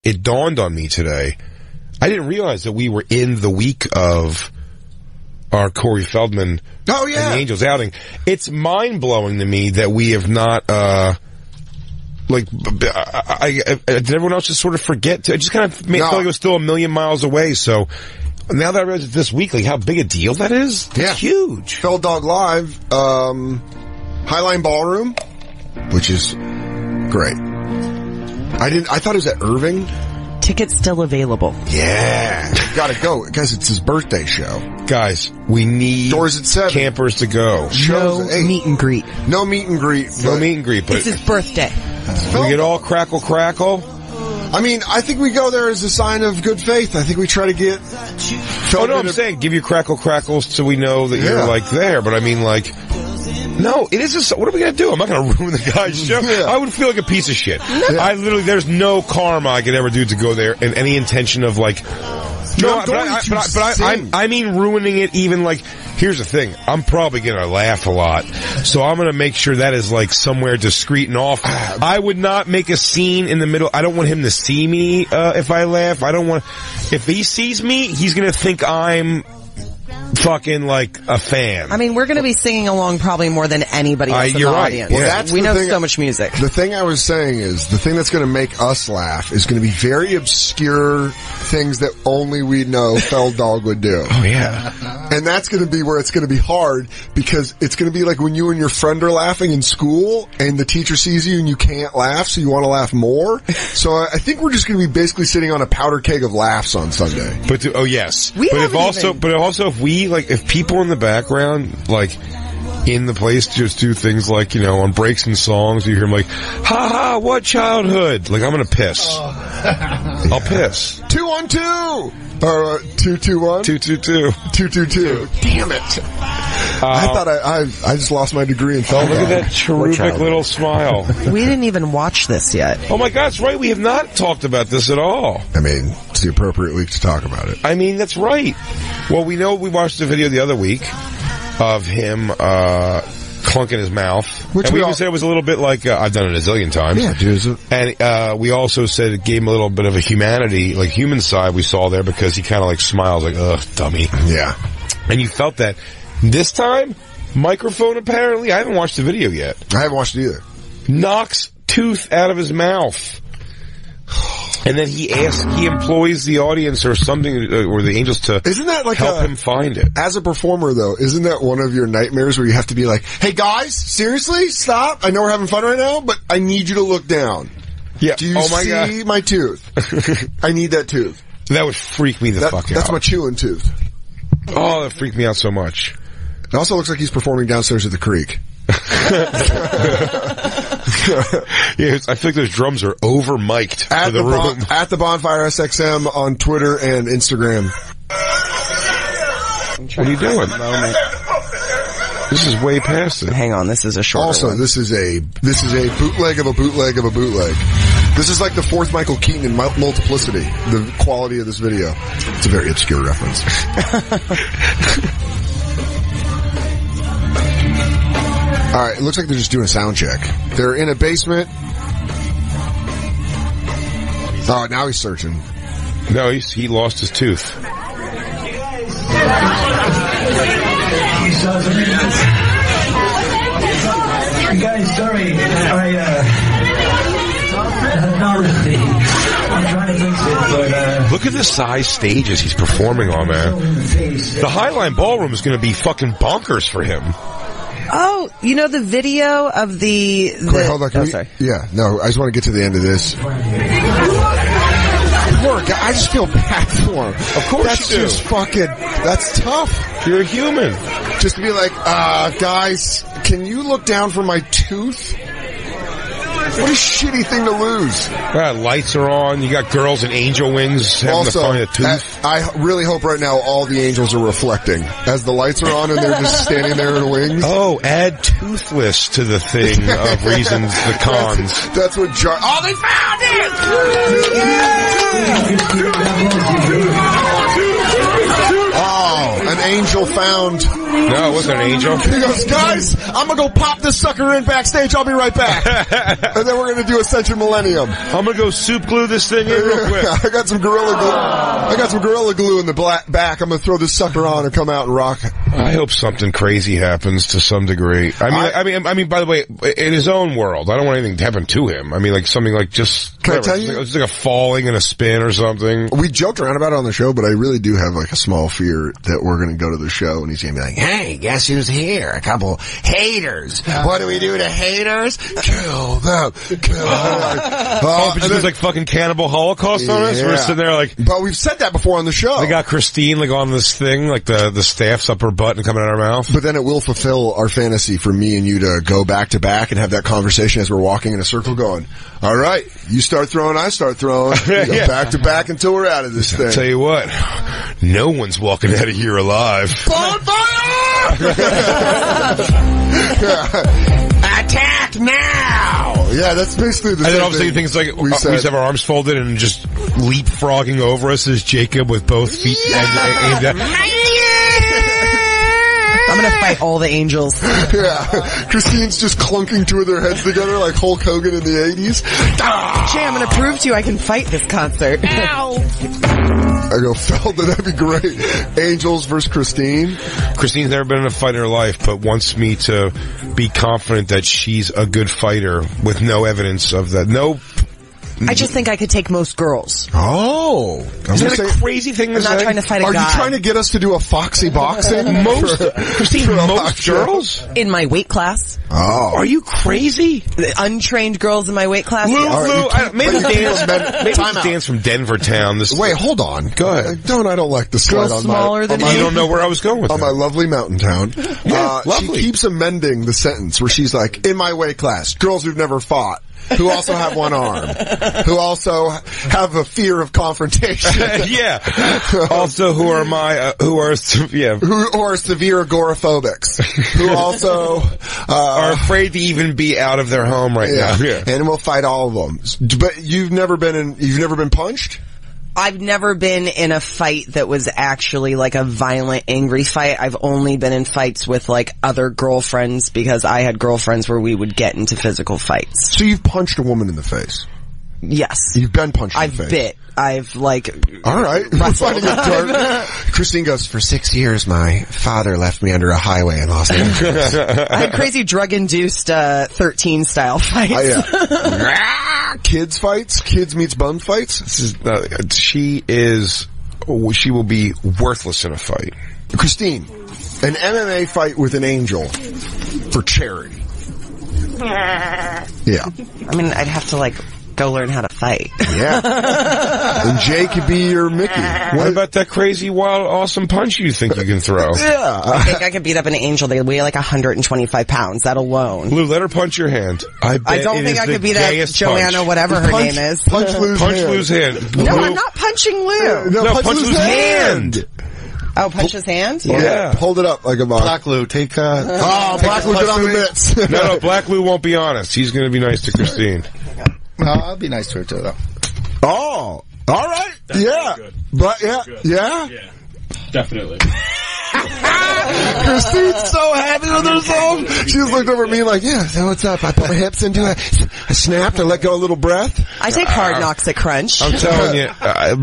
it dawned on me today. I didn't realize that we were in the week of our Corey Feldman and the Angels outing. It's mind-blowing to me that we have not, did everyone else just sort of forget? I just kind of felt like it was still a million miles away, so now that I realize it's this week, like how big a deal that is, it's huge. Feld Dog Live, Highline Ballroom, which is great. I thought it was at Irving. Tickets still available. Yeah. Gotta go. Guys, it's his birthday show. Guys, we need doors at 7. Campers to go. No meet and greet. No meet and greet. No meet and greet. But it's his birthday. We get all crackle. I mean, I think we go there as a sign of good faith. I think we try to get... I'm saying give you crackles so we know that you're, like, there. But I mean, like... No, it is what are we going to do? I'm not going to ruin the guy's show. Yeah. I would feel like a piece of shit. No. There's no karma I could ever do to go there and any intention of, like... No, I mean ruining it even, like... Here's the thing. I'm probably going to laugh a lot. So I'm going to make sure that is, like, somewhere discreet and off. I would not make a scene in the middle. I don't want him to see me if I laugh. I don't want... If he sees me, he's going to think I'm... fucking like a fan. I mean, we're going to be singing along probably more than anybody else in the audience. Well, we know so much music. The thing I was saying is, the thing that's going to make us laugh is going to be very obscure things that only we know Feld Dog would do. Oh, yeah. And that's going to be where it's going to be hard, because it's going to be like when you and your friend are laughing in school and the teacher sees you and you can't laugh, so you want to laugh more. So I think we're just going to be basically sitting on a powder keg of laughs on Sunday. But if people in the background, like, in the place just do things like, on breaks and songs, you hear them like, ha ha, what childhood? Like, I'm gonna piss. I'll piss. 2-on-2! Or 2-2-1? 2-2-2. 2-2-2. Damn it. I thought I just lost my degree in film. Look at that cherubic little smile. We didn't even watch this yet. Oh my God, that's right. We have not talked about this at all. I mean, it's the appropriate week to talk about it. I mean, that's right. Well, we know we watched the video the other week of him, clunking his mouth. Which and we even said it was a little bit like, I've done it a zillion times. Yeah, dude. And, we also said it gave him a little bit of a human side we saw there, because he kind of like smiles like, ugh, dummy. Yeah. And you felt that. This time, microphone apparently, I haven't watched the video yet. I haven't watched it either. Knocks tooth out of his mouth. And then he employs the audience or something, or the Angels to help him find it. As a performer, though, isn't that one of your nightmares where you have to be like, hey guys, seriously, stop. I know we're having fun right now, but I need you to look down. Yeah. Do you see my tooth? I need that tooth. That would freak me the fuck out. That's my chewing tooth. Oh, that freaked me out so much. It also looks like he's performing downstairs at the creek. Yeah, I think those drums are over-mic'd for the room. At the Bonfire SXM on Twitter and Instagram. What are you doing? This is way past it. Hang on, this is a short. Also, one. this is a bootleg of a bootleg of a bootleg. This is like the fourth Michael Keaton in Multiplicity, the quality of this video. It's a very obscure reference. Alright, it looks like they're just doing a sound check. They're in a basement. Oh, now he's searching. No, he lost his tooth. Guys, sorry. I'm trying to fix it, but look at the size stages he's performing on, man. The Highline Ballroom is going to be fucking bonkers for him. Oh, you know the video of the... Wait, hold on. Sorry. Yeah, no, I just want to get to the end of this. I just feel bad for him. Of course that's you do. Just fucking, that's tough. You're a human. Just to be like, guys, can you look down for my tooth? What a shitty thing to lose. Lights are on. You got girls in angel wings having to find a tooth. I really hope right now all the angels are reflecting as the lights are on and they're just standing there in wings. Oh, add toothless to the thing of reasons, the cons. That's what oh, they found it! Oh, an angel found No, it wasn't an angel. He goes, guys, I'm gonna go pop this sucker in backstage. I'll be right back. And then we're gonna do Ascension Millennium. I'm gonna go soup glue this thing in real quick. I got some Gorilla Glue. I got some Gorilla Glue in the back. I'm gonna throw this sucker on and come out and rock it. I hope something crazy happens to some degree. I mean, by the way, in his own world, I don't want anything to happen to him. I mean, like something like just, Can I tell you? It's like a falling and a spin or something. We joked around about it on the show, but I really do have like a small fear that we're going to go to the show and he's going to be like, hey, guess who's here? A couple haters. What do we do to haters? Kill them. Kill them. Because there's like fucking cannibal holocaust on us? We're sitting there like... But we've said that before on the show. They got Christine like on this thing, like the staff's up her butt and coming out of her mouth. But then it will fulfill our fantasy for me and you to go back to back and have that conversation as we're walking in a circle going, all right, you start throwing, I start throwing. We go back to back until we're out of this thing. I'll tell you what, no one's walking out of here alive. Bonfire! Attack now! Yeah, that's basically the And same then obviously thing things like, we said. just have our arms folded and just leapfrogging over us as Jacob with both feet aimed at. I'm gonna fight all the angels. Yeah. Christine's just clunking two of their heads together like Hulk Hogan in the 80s. Jay, I'm gonna prove to you I can fight this concert. Ow! I go, Felda, that'd be great. Angels versus Christine. Christine's never been in a fight in her life, but wants me to be confident that she's a good fighter with no evidence of that. No. I just think I could take most girls. Oh. Is that a crazy thing to I'm say? not trying to fight a Are guy. you trying to get us to do a foxy boxing? Christine, most girls? In my weight class. Oh. Are you crazy? The untrained girls in my weight class. Lou, yes. maybe Time out. Dan's from Denver town. Wait, hold on. Go ahead. I don't like the slide Girls on smaller than You me. don't know where I was going with on that. my lovely mountain town. lovely. She keeps amending the sentence where she's like, in my weight class, girls who've never fought, who also have one arm, who also have a fear of confrontation. Yeah. Also, who are severe agoraphobics, who also are afraid to even be out of their home right now. Yeah. And we'll fight all of them. But you've never been punched? I've never been in a fight that was actually like a violent, angry fight. I've only been in fights with like other girlfriends because I had girlfriends where we would get into physical fights. So you've punched a woman in the face? Yes. You've been punched in the face? I've bit. I've like... All right. We're finding it dark. Christine goes, for 6 years, my father left me under a highway in Los Angeles. I had crazy drug-induced 13 style fights. Kids fights? Kids meets bum fights? She will be worthless in a fight. Christine, an MMA fight with an angel for charity. Yeah. I mean, I'd have to like go learn how to fight. Yeah. And Jay could be your Mickey. What about that crazy, wild, awesome punch you think you can throw? Yeah. I think I could beat up an angel. They weigh like 125 pounds. That alone. Lou, let her punch your hand. I don't think I could beat up Joanna, whatever her name is. Punch Lou's hand. No, I'm not punching Lou. No, punch Lou's hand. Oh, punch his hand? Yeah. Hold it up like a box. Black Lou, take Black Lou, get on the mitts. No, Black Lou won't be honest. He's going to be nice to Christine. No, I'll be nice to her too, though. Oh, all right. Yeah. But yeah. Definitely. Christine's so happy with herself. She just looked over at me like, yeah, so what's up? I put my hips into it. I snapped. I let go a little breath. I take hard knocks at Crunch. I'm telling you,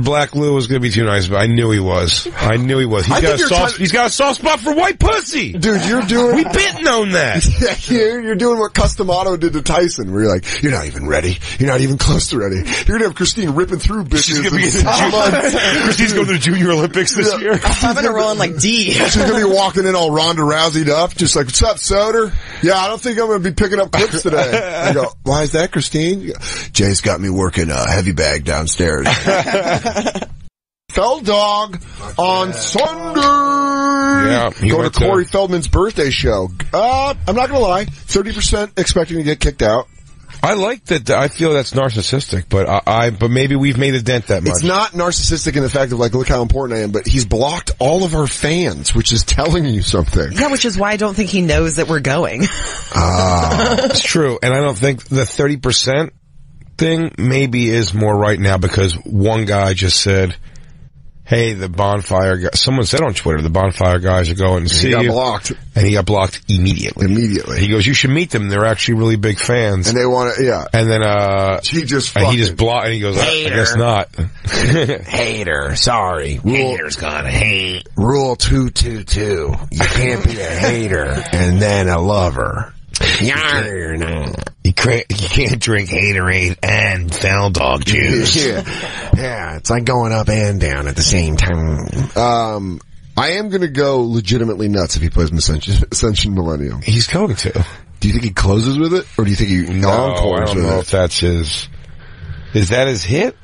Black Lou was going to be too nice, but I knew he was. He's got a soft spot for white pussy. Dude, you're doing... We bit known that. Yeah, you're doing what Custom Auto did to Tyson, where you're like, you're not even ready. You're not even close to ready. You're going to have Christine ripping through bitches. She's going to be Christine's going to the Junior Olympics this year. I'm going to roll in like D. She's going to be walking in all Ronda Rousey'd up, just like, what's up, Soder? Yeah, I don't think I'm going to be picking up clips today. I go, why is that, Christine? Jay's got me working a heavy bag downstairs. Feld Dog on Sunday. Yeah, go to Corey Feldman's birthday show. I'm not going to lie, 30% expecting to get kicked out. I like that. I feel that's narcissistic, but but maybe we've made a dent that much. It's not narcissistic in the fact of like, look how important I am, but he's blocked all of our fans, which is telling you something. Yeah, which is why I don't think he knows that we're going. It's true, and I don't think the 30% thing maybe is more right now because one guy just said, hey, the Bonfire guy, someone said on Twitter, the Bonfire guys are going to see you. He got blocked. And he got blocked immediately. He goes, you should meet them. They're actually really big fans. And they want to, yeah. And then, he just blocked, and he goes, I guess not. Hater. Sorry. Hater's gonna hate. Rule 222. You can't be a hater and then a lover. You can't drink Haterade and Fell Dog juice. Yeah, it's like going up and down at the same time. I am going to go legitimately nuts if he plays Ascension Millennium. He's going to. Do you think he closes with it, or do you think he encores I don't with know it? if that's his. Is that his hit?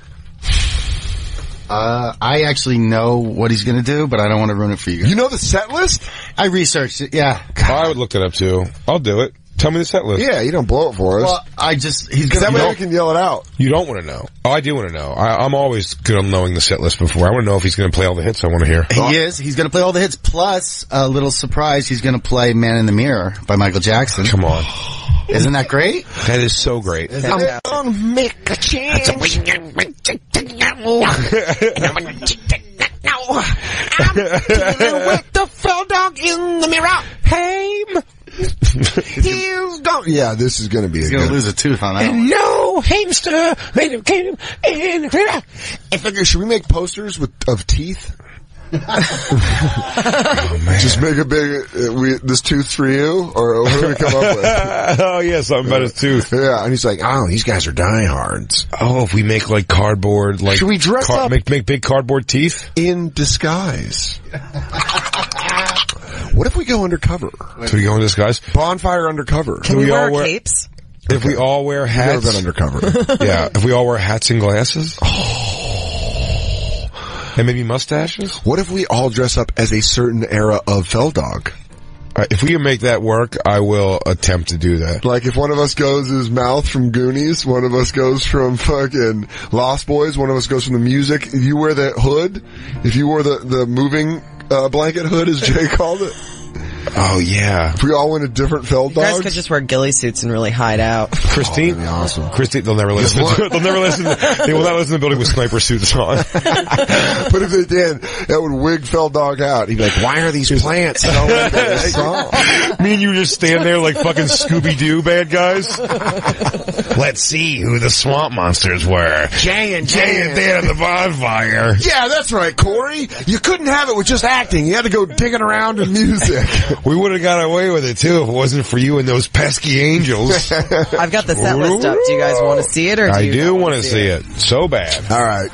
I actually know what he's going to do, but I don't want to ruin it for you guys. You know the set list? I researched it, yeah. I would look it up too. I'll do it. Tell me the set list. Yeah, you don't blow it for us. Well, he's going that way we can yell it out. You don't want to know. Oh, I do want to know. I'm always good on knowing the set list before. I want to know if he's going to play all the hits I want to hear. He is. He's going to play all the hits, plus a little surprise. He's going to play Man in the Mirror by Michael Jackson. Come on. Isn't that great? That is so great. I'm gonna make a change. I'm dealing with the Fell Dog in the mirror. Hey, he's gone. Yeah, this is going to be He's going to lose a tooth on that one. Hello, hamster. I figure, should we make posters of teeth? Oh, man. Just make a big, this tooth for you, or what do we come up with? Oh, yeah, something about his tooth. Yeah, and he's like, oh, these guys are diehards. Oh, if we make like cardboard, like. Should we dress up? Make big cardboard teeth? In disguise. What if we go undercover? So we go in disguise? Bonfire undercover. Can we wear capes? If we all wear hats. We've never been undercover. Yeah, if we all wear hats and glasses. And maybe mustaches? What if we all dress up as a certain era of Fell Dog? If we can make that work, I will attempt to do that. Like if one of us goes as Mouth from Goonies, one of us goes from fucking Lost Boys, one of us goes from the music. If you wear the hood, if you wore the moving blanket hood, as Jay called it. Oh, yeah. If we all went a different Fell Dogs. You guys could just wear ghillie suits and really hide out. Christine? Oh, that'd be awesome. Christine, they'll never listen. They'll never listen. They will not listen to the building with sniper suits on. But if they did, that would wig Fell Dog out. He'd be like, why are these plants so into this song? Me and you just stand there like fucking Scooby-Doo bad guys. Let's see who the swamp monsters were. Jay and Dan on the bonfire. Yeah, that's right, Corey. You couldn't have it with just acting. You had to go digging around in music. We would have got away with it too if it wasn't for you and those pesky angels. I've got the set list up. Do you guys want to see it, or I do want to see it so bad. All right.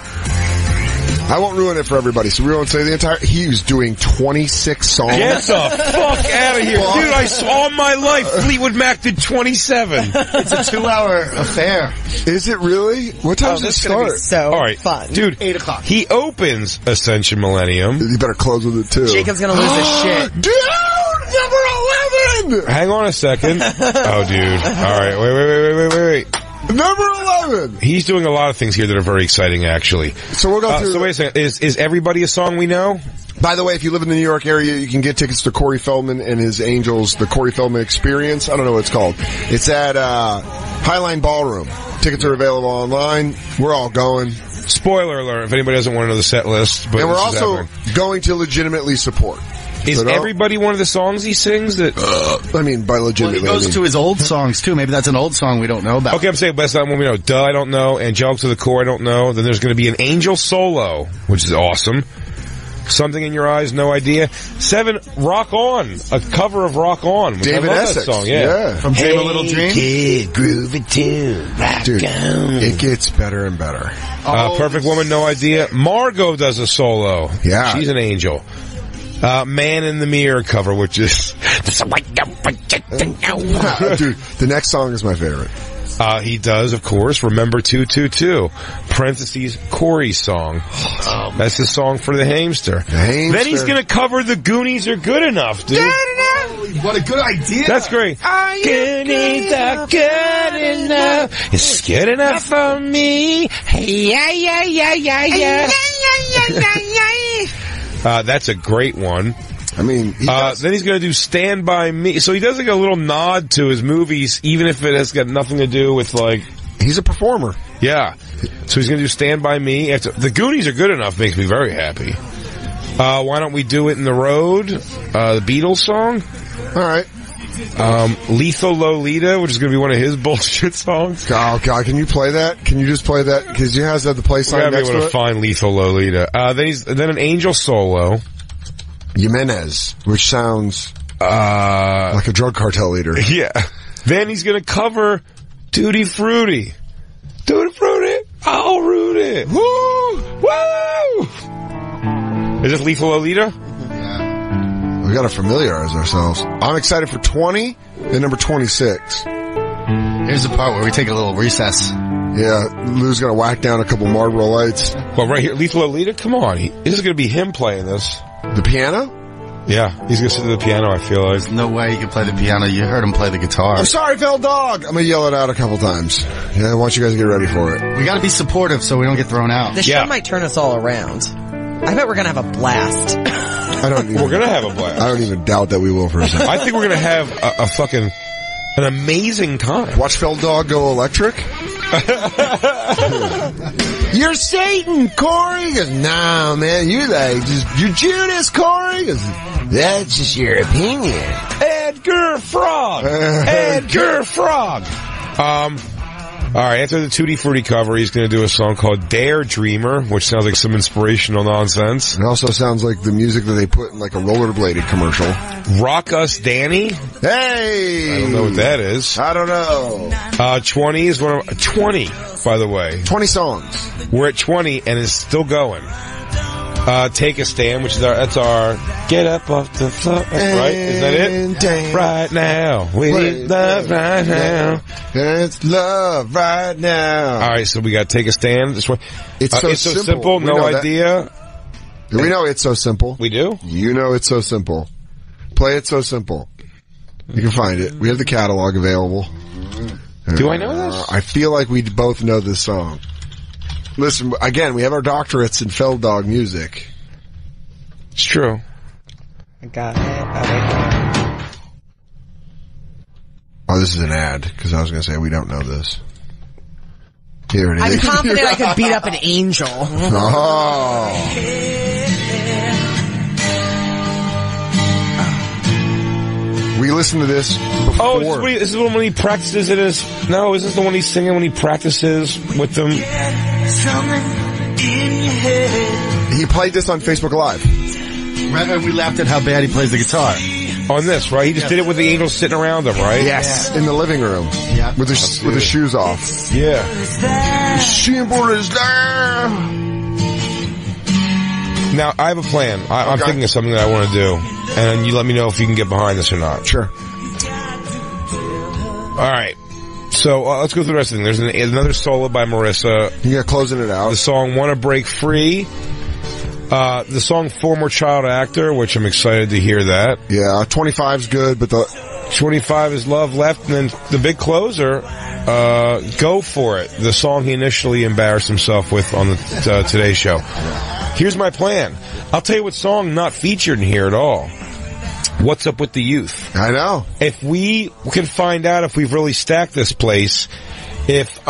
I won't ruin it for everybody, so we won't say the entire... He was doing 26 songs. Get the fuck out of here. Dude, I saw all my life Fleetwood Mac did 27. It's a 2-hour affair. Is it really? What time does it start? So all right, fun. Dude, 8 o'clock. He opens Ascension Millennium. You better close with it, too. Jacob's gonna lose his shit. Dude! Number 11! Hang on a second. Oh, dude. All right, wait. Number 11! He's doing a lot of things here that are very exciting, actually. So we'll go through... So wait a second. Is Everybody a song we know? By the way, if you live in the New York area, you can get tickets to Corey Feldman and his Angels, the Corey Feldman Experience. I don't know what it's called. It's at Highline Ballroom. Tickets are available online. We're all going. Spoiler alert, if anybody doesn't want to know the set list. But and we're also going to legitimately support. Is Everybody one of the songs he sings that... I mean, by legitimately... Well, he goes to his old songs, too. Maybe that's an old song we don't know about. Okay, I'm saying, but that's not one we know. Duh, I don't know. Angelic to the Core, I don't know. Then there's going to be an Angel solo, which is awesome. Something in Your Eyes, no idea. 7, Rock On, a cover of Rock On. Which David I love Essex. That song, yeah. From Dream a Little Dream? Kid, groove it too. Dude, it gets better and better. Perfect Woman, no idea. Margot does a solo. Yeah. She's an angel. Man in the Mirror cover, which is... Dude, the next song is my favorite. He does, of course, Remember 222, parentheses, Corey's song. That's the song for the Hamster. Then he's going to cover The Goonies Are Good Enough, dude. What a good idea. That's great. Goonies are good enough. It's good enough for me. Hey, yeah. That's a great one. I mean, then he's going to do Stand By Me. So he does like a little nod to his movies, even if it has got nothing to do with like... He's a performer. Yeah. So he's going to do Stand By Me. The Goonies are good enough, makes me very happy. Why don't we do it in the road? The Beatles song? All right. Lethal Lolita, which is going to be one of his bullshit songs. Oh, God, can you play that? Can you just play that? Because he has the play sign We're next be able to to it. find Lethal Lolita. Then an Angel solo. Jimenez, which sounds like a drug cartel leader. Yeah. Then he's going to cover Tutti Frutti. Tutti Frutti, I'll root it. Woo! Woo! Is this Lethal Lolita? We got to familiarize ourselves. I'm excited for 20 and number 26. Here's the part where we take a little recess. Yeah, Lou's going to whack down a couple Marlboro Lights. Well, right here, Lethal Lolita, come on. This is going to be him playing this. The piano? Yeah, he's going to sit at the piano, I feel like. There's no way he can play the piano. You heard him play the guitar. I'm sorry, Fell Dog. I'm going to yell it out a couple times. Yeah, I want you guys to get ready for it. We got to be supportive so we don't get thrown out. The show might turn us all around. I bet we're going to have a blast. We're going to have a blast. I don't even doubt that we will for a second. I think we're going to have an amazing time. Watch Fell Dog go electric. You're Satan, Corey. He goes, no, man, you're Judas, Corey. He goes, that's just your opinion. Edgar Frog. Edgar Frog. All right, after the Tutti Frutti cover, he's going to do a song called Dare Dreamer, which sounds like some inspirational nonsense. It also sounds like the music that they put in like a rollerbladed commercial. Rock Us Danny. Hey! I don't know what that is. I don't know. 20 is 20, by the way. 20 songs. We're at 20 and it's still going. Take a Stand, which is that's our get up off the floor, right? Is that it? Right now. We need love right now. It's love right now. All right, so we got Take a Stand. This one. It's so simple. No idea. We know It's So Simple. We do? You know It's So Simple. Play It's So Simple. You can find it. We have the catalog available. Do I know this? I feel like we both know this song. Listen, again, we have our doctorates in Fell Dog music. It's true. I got it. Oh, this is an ad, because I was going to say we don't know this. Here it is. I'm confident I could beat up an angel. Oh. We listened to this before. Oh, this is when he practices it as... No, is this the one he's singing when he practices with them? He played this on Facebook Live. Right, we laughed at how bad he plays the guitar. On this, right? He just did it with the angels sitting around him, right? Yes, in the living room. Yeah. With his shoes off. Yeah. Simple is there. Now, I have a plan. I'm thinking of something that I want to do. And you let me know if you can get behind this or not. Sure. All right. So, let's go through the rest of the thing. There's another solo by Marissa. Yeah, closing it out. The song Wanna Break Free. The song Former Child Actor, which I'm excited to hear that. Yeah, 25's good, but the 25 is Love Left, and then the big closer, Go For It, the song he initially embarrassed himself with on the Today Show. Here's my plan. I'll tell you what song not featured in here at all. What's Up With the Youth? I know. If we can find out if we've really stacked this place, if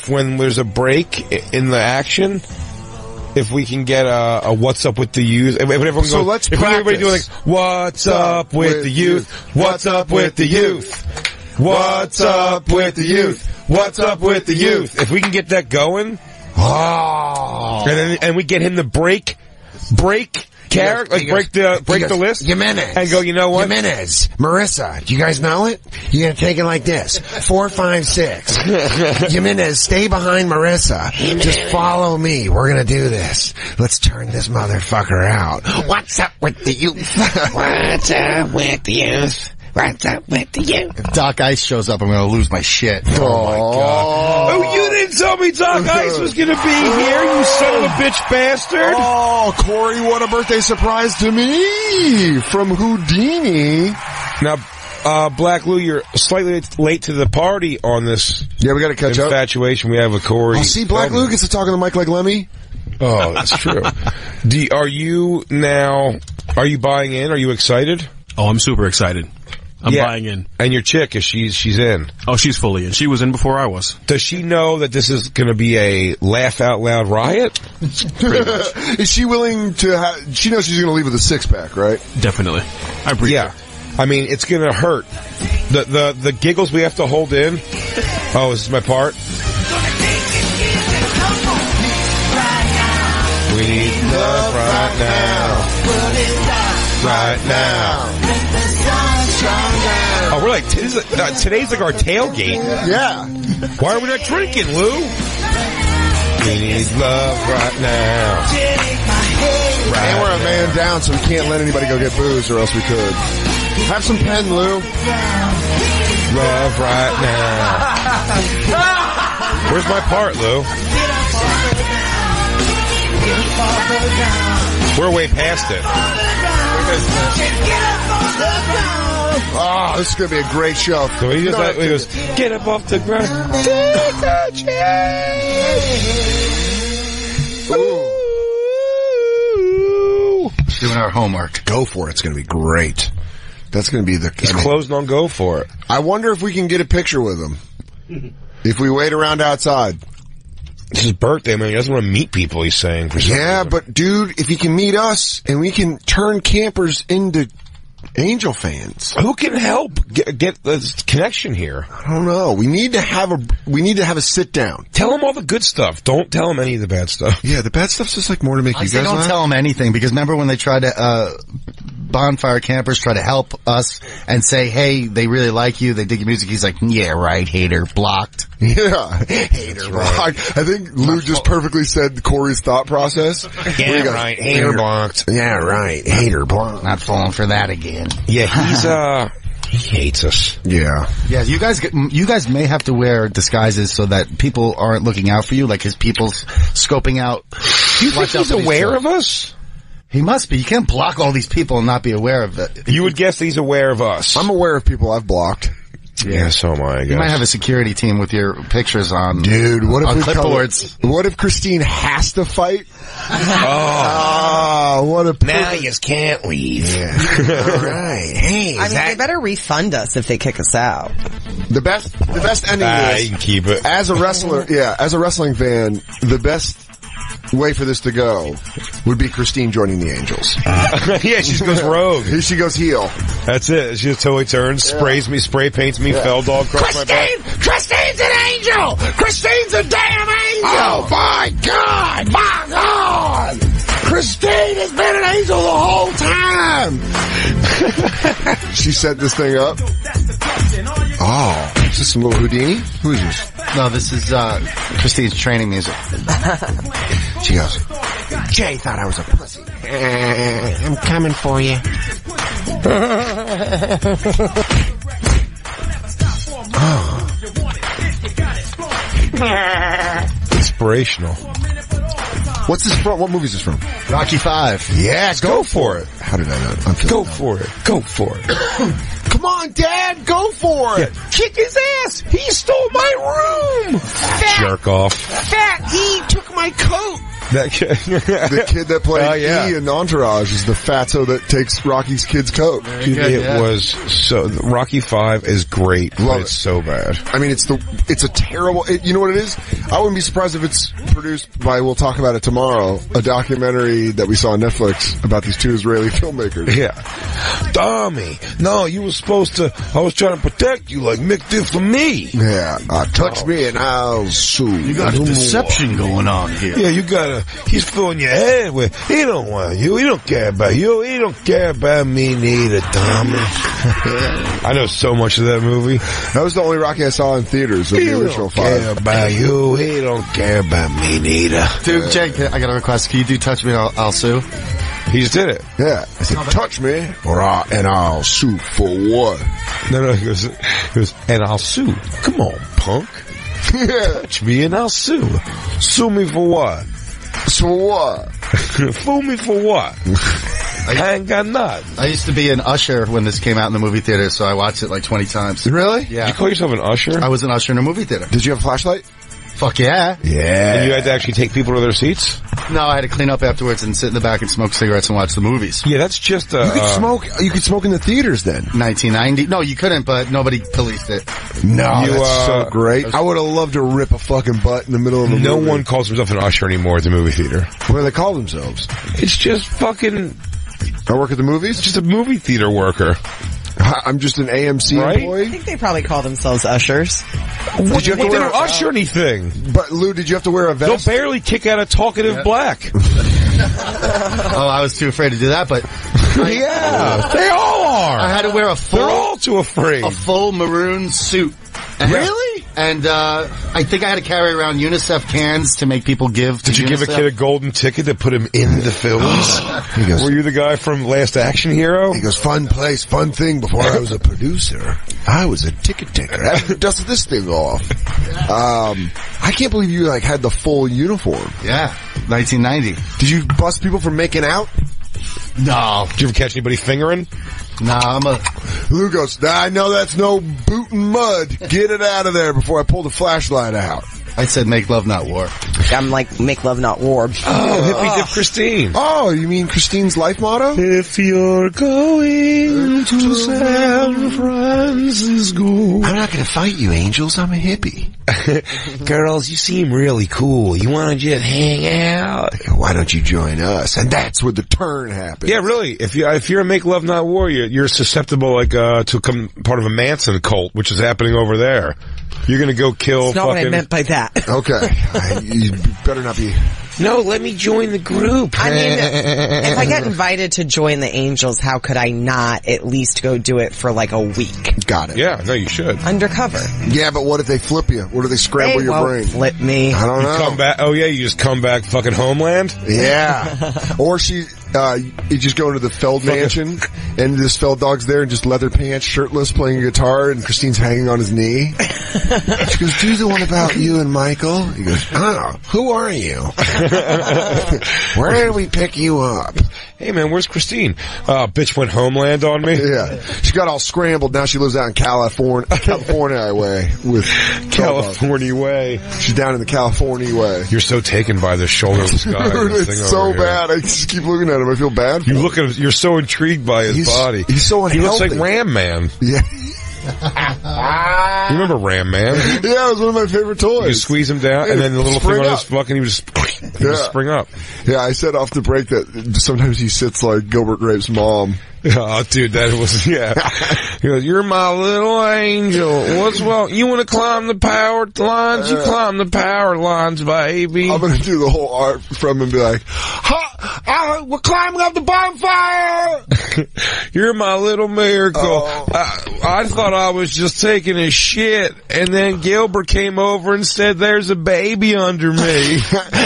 when there's a break in the action, if we can get a What's Up With the Youth. If everyone so goes, let's if practice. Everybody do like, What's Up With the Youth? What's Up With the Youth? What's Up With the Youth? What's Up With the Youth? If we can get that going, and we get him to break character, like break the list, Jimenez, and go, you know what? Jimenez, Marissa, do you guys know it? You're gonna take it like this: 4, 5, 6. Jimenez, stay behind Marissa. Just follow me. We're gonna do this. Let's turn this motherfucker out. What's up with the youth? What's up with the youth? What's up with the youth? If Doc Ice shows up, I'm going to lose my shit. Oh my God. Oh, you didn't tell me Doc Ice was going to be here, you son of a bitch bastard. Oh, Corey, what a birthday surprise to me from Houdini. Now, Black Lou, you're slightly late to the party on this. Yeah, we got to catch up. Infatuation we have with Corey. Oh, see, Black Lou gets to talk on the mic like Lemmy. Oh, that's true. Are you buying in? Are you excited? Oh, I'm super excited. I'm buying in. And your chick, she's in. Oh, she's fully in. She was in before I was. Does she know that this is going to be a laugh out loud riot? Is she willing to? She knows she's going to leave with a 6-pack, right? Definitely. I breathe. Yeah. I mean, it's going to hurt. The giggles we have to hold in. Oh, is this my part? We need love right now. Right now. Oh, we're like, today's like our tailgate. Yeah. Why are we not drinking, Lou? We need love right now. And we're a man down, so we can't let anybody go get booze, or else we could. Have some pen, Lou. Love right now. Where's my part, Lou? We're way past it. Oh, this is going to be a great show. So he goes, get up off the ground. Take a chance. Ooh. Doing our homework. Go for it. It's going to be great. That's going to be the... He's closed on go for it. I wonder if we can get a picture with him. If we wait around outside. It's his birthday, man. He doesn't want to meet people, he's saying. For some reason. But dude, if he can meet us and we can turn campers into Angel fans. Who can help get this connection here? I don't know. We need to have a sit down. Tell him all the good stuff. Don't tell him any of the bad stuff. Yeah, the bad stuff's just like more to make you guys don't laugh. tell him anything, because remember when they tried to, Bonfire Campers try to help us and say, hey, they really like you, they dig your music. He's like, yeah, right, hater, blocked. Yeah, hater blocked. I think Lou just perfectly said Corey's thought process. Yeah, right, hater blocked. Yeah, right, hater blocked. Not falling for that again. Yeah, he hates us. Yeah. Yeah, you guys may have to wear disguises so that people aren't looking out for you, like his people's scoping out. Do you think he's aware of us? He must be. You can't block all these people and not be aware of it. You would guess he's aware of us. I'm aware of people I've blocked. Yeah, so am I guess. You might have a security team with your pictures on. Dude, what if clipboards? What if Christine has to fight? What a now you can't leave. Yeah. All right. Hey, I mean, they better refund us if they kick us out. The best ending is, you can keep it. as a wrestling fan, the best way for this to go would be Christine joining the Angels. Yeah, she goes rogue. She goes heel. That's it. She just totally turns, spray paints me, fell dog across my back. Christine's an angel! Christine's a damn angel! Oh my God! My God! Christine has been an angel the whole time! She set this thing up. Oh, is this some little Houdini? Who is this? No, this is Christine's training music. She goes, Jay thought I was a pussy. I'm coming for you. Inspirational. what's this from? What movie is this from? Rocky V. Yes, Go for it. How did I not? Go for it. Go for it. Come on, Dad, go for it. Yeah. Kick his ass. He stole my room. Jerk off. Fat, he took my coat. That kid. The kid that played yeah. E in Entourage is the fatso that takes Rocky's kid's coat. Dude, it was so. Rocky V is great, but it's so bad. I mean, it's a terrible. You know what it is? I wouldn't be surprised if it's produced by. We'll talk about it tomorrow. A documentary that we saw on Netflix about these two Israeli filmmakers. Yeah, Tommy. No, you were supposed to. I was trying to protect you, like Mick did for me. Yeah, touch me and I'll sue. You got a deception going on here. Yeah, you gotta. He's filling your head with. He don't want you. He don't care about you. He don't care about me neither, Tommy. I know so much of that movie. That was the only Rocky I saw in theaters of the original He don't care about you. He don't care about me neither. Dude, Jake, I got a request. Can you do Touch Me and I'll Sue? He just did it. Yeah, I said, touch me and I'll sue for what? No, he goes, and I'll sue. Come on, punk. Touch me and I'll sue. Sue me for what? So what? Fool me for what? I ain't got nothing. I used to be an usher when this came out in the movie theater, so I watched it like 20 times. Really? Yeah. Did you call yourself an usher? I was an usher in a movie theater. Did you have a flashlight? Fuck yeah. Yeah. And you had to actually take people to their seats? No, I had to clean up afterwards and sit in the back and smoke cigarettes and watch the movies. Yeah, that's just You could smoke. You could smoke in the theaters then. 1990. No, you couldn't, but nobody policed it. No, You, that's so great. I would have loved to rip a fucking butt in the middle of a no movie. one calls himself an usher anymore at the movie theater. What do they call themselves? It's just fucking, I work at the movies. just a movie theater worker. I'm just an AMC Right? I employee. think they probably call themselves ushers. Did you have to They wear don't usher anything. But Lou, did you have to wear a They'll vest? barely kick out a talkative black. Oh, I was too afraid to do that, but Yeah, they all are. I had to wear a They're all too afraid. full maroon suit. Really? And I think I had to carry around UNICEF cans to make people give to Did you give a UNICEF. kid a golden ticket to put him in the films? He goes, Were you the guy from Last Action Hero? He goes, fun place, fun thing. Before I was a producer, I was a ticket taker. I haven't dusted this thing off. I can't believe you like had the full uniform. Yeah, 1990. Did you bust people for making out? No, Did you ever catch anybody fingering? I'm a... Lou goes, I know that's no boot and mud. Get it out of there before I pull the flashlight out. I said make love, not war. I'm like, make love, not war. Oh, Hippie Dip Christine. Oh, you mean Christine's life motto? If you're going to San Francisco. I'm not going to fight you, angels. I'm a hippie. Girls, you seem really cool. You want to just hang out? Why don't you join us? And that's where the turn happens. Yeah, really. If you're a make love not war, you're susceptible like to become part of a Manson cult, which is happening over there. You're gonna go kill. That's not what I meant by that. Okay. You better not be. No, let me join the group. I mean, if I get invited to join the Angels, how could I not at least go do it for like a week? Got it. Yeah, no, you should. Undercover. Yeah, but what if they flip you? What if they scramble They your won't brain? flip me. I don't You know. come back. Oh yeah, you just come back. Fucking Homeland. Yeah. Or you just go into the Feld mansion, and this Feld dog's there in just leather pants, shirtless, playing a guitar, and Christine's hanging on his knee. She goes, do the one about you and Michael? He goes, oh, who are you? Where did we pick you up? Hey man, where's Christine? Bitch went Homeland on me. Yeah. She got all scrambled. Now she lives out in California way with California way. She's down in the California way. You're so taken by the shoulderless guy. Dude, this thing it's so over here. bad. I just keep looking at him. I feel bad for You him. look at him. You're so intrigued by his body. He's so He looks like unhealthy. Ram Man. Yeah. You remember Ram Man? Yeah, it was one of my favorite toys. You squeeze him down, and then the little Spring thing on up. his fucking, he would just spring up. Yeah, I said off the break that sometimes he sits like Gilbert Grape's mom. Oh, dude, that was, yeah. He goes, you're my little angel. What's wrong? You want to climb the power lines? You climb the power lines, baby. I'm gonna do the whole art from him and be like, we're climbing up the bonfire! You're my little miracle. Oh. I thought I was just taking a shit, and then Gilbert came over and said, there's a baby under me.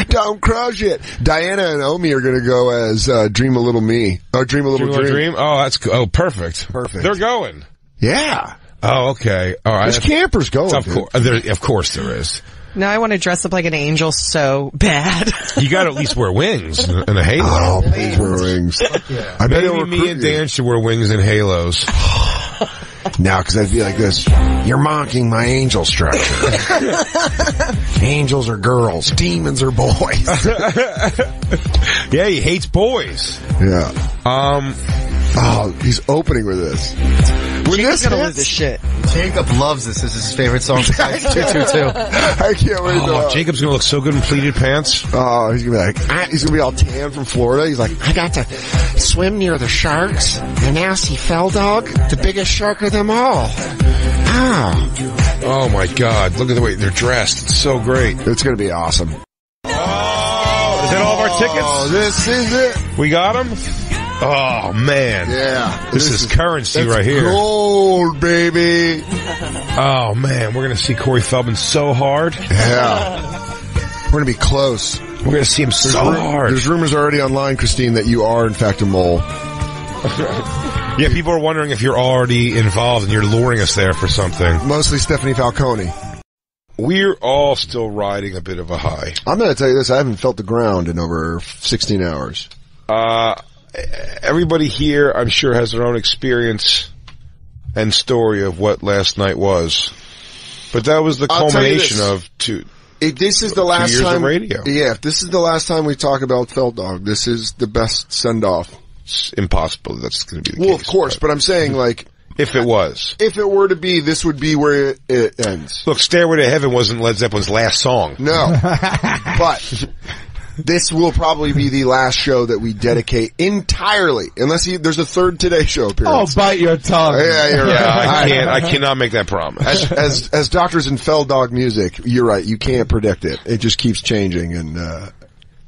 Don't crush it. Diana and Omi are gonna go as Dream a Little Me. Or Dream a Little Dream. Oh, that's perfect. Perfect. They're going. Yeah. Oh, okay. All right. There's campers going. Of course there is. Now I want to dress up like an angel so bad. You got to at least wear wings and a halo. Oh, please wear rings. I bet Maybe he'll me recruit and you. Dan should wear wings and halos. Now, because I'd be like this. You're mocking my angel structure. Angels are girls. Demons are boys. Yeah, he hates boys. Yeah. Oh, he's opening with this. When He's this gonna hits, lose his shit. Jacob loves this. This is his favorite song besides 222. I can't wait Oh, to... Jacob's gonna look so good in pleated pants. Oh, he's gonna be like, he's gonna be all tan from Florida. He's like, I got to swim near the sharks, and now see Fell Dog, the biggest shark of them all. Oh. Oh my God! Look at the way they're dressed. It's so great. it's gonna be awesome. Oh, is that all of our tickets? Oh, this is it. We got them. Oh man! Yeah. This is currency that's right here. gold, baby. Oh man, we're gonna see Corey Feldman so hard. Yeah. We're gonna be close. We're gonna see him so hard. There's rumors already online, Christine, that you are in fact a mole. Yeah, people are wondering if you're already involved and you're luring us there for something. Mostly Stephanie Falcone. We're all still riding a bit of a high. I'm gonna tell you this, I haven't felt the ground in over 16 hours. Everybody here, I'm sure, has their own experience and story of what last night was. But that was the I'll tell you culmination this. of two. if this is the last 2 years time, of radio. Yeah, if this is the last time we talk about Feldog, this is the best send-off. It's impossible that's going to be the case. Well, of course, but I'm saying, like, if it was. If it were to be, this would be where it ends. Look, Stairway to Heaven wasn't Led Zeppelin's last song. No. But this will probably be the last show that we dedicate entirely, unless there's a third Today Show appearance. Oh, bite your tongue. Yeah, you're right. I cannot make that promise. As doctors in Feldog music, you're right. You can't predict it. It just keeps changing, and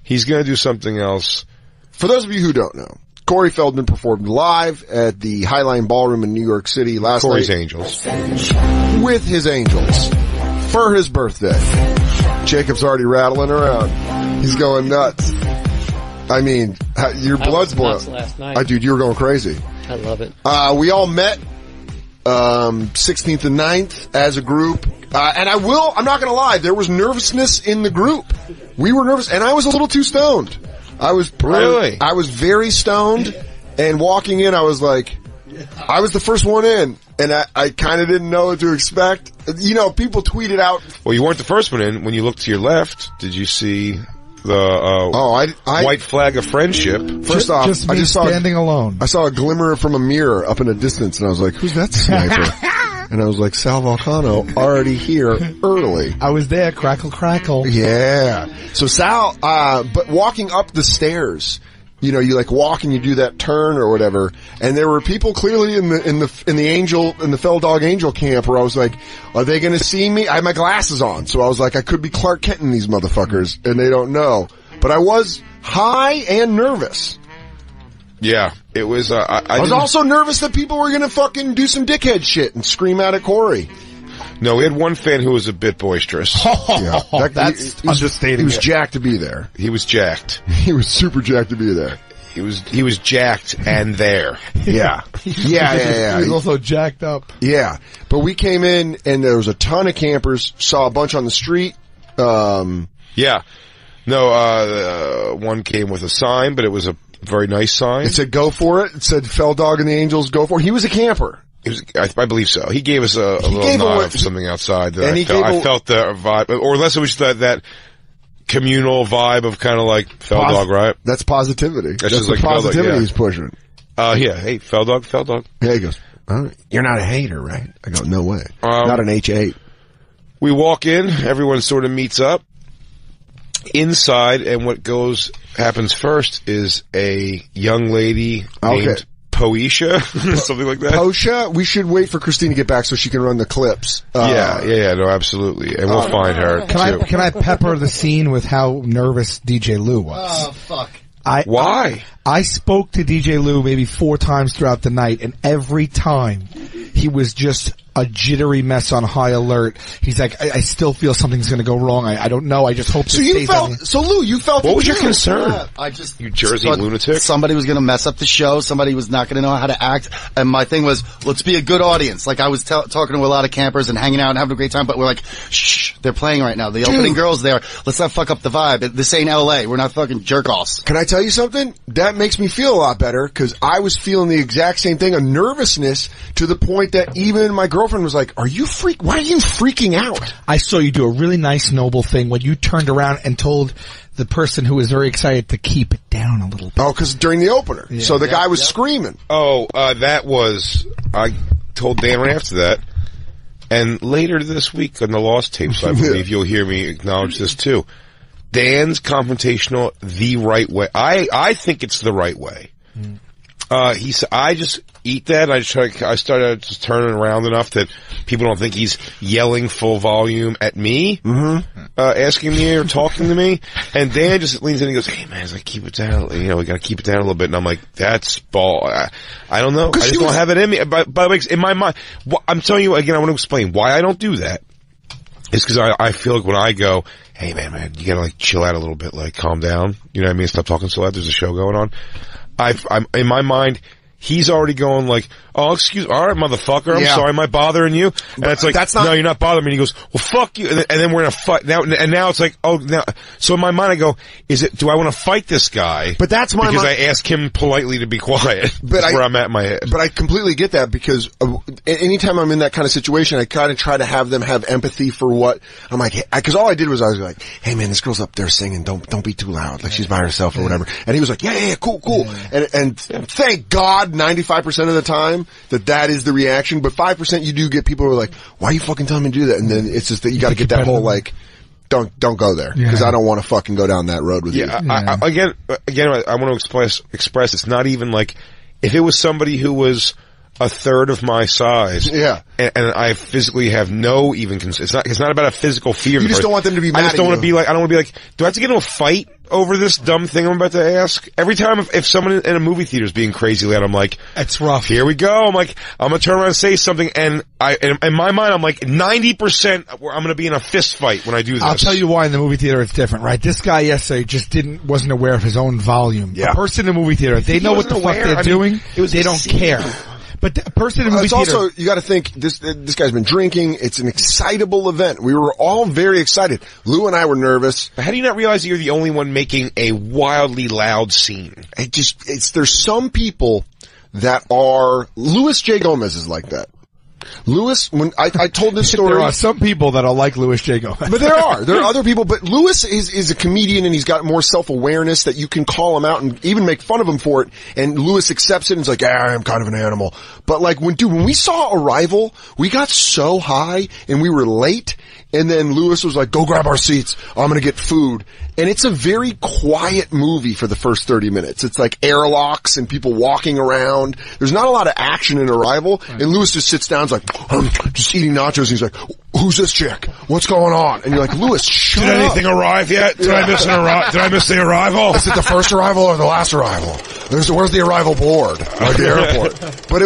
he's going to do something else. For those of you who don't know, Corey Feldman performed live at the Highline Ballroom in New York City last Corey's night. Angels. With his Angels. For his birthday. Jacob's already rattling around. He's going nuts. I mean, your blood's boiling. Last night. Dude, you were going crazy. I love it. We all met 16th and 9th as a group. And I'm not gonna lie, there was nervousness in the group. We were nervous, and I was a little too stoned. I was very stoned, and walking in, I was like, I was the first one in, and I kind of didn't know what to expect. You know, people tweeted out. Well, you weren't the first one in. When you looked to your left, did you see the white flag of friendship? First off, I just saw standing alone. I saw a glimmer from a mirror up in the distance, and I was like, "Who's that sniper?" And I was like, Sal Volcano, already here early. I was there, crackle. Yeah. So Sal, but walking up the stairs, you know, you like walk and you do that turn or whatever, and there were people clearly in the Feldog Angel camp where I was like, are they gonna see me? I had my glasses on, so I was like, I could be Clark Kent in these motherfuckers, and they don't know. But I was high and nervous. Yeah, it was, I was also nervous that people were gonna fucking do some dickhead shit and scream out at Corey. No, we had one fan who was a bit boisterous. Yeah, that's understating. He was jacked to be there. He was jacked. He was super jacked to be there. He was jacked and there. Yeah. Yeah. He was also jacked up. Yeah. But we came in and there was a ton of campers, saw a bunch on the street. Yeah. No, one came with a sign, but it was a very nice sign. It said go for it. It said Feldog and the Angels go for it. He was a camper. I believe so. He gave us a little nod of something outside that I felt the vibe, or unless it was that communal vibe of kind of like Feldog, right? That's positivity. That's just the like positivity Feldog, he's pushing. Yeah. Hey, Feldog. Yeah, he goes, you're not a hater, right? I go, no way. Not an H8. We walk in, everyone sort of meets up inside, and what happens first is a young lady named Poisha, something like that. Poisha, we should wait for Christine to get back so she can run the clips. Yeah, no, absolutely. And we'll find her, Can I pepper the scene with how nervous DJ Lou was? Oh, fuck. Why? I spoke to DJ Lou maybe 4 times throughout the night, and every time he was just a jittery mess on high alert. He's like, I still feel something's going to go wrong. I don't know. I just hope. So Lou, you felt. What was your concern? You Jersey lunatic. Somebody was going to mess up the show. Somebody was not going to know how to act. And my thing was, let's be a good audience. Like I was talking to a lot of campers and hanging out and having a great time, but we're like, shh, they're playing right now. The opening girl's there. Let's not fuck up the vibe. This ain't LA. We're not fucking jerk-offs. Can I tell you something? That makes me feel a lot better because I was feeling the exact same thing, a nervousness to the point that even my girlfriend was like, why are you freaking out? I saw you do a really nice, noble thing when you turned around and told the person who was very excited to keep it down a little bit. Oh, because during the opener. Yeah. So the guy was screaming. Oh, I told Dan right after that. And later this week on the Lost Tapes, I believe you'll hear me acknowledge this too. Dan's confrontational the right way. I think it's the right way. He said, I just eat that. I started just turning around enough that people don't think he's yelling full volume at me, asking me or talking to me. And Dan just leans in and goes, hey man, it's like, keep it down. You know, we gotta keep it down a little bit. And I'm like, that's ball. I don't know. I just don't have it in me. But in my mind, I'm telling you again, I want to explain why I don't do that. It's because I feel like when I go, hey man, you gotta like chill out a little bit, like calm down. You know what I mean? Stop talking so loud. There's a show going on. I'm in my mind, he's already going like, oh, excuse, all right, motherfucker, I'm sorry, am I bothering you? And it's like, no, you're not bothering me. And he goes, well, fuck you. And then we're in a fight now. And now it's like, oh, now. So in my mind, I go, do I want to fight this guy? But that's my because I ask him politely to be quiet. But that's where I'm at in my head. But I completely get that because anytime I'm in that kind of situation, I kind of try to have them have empathy for what I'm like. Because all I did was I was like, hey man, this girl's up there singing. Don't be too loud. Like she's by herself or whatever. And he was like, yeah, cool. And thank God 95% of the time that is the reaction. But 5% you do get people who are like, why are you fucking telling me to do that? And then it's just that you got to get that whole like, don't go there because I don't want to fucking go down that road with you. Again, I want to express it's not even like if it was somebody who was a third of my size. Yeah. And I physically have no even it's not about a physical fear. You just don't want them to be mad at you. I just don't want to be like, I don't want to be like, do I have to get into a fight over this dumb thing I'm about to ask? Every time if someone in a movie theater is being crazy loud, I'm like, it's rough. Here we go. I'm like, I'm going to turn around and say something and in my mind, I'm like 90% I'm going to be in a fist fight when I do this. I'll tell you why in the movie theater it's different, right? This guy yesterday just wasn't aware of his own volume. Yeah. A person in the movie theater, they know what the fuck they're doing. They don't care. But the person in the movie theater... also, you gotta think, this guy's been drinking. It's an excitable event. We were all very excited. Lou and I were nervous. How do you not realize that you're the only one making a wildly loud scene? There's some people that are... Louis J. Gomez is like that. Louis, when I told this story... There are some people that are like Louis J. Gomez. But there are other people, but Louis is a comedian and he's got more self-awareness that you can call him out and even make fun of him for it, and Louis accepts it and is like, I'm kind of an animal. But like, when we saw Arrival, we got so high and we were late, and then Louis was like, go grab our seats, I'm gonna get food. And it's a very quiet movie for the first 30 minutes. It's like airlocks and people walking around. There's not a lot of action in Arrival. And Louis just sits down and is like, I'm just eating nachos. And he's like, who's this chick? What's going on? And you're like, Louis, shut up. Did anything arrive yet? Did I miss the arrival? Is it the first arrival or the last arrival? Where's the arrival board? Like the airport. But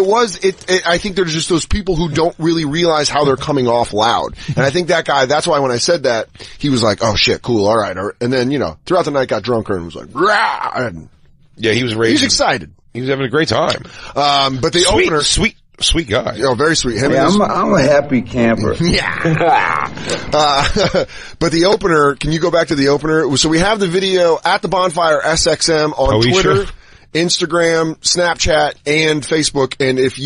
I think there's just those people who don't really realize how they're coming off loud. And I think that guy, that's why when I said that, he was like, oh shit, cool, alright. And then, throughout the night got drunker and was like, rah! And yeah, he was raging. He was excited. He was having a great time. But the opener... Sweet guy. Oh, very sweet. I'm a happy camper. Yeah. But the opener, can you go back to the opener? So we have the video at the Bonfire SXM on Twitter, Instagram, Snapchat, and Facebook. And if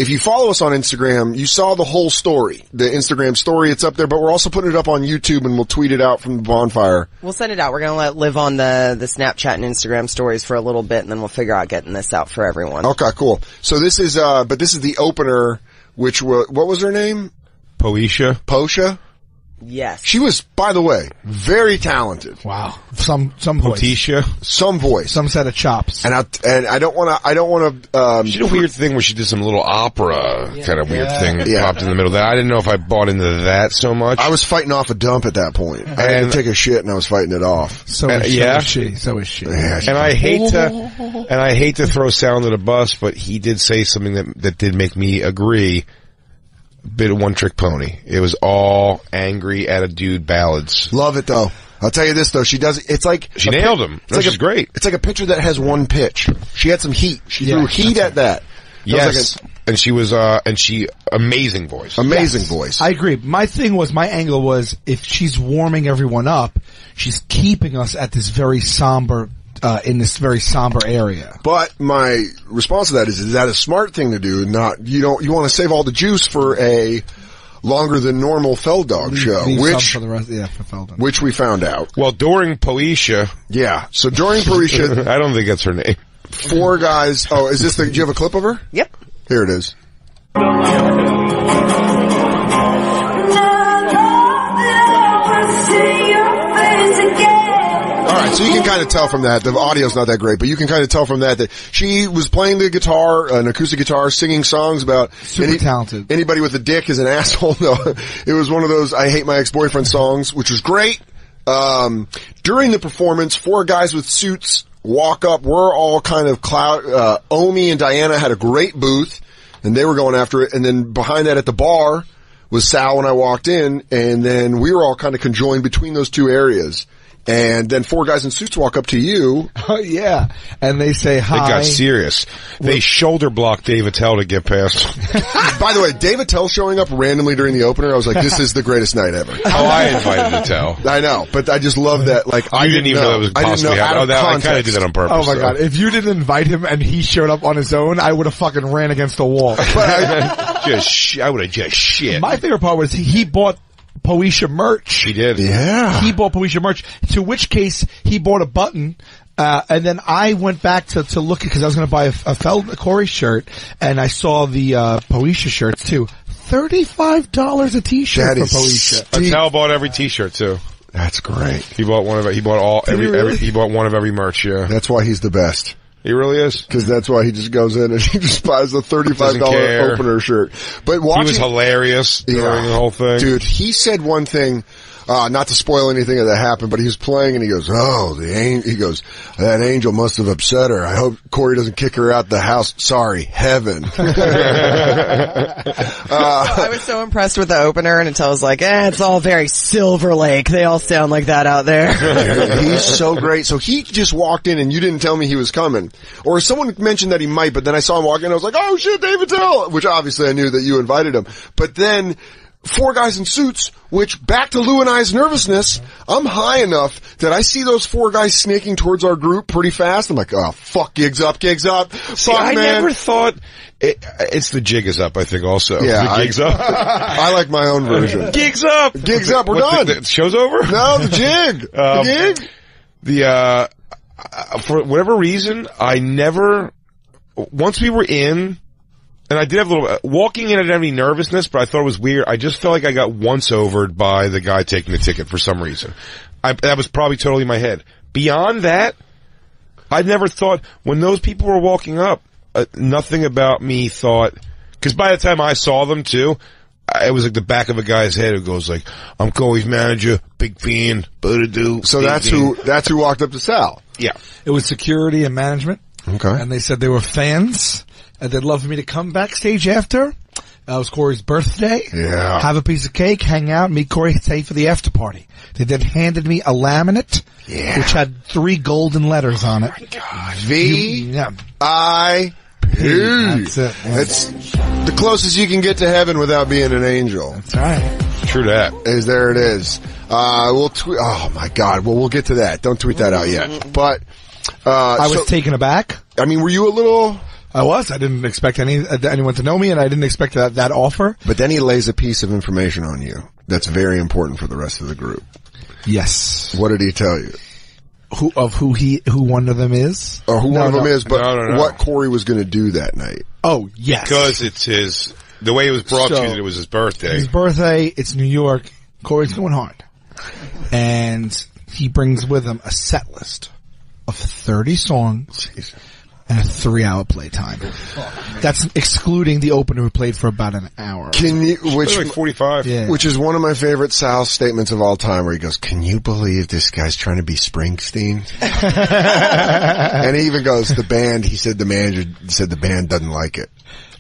you follow us on Instagram, you saw the whole story, the Instagram story. It's up there, but we're also putting it up on YouTube and we'll tweet it out from the Bonfire. We'll send it out. We're going to live on the Snapchat and Instagram stories for a little bit, and then we'll figure out getting this out for everyone. Okay, cool. So this is the opener, which what was her name? Posha? Yes. She was, by the way, very talented. Wow. Some voice. Some voice. Some set of chops. And I don't wanna, she did a weird thing where she did some little opera kind of weird thing that popped in the middle there. I didn't know if I bought into that so much. I was fighting off a dump at that point. I had to take a shit and I was fighting it off. So is she. Yeah, and I hate to throw Sound at a bus, but he did say something that did make me agree. Bit of One Trick Pony. It was all angry attitude ballads. Love it though. I'll tell you this though, she does, it's like... She nailed him. She's great. It's like a picture that has one pitch. She had some heat. She threw heat at that. Yes. And she was, amazing voice. Amazing voice. I agree. My angle was, if she's warming everyone up, she's keeping us at this very somber in this very somber area. But my response to that is that a smart thing to do? You want to save all the juice for a longer than normal Feldog show, which we found out. Well, during Poisha. Yeah. So during Poisha. I don't think that's her name. 4 guys. Oh, is this do you have a clip of her? Yep. Here it is. So you can kind of tell from that, the audio's not that great, but you can kind of tell from that she was playing the guitar, an acoustic guitar, singing songs about... Super talented. Anybody with a dick is an asshole. No, it was one of those I hate my ex-boyfriend songs, which was great. During the performance, 4 guys with suits walk up. We're all kind of Omi and Diana had a great booth, and they were going after it. And then behind that at the bar was Sal when I walked in, and then we were all kind of conjoined between those 2 areas. And then 4 guys in suits walk up to you. Oh, yeah. And they say hi. They got serious. They shoulder blocked Dave Attell to get past. By the way, Dave Attell showing up randomly during the opener, I was like, this is the greatest night ever. Oh, I invited Attell. I know, but I just love that. Like, I didn't even know that was possibly happening. I kind of did that on purpose. Oh my God. If you didn't invite him and he showed up on his own, I would have fucking ran against the wall. I would have just shit. My favorite part was he bought Poisha merch. He did. Yeah. He bought Poisha merch, to which case he bought a button. And then I went back to look because I was going to buy a Corey shirt, and I saw the Poisha shirts too. $35 a t-shirt for Poisha. Attell bought every t-shirt too. That's great. He bought one of he bought one of every merch, yeah. That's why he's the best. He really is. Because that's why he just goes in and he just buys a $35 opener shirt. But he was hilarious during the whole thing. Dude, he said one thing, not to spoil anything that happened, but he was playing and he goes, that angel must have upset her. I hope Corey doesn't kick her out the house. Sorry, heaven. I was so impressed with the opener, and Attell was like, it's all very Silver Lake. They all sound like that out there. He's so great. So he just walked in and you didn't tell me he was coming. Or someone mentioned that he might, but then I saw him walk in and I was like, oh shit, Dave Attell! Which obviously I knew that you invited him. But then 4 guys in suits, which back to Lou and I's nervousness, I'm high enough that I see those 4 guys snaking towards our group pretty fast. I'm like, oh fuck, gigs up. See, I never thought it's the jig is up, I think also. Yeah. The gigs up. I like my own version. Gigs up! Gigs up, we're done. The show's over? No, the jig. The gig. For whatever reason, I never, once we were in, and I did have a little, walking in I didn't have any nervousness, but I thought it was weird. I just felt like I got once-overed by the guy taking the ticket for some reason. That was probably totally in my head. Beyond that, I never thought, when those people were walking up, nothing about me thought, because by the time I saw them too, it was like the back of a guy's head who goes like, I'm Corey's manager, Big Fan, Buddha-doo. So that's who walked up to Sal. Yeah. It was security and management. Okay. And they said they were fans, and they'd love for me to come backstage after. It was Corey's birthday. Yeah. Have a piece of cake, hang out, meet Corey, stay for the after party. They then handed me a laminate, which had 3 golden letters on it. Oh my God. V-I-P. That's it. Yeah. It's the closest you can get to heaven without being an angel. That's right. True that. There it is. We'll tweet. Oh my God. Well, we'll get to that. Don't tweet that out yet. But I was taken aback. I mean, were you a little? I was. I didn't expect anyone to know me, and I didn't expect that offer. But then he lays a piece of information on you that's very important for the rest of the group. Yes. What did he tell you? Who one of them is? Or who one of them is, but No. what Corey was going to do that night. Oh, yes. Because it's the way it was brought to you, that it was his birthday. His birthday, it's New York. Corey's going hard. And he brings with him a set list of 30 songs and a 3-hour playtime. That's excluding the opener who played for about an hour. Which like 45. Yeah. Which is one of my favorite Sal statements of all time, where he goes, "Can you believe this guy's trying to be Springsteen?" And he even goes, the manager said the band doesn't like it.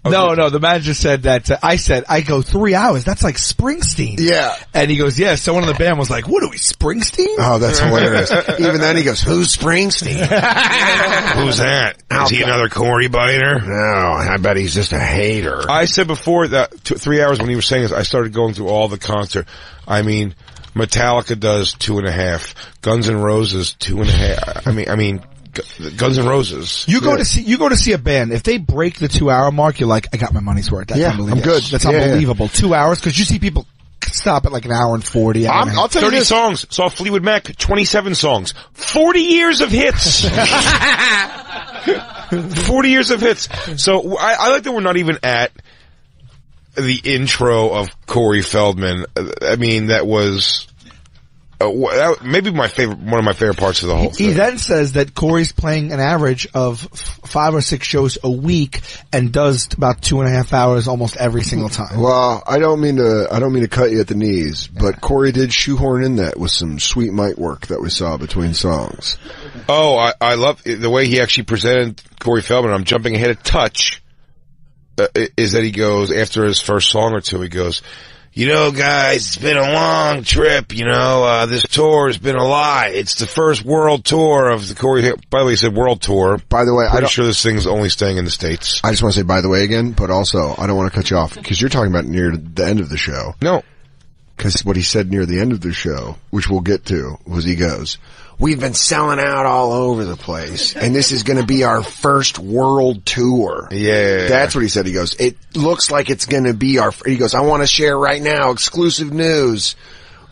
No, the manager said that, I go 3 hours, that's like Springsteen. Yeah. And he goes, yeah, someone in the band was like, what are we, Springsteen? Oh, that's hilarious. Even then he goes, who's Springsteen? Who's that? Is he another Corey biter? No, I bet he's just a hater. I said before that 3 hours when he was saying this, I started going through all the concert. I mean, Metallica does 2.5. Guns N' Roses 2.5. I mean, Guns N' Roses. You go to see a band. If they break the 2-hour mark, you're like, I got my money's worth. That's I'm good. That's unbelievable. 2 hours, because you see people stop at like an hour and 40. I'll tell you 30 songs. Saw Fleetwood Mac, 27 songs. 40 years of hits. 40 years of hits. So I like that we're not even at the intro of Corey Feldman. I mean, that was maybe one of my favorite parts of the whole thing. He then says that Corey's playing an average of 5 or 6 shows a week and does about 2.5 hours almost every single time. Well, I don't mean to cut you at the knees, but Corey did shoehorn in that with some sweet mic work that we saw between songs. Oh, I love the way he actually presented Corey Feldman. I'm jumping ahead a touch. Is that he goes, after his first song or two, he goes, you know, guys, it's been a long trip. You know, this tour has been a lot. It's the first world tour of the Corey. By the way, he said world tour. By the way, pretty sure this thing's only staying in the States. I just want to say by the way again, but also I don't want to cut you off because you're talking about near the end of the show. No. Because what he said near the end of the show, which we'll get to, was he goes, we've been selling out all over the place, and this is going to be our first world tour. Yeah. That's what he said. He goes, it looks like it's going to be he goes, I want to share right now, exclusive news.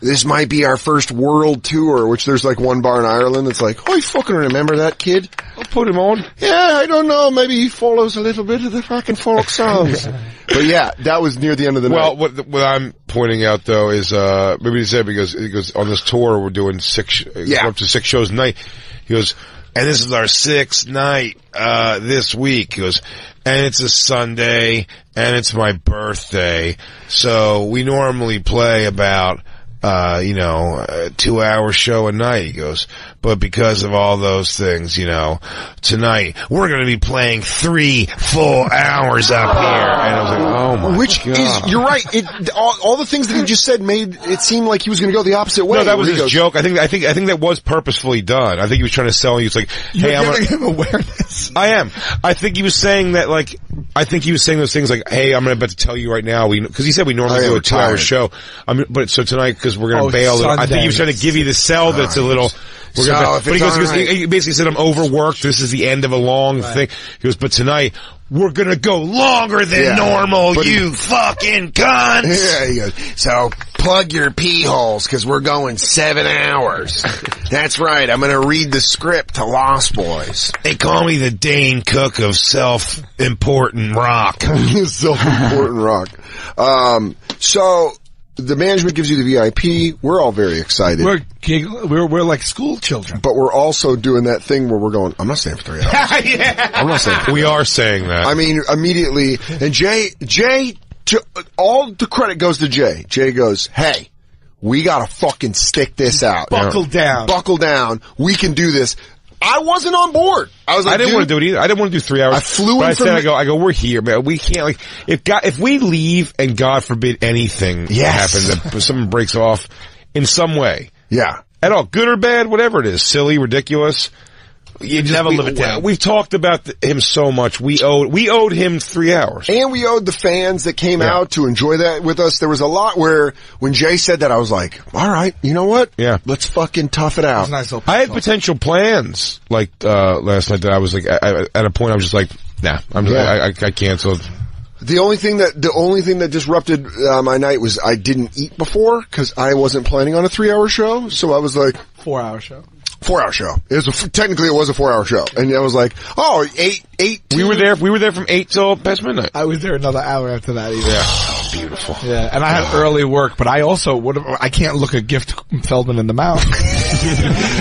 This might be our first world tour, which there's like one bar in Ireland that's like, oh, you fucking remember that kid? I'll put him on. Yeah, I don't know. Maybe he follows a little bit of the fucking folk songs. But yeah, that was near the end of the night. Well, what I'm pointing out though is, maybe he said because on this tour we're doing up to 6 shows a night. He goes, and this is our 6th night, this week. He goes, and it's a Sunday, and it's my birthday. So we normally play about, 2-hour show a night. He goes, but because of all those things, tonight we're going to be playing 3 full hours up here. And I was like, oh my God. You're right. All the things that he just said made it seem like he was going to go the opposite way. No, that was his joke. I think that was purposefully done. I think he was trying to sell you. It's like, hey, I'm giving him awareness. I am. I think he was saying that, like, I think he was saying those things like, hey, I'm about to tell you right now. Because he said we normally do a 2-hour show. But so tonight, because we're going to bail. Sunday. I think he was trying to give you the sell that it's a little. But he basically said, I'm overworked. This is the end of a long thing. He goes, but tonight, we're gonna go longer than normal, you fucking cunts! Yeah, he goes, so plug your pee holes, cause we're going 7 hours. That's right, I'm gonna read the script to Lost Boys. They call me the Dane Cook of self-important rock. Self-important rock. So, the management gives you the VIP. We're all very excited. We're like school children. But we're also doing that thing where we're going, I'm not staying for 3 hours. I'm not staying for 3 hours. We are saying that. I mean, immediately. And Jay, all the credit goes to Jay. Jay goes, hey, we gotta fucking stick this out. Buckle down. Buckle down. We can do this. I wasn't on board. I was like, I didn't want to do it either. I didn't want to do 3 hours. I flew in from. I go, we're here, man. We can't, like, if we leave and God forbid anything happens, that someone breaks off in some way. Yeah. At all. Good or bad, whatever it is. Silly, ridiculous. You just never live it down. We've talked about him so much. We owed him 3 hours. And we owed the fans that came out to enjoy that with us. There was a lot where when Jay said that, I was like, all right, you know what? Yeah. Let's fucking tough it out. Nice I had potential plans like last night that I was like at a point I was just like, nah, I canceled. The only thing that disrupted my night was I didn't eat before because I wasn't planning on a 3-hour show. So I was like 4-hour show. 4-hour show. Technically it was a 4-hour show. And I was like, oh, 8. We were there from 8 till past midnight. I was there another hour after that either. Yeah. Oh, beautiful. Yeah. And I had early work, but I also I can't look a Gift Feldman in the mouth.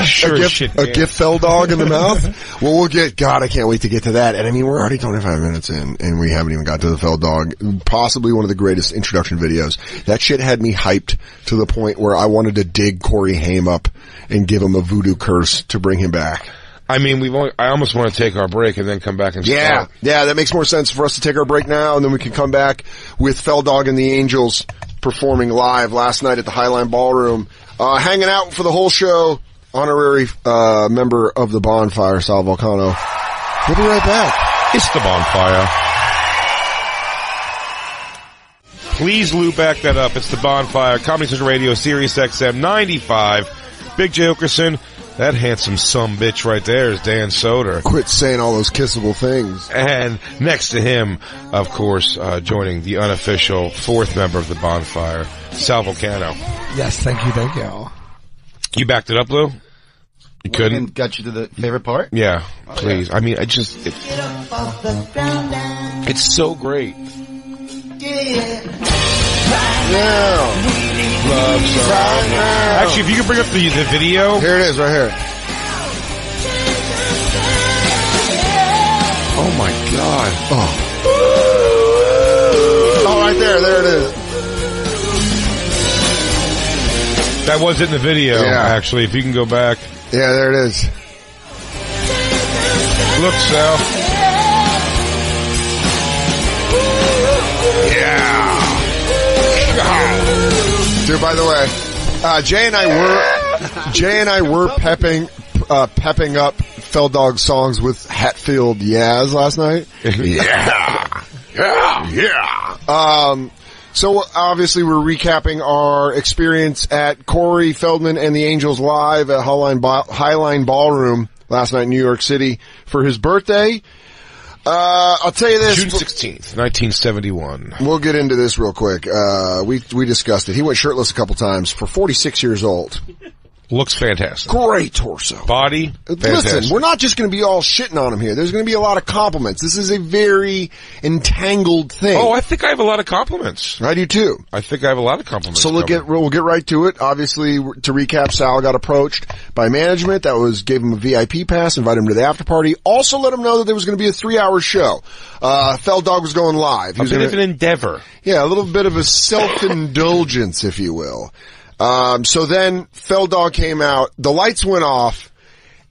Sure, a gift fell dog in the mouth. Well, God, I can't wait to get to that. And I mean, we're already 25 minutes in and we haven't even got to the fell dog. Possibly one of the greatest introduction videos. That shit had me hyped to the point where I wanted to dig Corey Haim up and give him a voodoo curse to bring him back. I mean, I almost want to take our break and then come back and start. Yeah, that makes more sense for us to take our break now and then we can come back with Fell Dog and the Angels performing live last night at the Highline Ballroom. Hanging out for the whole show, honorary member of the Bonfire, Sal Vulcano. We'll be right back. It's the Bonfire. Please loop back that up. It's the Bonfire, Comedy Central Radio, Sirius XM 95. Big J. Okerson. That handsome sumbitch right there is Dan Soder. Quit saying all those kissable things. And next to him, of course, joining the unofficial 4th member of the Bonfire, Sal Vulcano. Yes, thank you. You backed it up, Lou? You couldn't? Got you to the favorite part? Yeah, please. Yeah. I mean, it's so great. Actually, if you could bring up the video. Here it is, right here. Oh my God. Oh, right there it is. That was in the video, actually, if you can go back. Yeah, there it is. Look, Sal. Yeah. Dude, by the way, Jay and I were pepping up Feldog songs with Hatfield Yaz last night. Yeah. So obviously we're recapping our experience at Corey Feldman and the Angels Live at Highline Ballroom last night in New York City for his birthday. I'll tell you this. June 16th, 1971. We'll get into this real quick. We discussed it. He went shirtless a couple times for 46 years old. Looks fantastic. Great torso. Body, fantastic. Listen, we're not just going to be all shitting on him here. There's going to be a lot of compliments. This is a very entangled thing. Oh, I think I have a lot of compliments. I do too. I think I have a lot of compliments. So we'll get right to it. Obviously, to recap, Sal got approached by management that gave him a VIP pass, invited him to the after party. Also let him know that there was going to be a 3-hour show. Feldog was going live. A bit of an endeavor. Yeah, a little bit of a self-indulgence, if you will. So then Feldog came out, the lights went off,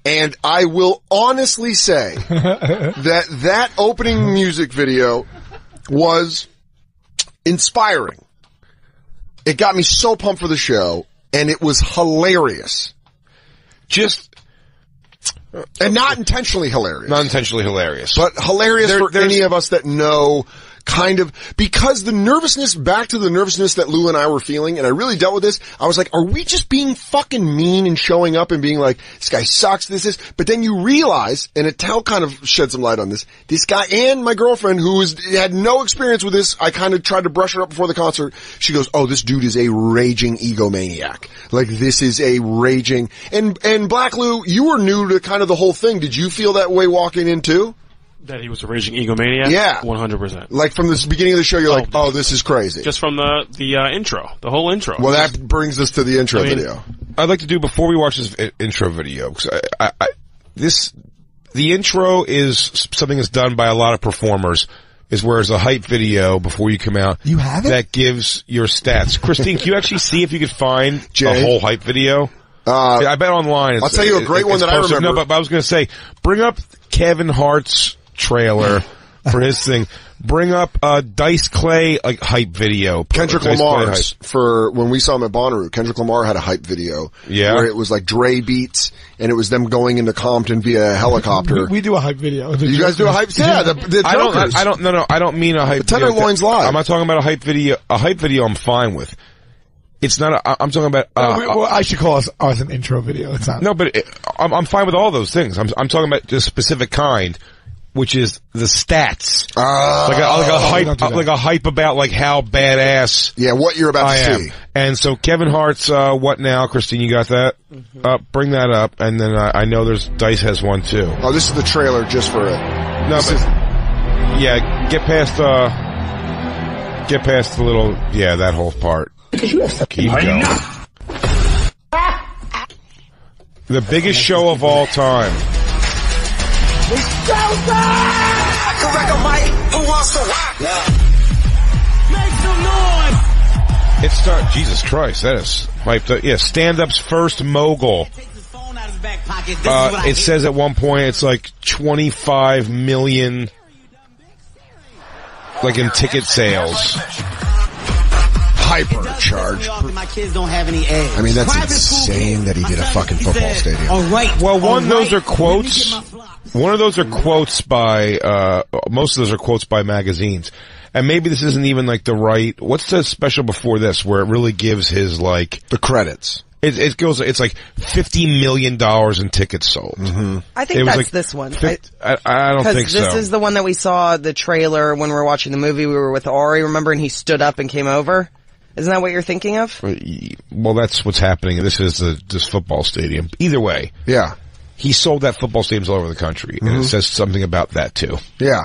and I will honestly say that opening music video was inspiring. It got me so pumped for the show, and it was hilarious. And not intentionally hilarious. Not intentionally hilarious. But hilarious for any of us that know kind of, because the nervousness, back to the nervousness that Lou and I were feeling, and I really dealt with this, I was like, are we just being fucking mean and showing up and being like, this guy sucks, this is, but then you realize, and Attell kind of shed some light on this guy and my girlfriend who had no experience with this, I kind of tried to brush her up before the concert, she goes, oh, this dude is a raging egomaniac. Like, this is a raging, and Black Lou, you were new to kind of the whole thing, did you feel that way walking in too? That he was a raging egomaniac? Yeah. 100%. Like from the beginning of the show, you're like, oh, this is crazy. Just from the intro. The whole intro. Well, that brings us to the intro video. I'd like to do, before we watch this intro video, because the intro is something that's done by a lot of performers, is where there's a hype video before you come out. You have it? That gives your stats. Christine, can you actually see if you could find a whole hype video? I bet online. I'll tell you a great one that I remember. No, but I was going to say, bring up Kevin Hart's trailer for his thing. Bring up Dice Clay hype video. Kendrick Lamar's for when we saw him at Bonnaroo. Kendrick Lamar had a hype video. Yeah. Where it was like Dre beats and it was them going into Compton via helicopter. We do a hype video. You guys do a hype? Yeah, the Jokers. I don't mean a hype video. Tenderloins Live. I'm not talking about a hype video. A hype video I'm fine with. It's not I'm talking about, well, I should call ours an intro video. It's not. No, but I'm fine with all those things. I'm talking about this specific kind, which is the stats. Like a hype about like how badass. Yeah, what you're about to see. And so Kevin Hart's, What Now? Christine, you got that? Mm-hmm. Bring that up. And then I know Dice has one too. Oh, this is the trailer just for it. No, yeah, get past the little, that whole part. Keep going. The biggest show of all time. It's Jesus Christ, that is hyped up. Yeah, stand-up's first mogul. It says at one point it's like 25 million, like in ticket sales. Hypercharged. I mean, that's insane that he did a fucking football stadium. Well, one of those are quotes. One of those are quotes by, most of those are quotes by magazines. And maybe this isn't even like the right, what's the special before this where it really gives his like, the credits. It goes, it's like $50 million in tickets sold. Mm-hmm. I think that's this one. I don't think so. This is the one that we saw the trailer when we were watching the movie. We were with Ari, remember, and he stood up and came over. Isn't that what you're thinking of? Well, that's what's happening. This is this football stadium. Either way. Yeah. He sold that football stadiums all over the country, and it says something about that too. Yeah.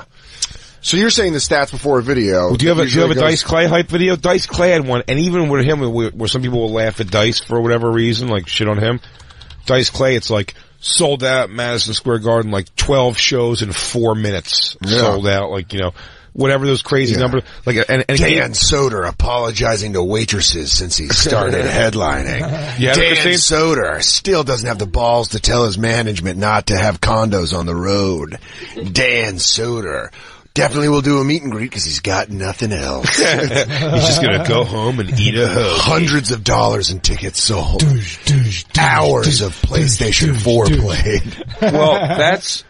So you're saying the stats before a video. Well, do you have a Dice Clay hype video? Dice Clay had one, and even with him, where some people will laugh at Dice for whatever reason, like shit on him. Dice Clay, it's like sold out Madison Square Garden, like 12 shows in 4 minutes. Yeah. Sold out, like, whatever those crazy numbers. Like, and Dan Soder apologizing to waitresses since he started headlining. Dan Soder still doesn't have the balls to tell his management not to have condos on the road. Dan Soder Definitely will do a meet and greet because he's got nothing else. He's just gonna go home and eat a hoagie. Hundreds of dollars in tickets sold. Hours of PlayStation 4 played. Well, that's...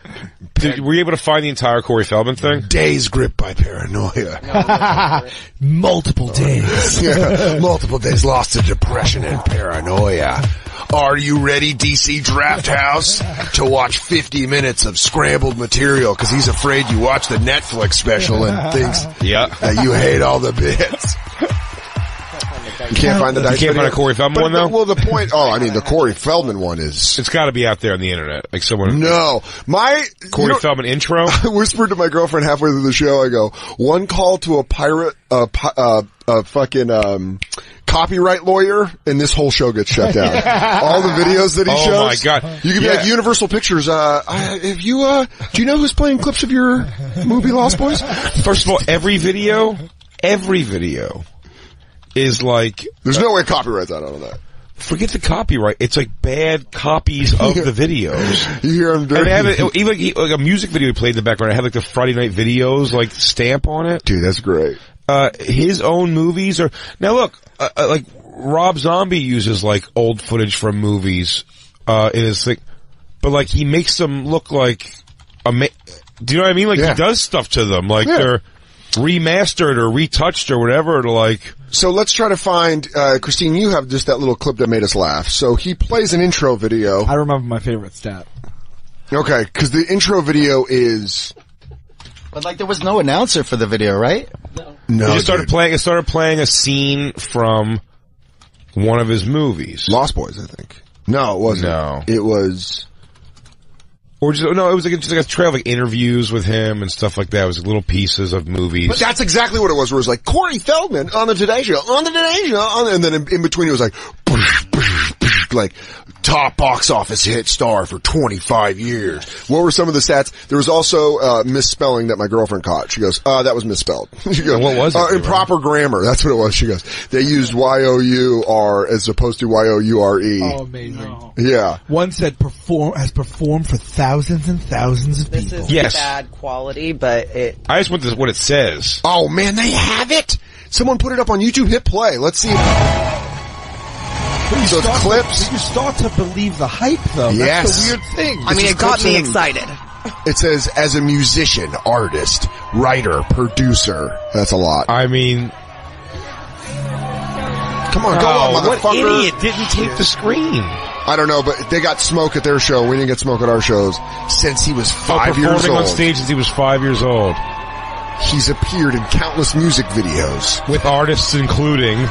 were you able to find the entire Corey Feldman thing? Days gripped by paranoia. Multiple days. Yeah, multiple days lost to depression and paranoia. Are you ready, DC Draft House, to watch 50 minutes of scrambled material? Because he's afraid you watch the Netflix special and thinks that you hate all the bits. You can't find the Dice You can't video? find a Corey Feldman one, though? Well, the point... Oh, I mean, the Corey Feldman one is... It's gotta be out there on the internet. Like someone... No. Corey Feldman intro? I whispered to my girlfriend halfway through the show, I go, one call to a pirate, fucking, copyright lawyer, and this whole show gets shut down. All the videos that he shows. Oh my God. You can be like, Universal Pictures, do you know who's playing clips of your movie Lost Boys? First of all, every video is like... There's no way copyright's out of that. Forget the copyright. It's like bad copies of the videos. You hear him And they have like a music video he played in the background. I had like the Friday Night Videos like stamp on it. Dude, that's great. His own movies are... Now look, like Rob Zombie uses like old footage from movies in his thing. But like he makes them look like... do you know what I mean? Like he does stuff to them. Like they're remastered or retouched or whatever to like... So let's try to find, Christine, you have just that little clip that made us laugh. So he plays an intro video. I remember my favorite stat. Okay, because the intro video is... But like there was no announcer for the video, right? No. He just started playing a scene from one of his movies. Lost Boys, I think. No, it wasn't. No. It was... Or just, no, it was just like a trail of like interviews with him and stuff like that. It was like little pieces of movies. But that's exactly what it was, where it was like, Corey Feldman on the Today Show, and then in between it was like, like, top box office hit star for 25 years. What were some of the stats? There was also, misspelling that my girlfriend caught. She goes, that was misspelled. She goes, what was it? Improper grammar. That's what it was. She goes, they used Y-O-U-R as opposed to Y-O-U-R-E. Oh, amazing. Yeah. One said has performed for thousands and thousands of people. This is bad quality, but it... I just want what it says. Oh man, they have it! Someone put it up on YouTube. Hit play. Let's see. So it's clips. You start to believe the hype, though. Yes. That's the weird thing. I mean, it got me excited. It says, as a musician, artist, writer, producer. That's a lot. I mean... Come on, go on, motherfucker. What idiot didn't tape the screen? I don't know, but they got smoke at their show. We didn't get smoke at our shows since he was 5 years old. Performing on stage since he was 5 years old. He's appeared in countless music videos. With artists including...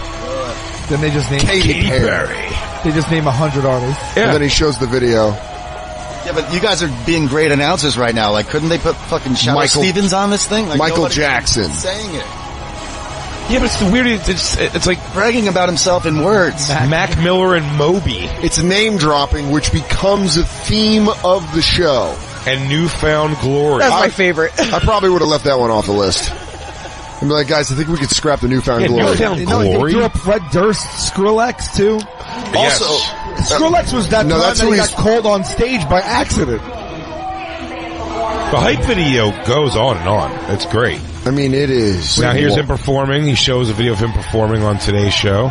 Then they just name Katy Perry. They just name 100 artists. Yeah. And then he shows the video. Yeah, but you guys are being great announcers right now. Like, couldn't they put fucking Shadow Stevens on this thing? Like, Michael Jackson. Saying it. Yeah, but it's the weird. It's like bragging about himself in words. Mac Miller and Moby. It's name dropping, which becomes a theme of the show. And Newfound Glory. That's my favorite. I probably would have left that one off the list. I'm like, guys, I think we could scrap the Newfound Glory. Newfound Glory. They threw up Fred Durst, Skrillex too. Yes. Also, Skrillex was that time that he got called on stage by accident. The hype video goes on and on. It's great. I mean, it is. Now here's him performing. He shows a video of him performing on Today's Show.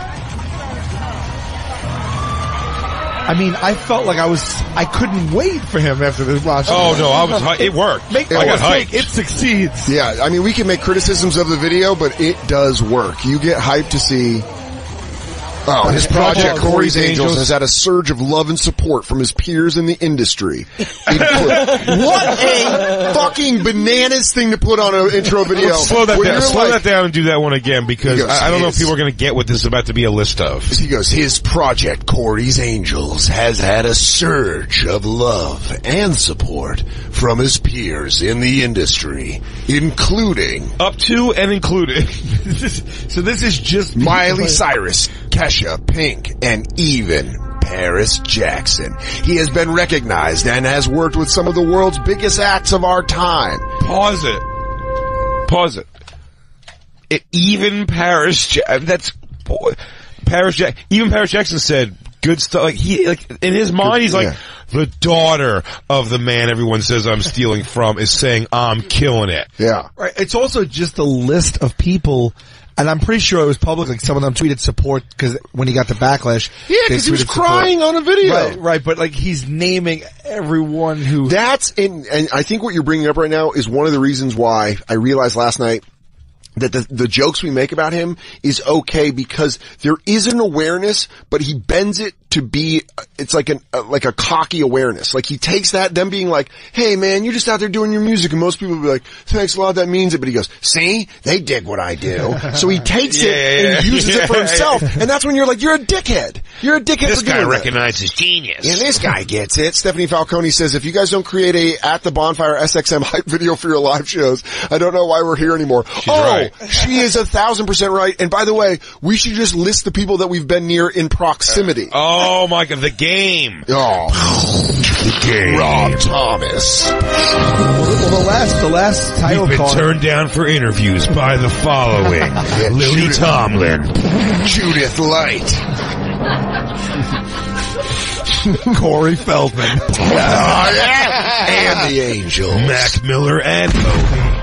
I mean, I felt like I couldn't wait for him after this last. Oh no, I was. It worked. I got hyped. It succeeds. Yeah, I mean, we can make criticisms of the video, but it does work. You get hyped to see. Oh, his project, Corey's Angels, has had a surge of love and support from his peers in the industry. What a fucking bananas thing to put on an intro video. Slow that down and do that one again, because I don't know if people are going to get what this is about to be a list of. He goes, his project, Corey's Angels, has had a surge of love and support from his peers in the industry, including... Up to and including. So this is just... Miley Cyrus, Kesha, Pink, and even Paris Jackson. He has been recognized and has worked with some of the world's biggest acts of our time. Pause it. Even Paris Jackson said, good stuff. Like in his mind, he's like, the daughter of the man everyone says I'm stealing from is saying I'm killing it. Yeah. Right. It's also just a list of people, and I'm pretty sure it was public. Like some of them tweeted support because when he got the backlash, yeah, because he was crying on a video. Right. But like he's naming everyone who. And I think what you're bringing up right now is one of the reasons why I realized last night that the jokes we make about him is okay because there is an awareness, but he bends it to be, it's like a cocky awareness. Like he takes that, them being like, hey man, you're just out there doing your music, and most people will be like, thanks a lot, that means it, but he goes, see? They dig what I do. So he takes it and uses it for himself, and that's when you're like, you're a dickhead. You're a dickhead this for doing guy that. recognizes genius. And this guy gets it. Stephanie Falcone says, if you guys don't create a At the Bonfire SXM hype video for your live shows, I don't know why we're here anymore. She's right. She is 1,000% right. And by the way, we should just list the people that we've been near in proximity. Oh my God, the game. Oh, the game. Rob Thomas. Well, the last title We've been card. turned down for interviews by the following: Lily Tomlin, Judith Light, Corey Feldman, and the Angels, Mac Miller, and Moby.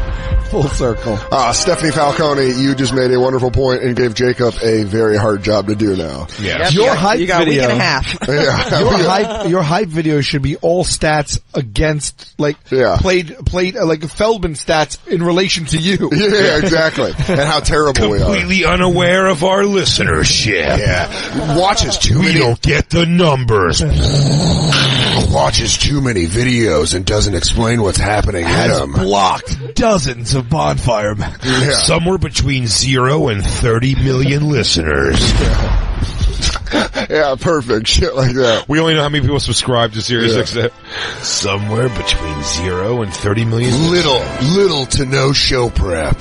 Full circle. Stephanie Falcone, you just made a wonderful point and gave Jacob a very hard job to do now. Yeah. Your hype you got video. a week and a half. Your hype video should be all stats against, played, like Feldman stats in relation to you. Yeah, exactly. And how terrible we are. Completely unaware of our listenership. Yeah. Watches too many. We don't get the numbers. Watches too many videos and doesn't explain what's happening in Has them. blocked dozens of bonfire. Yeah. Somewhere between 0 and 30 million listeners. Yeah, perfect. Shit like that. We only know how many people subscribe to Sirius XM. Somewhere between 0 and 30 million. Little to no show prep.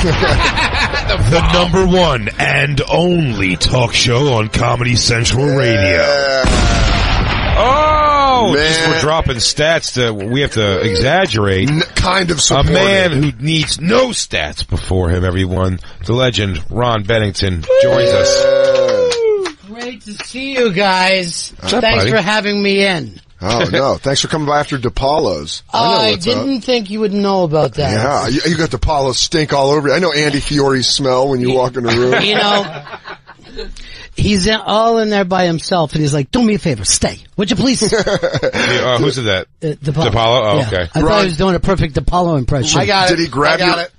The number one and only talk show on Comedy Central Radio. Oh, Man. we're dropping stats that we have to exaggerate. Kind of A supported. man who needs no stats before him, everyone. The legend, Ron Bennington, joins us. Great to see you guys. What's up, Thanks buddy? for having me in. Oh, no. Thanks for coming by after DePaulo's. I didn't think you would know about that. Yeah, you got DePaulo's stink all over you. I know Andy Fiore's smell when you walk in the room. You know, he's all in there by himself, and he's like, do me a favor, stay. Would you please? Who's that? DePaulo. DePaulo? Oh, Yeah. okay. I thought he was doing a perfect DePaulo impression. I got it.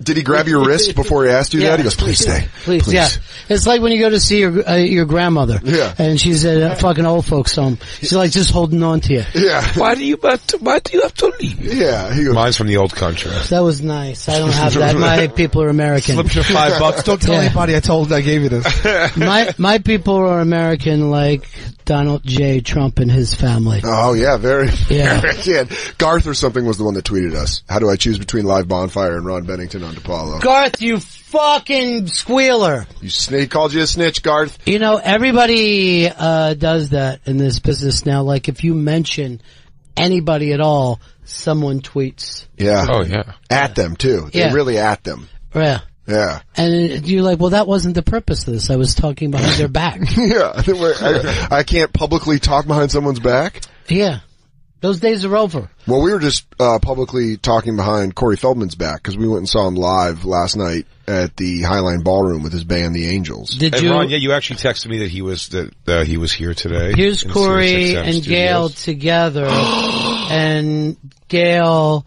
Did he grab your wrist before he asked you that? He goes, please stay. Please, yeah. It's like when you go to see your grandmother. Yeah. And she's at a fucking old folks home. She's like just holding on to you. Yeah. Why do you have to leave? Yeah. He goes, Mine's from the old country. That was nice. I don't have that. My people are American. Slipped your $5. Don't tell anybody I gave you this. My people are American like Donald J. Trump and his family. oh, yeah, very. Yeah. Yeah. Garth or something was the one that tweeted us. How do I choose between Live Bonfire and Ron Bennington on DePaulo? Garth, you fucking squealer. He called you a snitch, Garth. You know, everybody does that in this business now. Like, if you mention anybody at all, someone tweets. Yeah. Oh, yeah. At them, too. Yeah. They really at them. Yeah. Yeah. And you're like, well, that wasn't the purpose of this. I was talking behind their back. Yeah. I can't publicly talk behind someone's back. Yeah. Those days are over. Well, we were just publicly talking behind Corey Feldman's back because we went and saw him live last night at the Highline Ballroom with his band, The Angels. Did And you? Ron, yeah, you actually texted me that he was here today. Here's in Corey Sirius XM and Gail Studios. together, and Gail,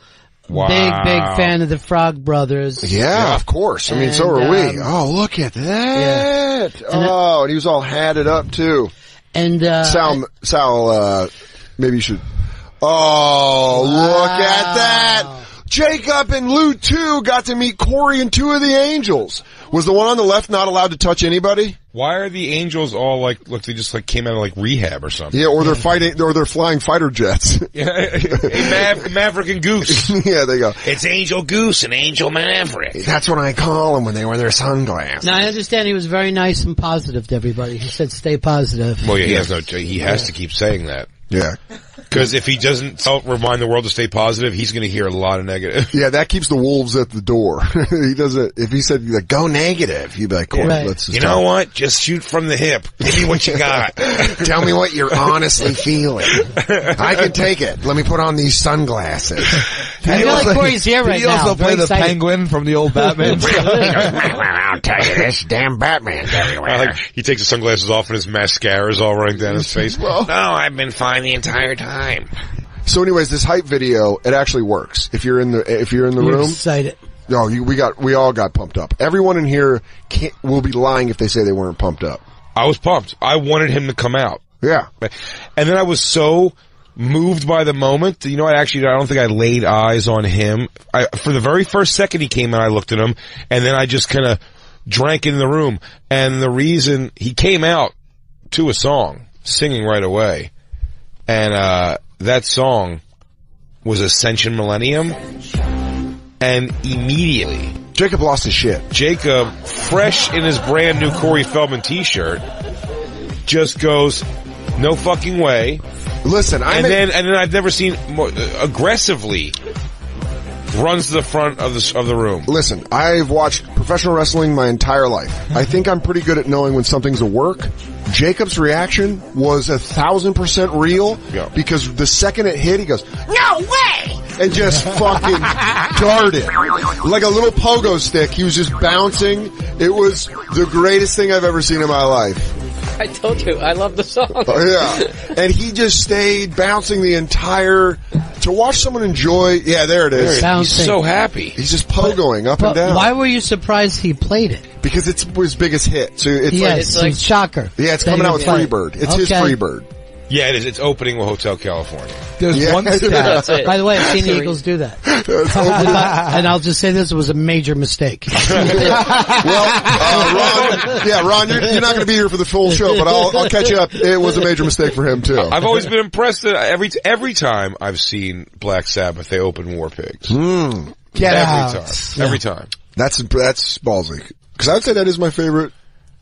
Wow. big fan of the Frog Brothers. Yeah, of course. I mean, so are we. Oh, look at that. Oh, and he was all hatted up too. And Sal, maybe you should. Oh, look at that. Jacob and Lou too got to meet Corey and two of the Angels. Was the one on the left not allowed to touch anybody? Why are the Angels all like, look, they just like came out of like rehab or something? Yeah, or they're fighting, or they're flying fighter jets. Hey, Maverick and Goose. Yeah, they go. It's Angel Goose and Angel Maverick. That's what I call them when they wear their sunglasses. now I understand he was very nice and positive to everybody. He said, "Stay positive." Well, yeah, he has to keep saying that. Yeah. Because if he doesn't remind the world to stay positive, he's going to hear a lot of negative. Yeah, that keeps the wolves at the door. He doesn't. If he said like go negative, he'd be like, cool, let's just know what? Just shoot from the hip. Give me what you got. Tell me what you're honestly feeling. I can take it. Let me put on these sunglasses. I feel like Corey's here right now. He also play the excited. Penguin from the old Batman. I'll tell you, this damn Batman's everywhere. He takes his sunglasses off and his mascara's all running down his face. No, I've been fine the entire time. So anyways, this hype video, it actually works. If you're in the room. Excited. No, we all got pumped up. Everyone in here will be lying if they say they weren't pumped up. I was pumped. I wanted him to come out. Yeah. And then I was so moved by the moment. I don't think I laid eyes on him. For the very first second he came out, I looked at him, and then I just kind of drank in the room. And the reason he came out to a song, singing right away, and that song was Ascension Millennium, and immediately Jacob lost his shit. Jacob, fresh in his brand new Corey Feldman t-shirt, just goes, no fucking way. Listen, and then I've never seen more aggressively runs to the front of the room. Listen, I've watched professional wrestling my entire life. I think I'm pretty good at knowing when something's a work. Jacob's reaction was 1,000% real because the second it hit, he goes, "No way!" and just fucking darted like a little pogo stick. He was just bouncing. It was the greatest thing I've ever seen in my life. I told you, I love the song. Yeah. And he just stayed bouncing the entire, to watch someone enjoy, there it is. He's so happy. He's just pogoing up and down. Why were you surprised he played it? Because it's his biggest hit. So it's like shocker. Yeah, it's coming out with Freebird. It's his Freebird. Yeah, it is. It's opening with Hotel California. There's one stat. By the way, I've seen the Eagles do that. And I'll just say this, it was a major mistake. Ron, you're not going to be here for the full show, but I'll catch you up. It was a major mistake for him, too. I've always been impressed that every time I've seen Black Sabbath, they open War Pigs. Every time. That's ballsy. Because I would say that is my favorite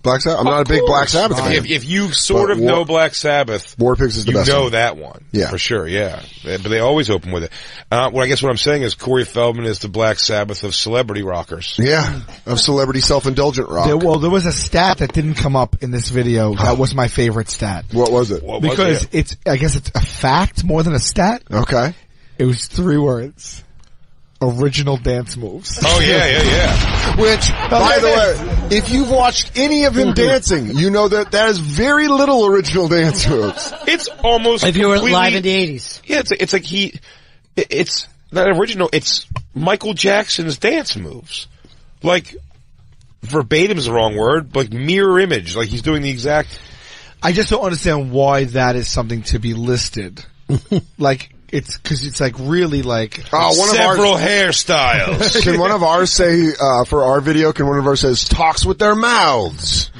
Black Sabbath. I'm not a big Black Sabbath fan. If you sort of know Black Sabbath, War Pigs is the best. You know one. that one. Yeah. For sure, yeah. But they always open with it. I guess what I'm saying is Corey Feldman is the Black Sabbath of celebrity rockers. Yeah. Of celebrity self-indulgent rock. There was a stat that didn't come up in this video. That was my favorite stat. What was it? Because I guess it's a fact more than a stat. Okay. It was 3 words. Original dance moves. Oh yeah. Which, by the way, if you've watched any of him dancing, you know that is very little original dance moves. It's almost if you were live in the 80s. Yeah, it's like it's not original. It's Michael Jackson's dance moves. Like verbatim is the wrong word, but mirror image. Like he's doing the exact. I just don't understand why that is something to be listed. Like. It's because it's like really like several hairstyles. Can one of ours say for our video? Can one of ours says talks with their mouths?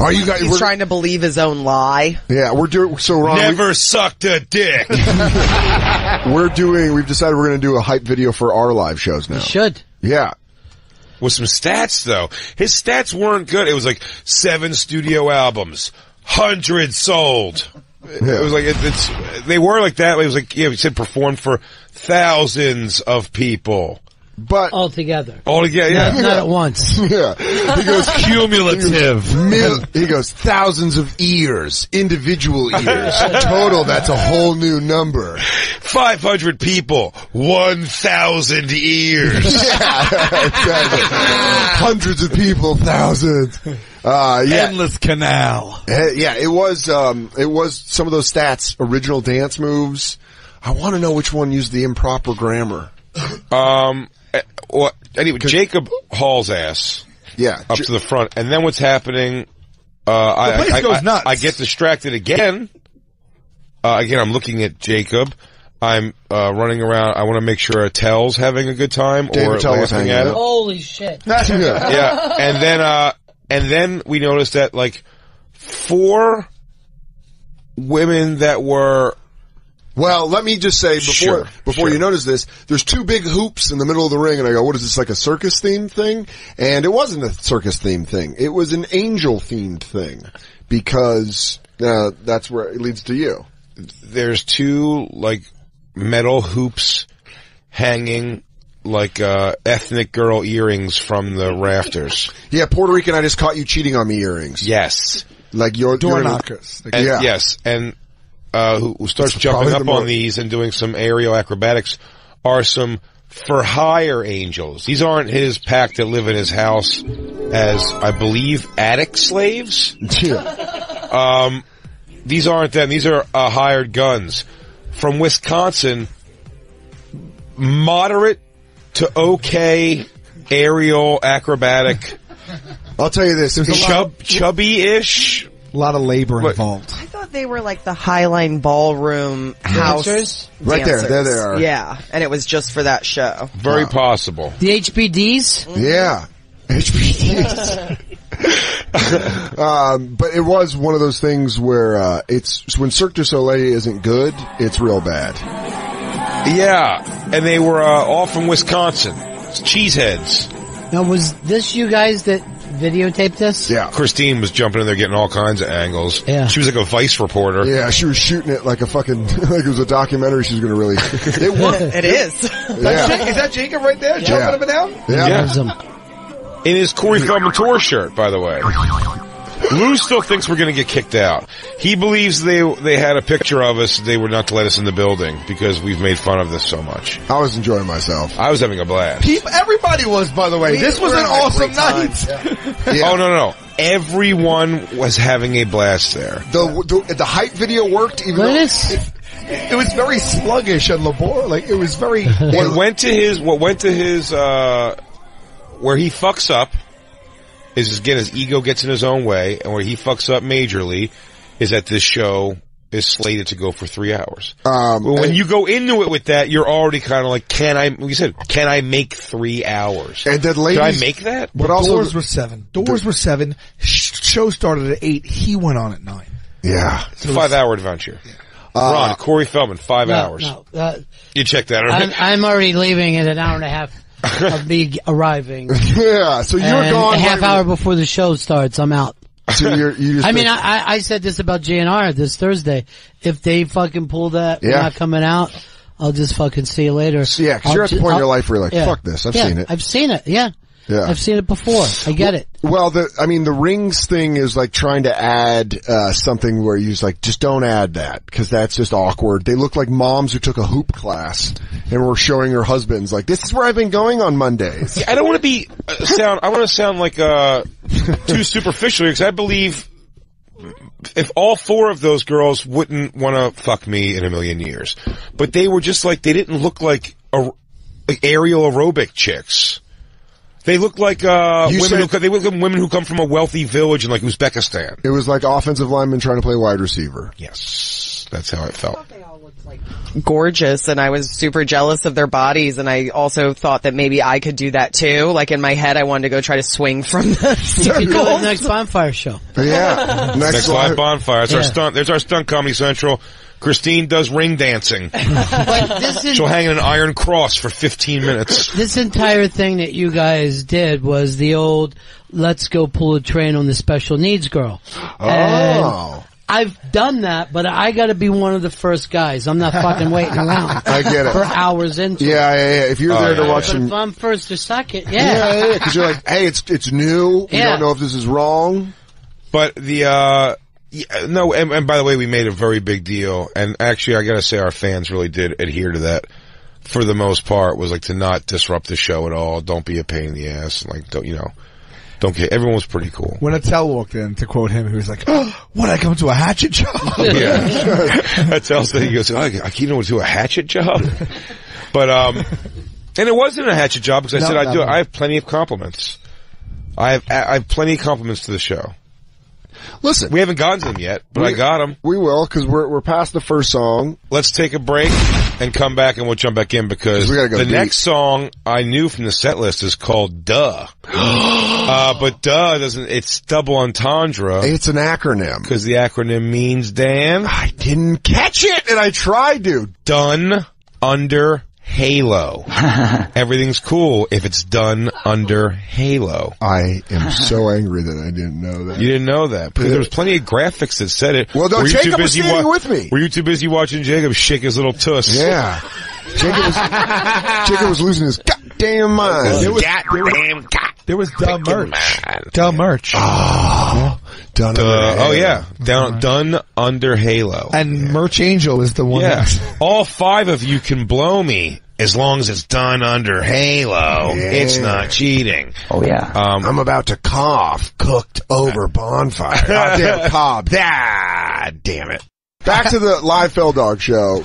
Are you guys? He's trying to believe his own lie. Yeah, we're doing so. Ron, never sucked a dick. We've decided we're going to do a hype video for our live shows now. You should. Yeah. With some stats though, his stats weren't good. It was like 7 studio albums, 100 sold. Yeah. It was like they were like that. It was like he said performed for thousands of people, but all together, not at once. Yeah, he goes cumulative. He goes thousands of ears, individual ears, total. That's a whole new number. 500 people, 1,000 ears. Yeah, exactly. Hundreds of people, thousands. Endless canal. Yeah, it was some of those stats, original dance moves. I want to know which one used the improper grammar. Anyway, Jacob hauls ass. Yeah. Up to the front. And then what's happening, the place goes nuts. I get distracted again. Again, I'm looking at Jacob. I'm, running around. I want to make sure Attell's having a good time or laughing at it. Holy shit. Yeah. And then we noticed that like 4 women that were Well, let me just say before you notice this, there's 2 big hoops in the middle of the ring, and I go, what is this, like a circus themed thing? And it wasn't a circus themed thing. It was an angel themed thing, because that's where it leads to you. There's 2 like metal hoops hanging like ethnic girl earrings from the rafters. Yeah, Puerto Rican, I just caught you cheating on me earrings. Yes. Like your door knockers. Yes, and who starts jumping up on these and doing some aerial acrobatics are some for hire angels. These aren't his pack that live in his house as, I believe, attic slaves. Yeah. These aren't them. These are hired guns from Wisconsin. Moderate to okay aerial acrobatic. I'll tell you this. Chubby-ish. A lot of labor involved. I thought they were like the Highline Ballroom house dancers. Right there they are. Yeah, and it was just for that show. Very possible. The HBDs? Yeah. HBDs. But it was one of those things where it's when Cirque du Soleil isn't good, it's real bad. Yeah, and they were all from Wisconsin. Cheeseheads. Now, was this you guys that videotaped this? Yeah. Christine was jumping in there getting all kinds of angles. Yeah. She was like a Vice reporter. Yeah, she was shooting it like a fucking, like it was a documentary she was going to really. It worked. It is. Yeah. Is that Jacob right there? Jumping up and down? Yeah. In his Corey Feldman tour shirt, by the way. Lou still thinks we're going to get kicked out. He believes they had a picture of us. They were not to let us in the building because we've made fun of this so much. I was enjoying myself. I was having a blast. Everybody was, by the way. This was an awesome night. Yeah. Oh, no. Everyone was having a blast there. The hype video worked, even though it was very sluggish and laborious. Like, it was very. What went to his, where he fucks up is, again, his ego gets in his own way, and where he fucks up majorly is that this show is slated to go for 3 hours. When you go into it with that, you're already kind of like, can I make 3 hours? And then ladies, could I make that? But also, doors were 7. Doors were 7. Show started at 8. He went on at 9. Yeah. It's a 5-hour adventure. Ron, Corey Feldman, 5 hours. You check that out. I'm already leaving in an hour and a half. Of me arriving. Yeah, so you're gone a half hour before the show starts. I'm out. So you just I said this about JNR this Thursday. If they fucking pull that, we're not coming out. I'll just fucking see you later. Yeah, because you're at the point in your life where you're like, fuck this. I've seen it. I've seen it. Yeah. I've seen it before. I get it. Well, the rings thing is like trying to add, something where you just like, just don't add that, cause that's just awkward. They look like moms who took a hoop class and were showing her husbands like, this is where I've been going on Mondays. Yeah, I don't want to sound like, too superficial, because I believe if all 4 of those girls wouldn't want to fuck me in a million years, but they were just like, they didn't look like aerial aerobic chicks. They look like women who come from a wealthy village in like Uzbekistan. It was like offensive linemen trying to play wide receiver. Yes, that's how it felt. They all looked like gorgeous, and I was super jealous of their bodies, and I also thought that maybe I could do that too. Like in my head, I wanted to go try to swing from the circle. Next bonfire show. Yeah, next live bonfire. It's our stunt. There's our stunt Comedy Central. Christine does ring dancing. She'll hang in an iron cross for 15 minutes. This entire thing that you guys did was the old, let's go pull a train on the special needs girl. Oh. And I've done that, but I gotta be one of the first guys. I'm not fucking waiting around. I get it. For hours into it. Yeah. If you're there to watch But if I'm first or second, Yeah, cause you're like, hey, it's new. We don't know if this is wrong. But and by the way, we made a very big deal, and actually I gotta say our fans really did adhere to that for the most part, was like to not disrupt the show at all, don't be a pain in the ass, and like, don't care. Everyone was pretty cool. When Attell walked in, to quote him, he was like, oh, what, I come to a hatchet job? Yeah. Attell said, he goes, I came to a hatchet job? But, and it wasn't a hatchet job, because I said I have plenty of compliments. I have plenty of compliments to the show. Listen, we haven't gotten to them yet, but I got them. We will, because we're past the first song. Let's take a break. and come back and we'll jump back in because we gotta go the deep. next song I knew from the set list is called Duh. But Duh doesn't, it's double entendre. It's an acronym. Because the acronym means, Dan? I didn't catch it, and I tried to. Done under Halo. Everything's cool if it's done under Halo. I am so angry that I didn't know that. You didn't know that because there was plenty of graphics that said it. Well, no, Were you Jacob too was busy standing with me. Were you too busy watching Jacob shake his little tuss? Yeah. Jacob was losing his goddamn mind. There was dumb merch. Dumb merch. Oh, done done under Halo. And Merch Angel is the one. Yeah. All 5 of you can blow me as long as it's done under Halo. Yeah. It's not cheating. Oh yeah. I'm about to cough. Cooked over bonfire. Goddamn Cobb. Damn it. Back to the live Fell Dog show.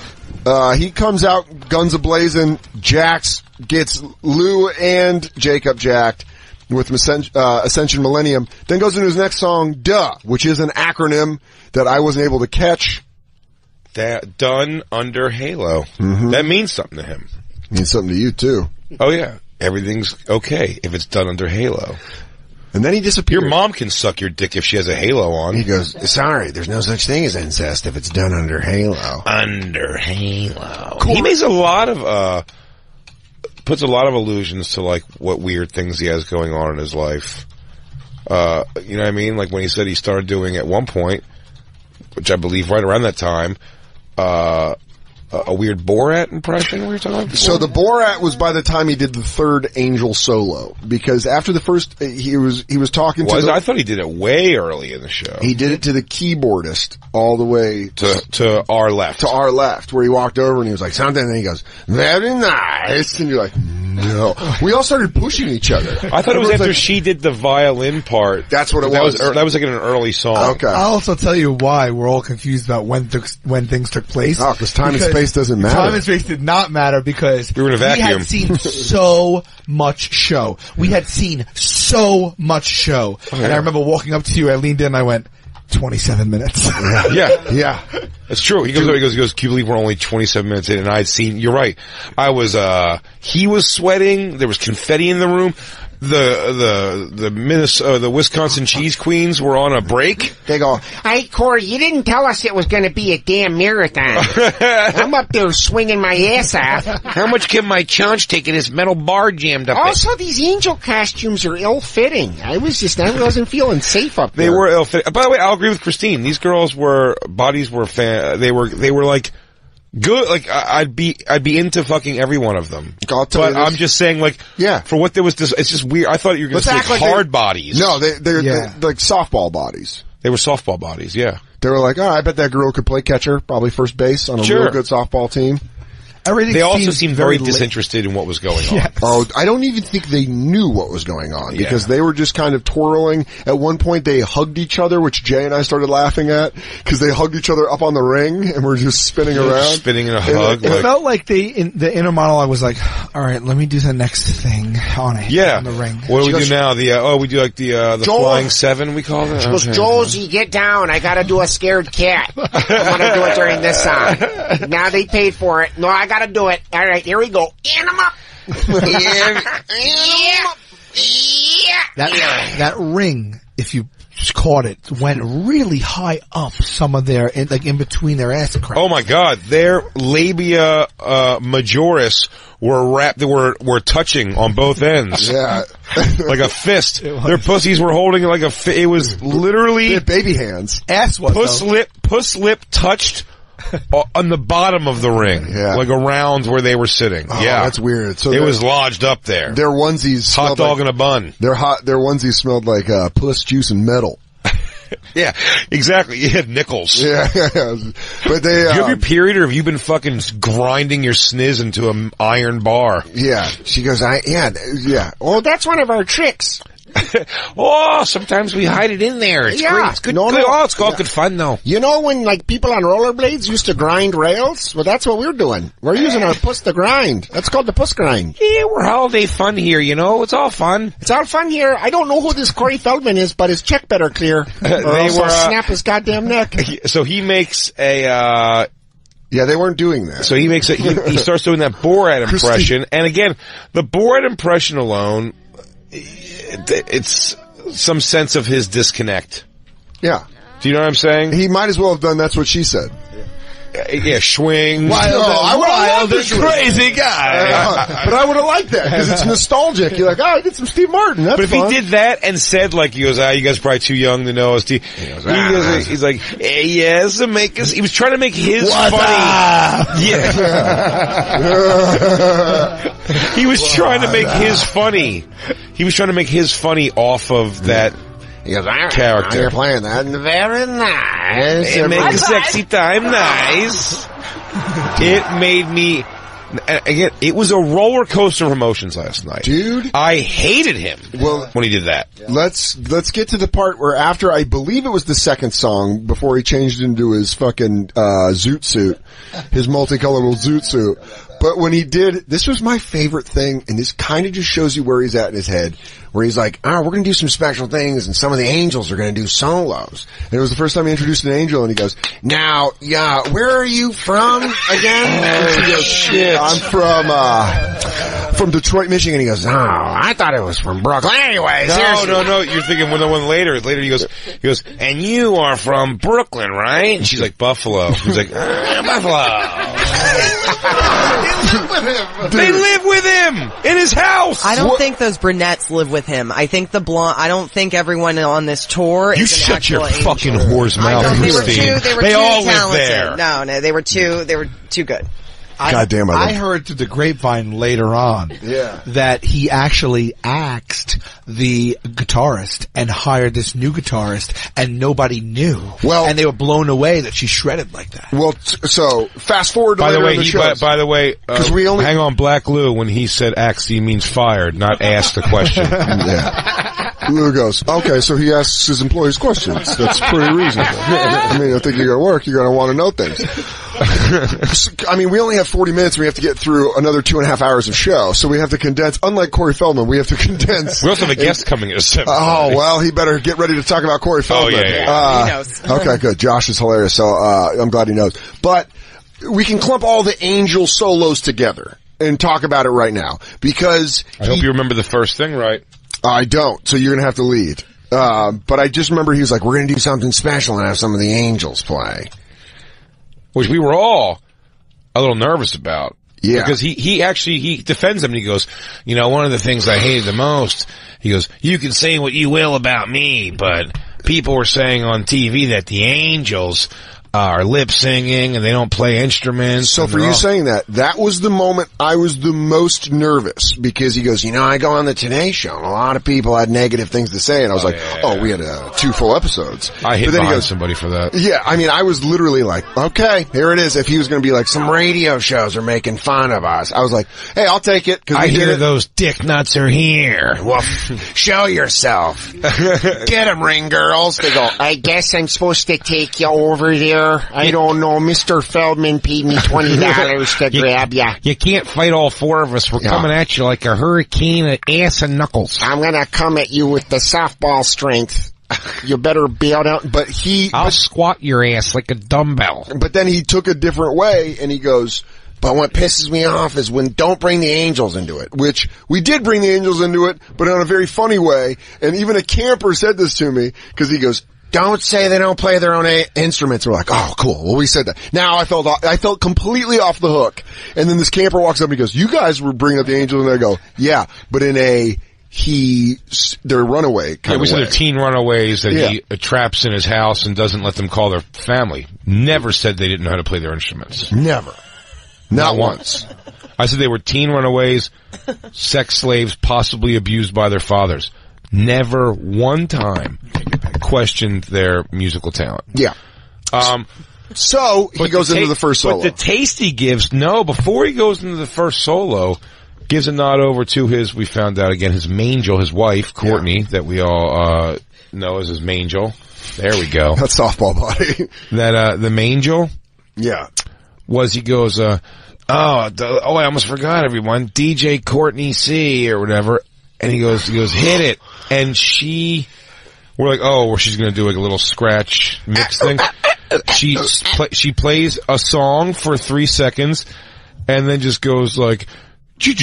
He comes out guns a-blazing. Jax gets Lou and Jacob jacked with Ascension Millennium. Then goes into his next song, Duh, which is an acronym that I wasn't able to catch. That done under Halo. Mm-hmm. That means something to him. Means something to you too. Oh yeah. Everything's okay if it's done under Halo. And then he disappears. Your mom can suck your dick if she has a halo on. He goes, sorry, there's no such thing as incest if it's done under Halo. Under Halo. Cool. He makes a lot of, puts a lot of allusions to like what weird things he has going on in his life. You know what I mean? Like when he said he started doing at one point, which I believe right around that time, a weird Borat impression we were talking about? So the Borat was by the time he did the third Angel solo, because after the first, he was talking to I thought he did it way early in the show. He did it to the keyboardist all the way to our left. To our left, where he walked over and he was like, something, and then he goes, very nice, and you're like, no. We all started pushing each other. I thought it was after she did the violin part. That's what it was. That was like in an early song. Okay. I'll also tell you why we're all confused about when things took place. Oh, because time and space doesn't matter. Time and space did not matter because we were in a vacuum. We had seen so much show. We had seen so much show. Oh, yeah. And I remember walking up to you, I leaned in and I went, 27 minutes. Yeah. That's true. He goes, can you believe we're only 27 minutes in? And I had seen, you're right. He was sweating. There was confetti in the room. The Wisconsin Cheese Queens were on a break. They go, hey, Corey, you didn't tell us it was going to be a damn marathon. I'm up there swinging my ass off. How much can my chaunch take in this metal bar jammed up? Also, these angel costumes are ill-fitting. I wasn't feeling safe up there. They were ill-fitting. By the way, I'll agree with Christine. These girls bodies were they were like, good, like, I'd be into fucking every one of them. But I'm just saying, like, for what there was this, it's just weird. I thought you were going to say hard bodies. No, they're like softball bodies. They were softball bodies, yeah. They were like, I bet that girl could play catcher, probably first base on a real good softball team. They also seemed very disinterested in what was going on. Yes. Oh, I don't even think they knew what was going on because they were just kind of twirling. At one point they hugged each other, which Jay and I started laughing at because they hugged each other up on the ring and were just spinning around. Spinning in a hug. It felt like the inner monologue was like, all right, let me do the next thing on the ring. What do we do now? We do like the Flying Seven, we call it? She goes, Josie, get down. I gotta do a scared cat. I'm gonna do it during this song. Now they paid for it. No, I gotta do it. All right, here we go. Anima. That ring, if you caught it, went really high up some of their, in between their ass cracks. Oh my God, their labia majoris were touching on both ends. Yeah. Like a fist. Their pussies were holding like it was literally. They had baby hands. Ass was, puss lip touched on the bottom of the ring. Yeah. Like around where they were sitting. Oh, yeah. That's weird. So it was lodged up there. Their onesies hot dog in a bun. Their onesies smelled like puss juice and metal. Yeah, exactly. You had nickels. Yeah. But they, do you have your period or have you been fucking grinding your sniz into an iron bar? Yeah. She goes, yeah. Oh, that's one of our tricks. Oh, sometimes we hide it in there. It's great. It's good. Oh, it's all good fun though. You know when like people on rollerblades used to grind rails? Well, that's what we're doing. We're using our puss to grind. That's called the puss grind. Yeah, we're holiday fun here, you know. It's all fun. It's all fun here. I don't know who this Corey Feldman is, but his check better clear. Or else I'll snap his goddamn neck. So he makes a Yeah, they weren't doing that. So he starts doing that Borat impression. And again, the Borat impression alone, it's some sense of his disconnect. Yeah. Do you know what I'm saying? He might as well have done That's What She Said. Yeah, swing. Wild and crazy guy. But I would have liked that because it's nostalgic. You're like, oh, I did some Steve Martin. That's But if fun. he did that and said like, he goes, you guys are probably too young to know us. He's like, hey, yes, to make us. He was trying to make his funny. Yeah. He was trying to make his funny. He was trying to make his funny off of that. He goes, character. You're playing that. Very nice. It made the sexy time nice. It made me, again, it was a roller coaster of emotions last night. Dude. I hated him when he did that. Let's get to the part where after, I believe it was the second song, before he changed into his fucking, zoot suit, his multicolored zoot suit. But when he did, this was my favorite thing, and this kind of just shows you where he's at in his head, where he's like, we're going to do some special things, and some of the angels are going to do solos. And it was the first time he introduced an angel, and he goes, now, where are you from again? He goes, shit. I'm from Detroit, Michigan. He goes, I thought it was from Brooklyn. Anyways, no, you're thinking one later. Later he goes, and you are from Brooklyn, right? And she's like, Buffalo. He's like, Buffalo. They live with him in his house. I don't think those brunettes live with him. I think the blonde. I don't think everyone on this tour is an shut your angel. fucking whore's mouth, Christine. They were they too all talented. live there. No, they were too good. Goddamn, I heard through the grapevine later on that he actually axed the guitarist and hired this new guitarist, and nobody knew. Well, and they were blown away that she shredded like that. Well, so fast forward to later in the show. By the way, hang on, Black Lou, when he said axed, he means fired, not asked the question. Lou goes, okay, so he asks his employees questions. That's pretty reasonable. I mean, I think you're going to work, you're going to want to know things. I mean, we only have 40 minutes. We have to get through another 2.5 hours of show. So we have to condense, unlike Corey Feldman, we have to condense. We also have a guest coming at 7. Oh, well, he better get ready to talk about Corey Feldman. Oh, yeah. He knows. Okay, good. Josh is hilarious. So, I'm glad he knows. But we can clump all the angel solos together and talk about it right now because I hope you remember the first thing right. I don't. So you're going to have to lead. But I just remember he was like, we're going to do something special and have some of the angels play. Which we were all a little nervous about. Yeah. Because he defends them and he goes, one of the things I hated the most, he goes, you can say what you will about me, but people were saying on TV that the angels are lip singing and they don't play instruments. So for you saying that was the moment I was the most nervous because he goes, I go on the Today Show and a lot of people had negative things to say and I was we had 2 full episodes. I hit behind somebody for that. Yeah, I mean, I was literally like, okay, here it is. If he was going to be like, some radio shows are making fun of us. I was like, hey, I'll take it. I hear those dick nuts are here. Well, show yourself. Get 'em, ring girls. They go, I guess I'm supposed to take you over there. I don't know. Mr. Feldman paid me $20 to grab ya. You can't fight all 4 of us. We're coming at you like a hurricane of ass and knuckles. I'm gonna come at you with the softball strength. You better bail out. But I'll squat your ass like a dumbbell. But then he took a different way and he goes, but what pisses me off is when don't bring the angels into it, which we did bring the angels into it, but in a very funny way. And even a camper said this to me because he goes, don't say they don't play their own instruments. We're like, oh, cool. Well, we said that. Now I felt completely off the hook. And then this camper walks up and he goes, you guys were bringing up the angels, and I go, yeah, but in they're runaway kind of way. We said they're teen runaways that he traps in his house and doesn't let them call their family. Never said they didn't know how to play their instruments. Never. Not once. I said they were teen runaways, sex slaves, possibly abused by their fathers. Never one time questioned their musical talent. Yeah. So he goes into the first solo. But the taste he gives, before he goes into the first solo, gives a nod over to we found out again, his mangel, his wife, Courtney, that we all know as his mangel. There we go. That's softball body. That, the mangel. Yeah. He goes, I almost forgot everyone. DJ Courtney C or whatever. And he goes, hit it. And we're like, she's going to do like a little scratch mix thing. she plays a song for 3 seconds and then just goes like, and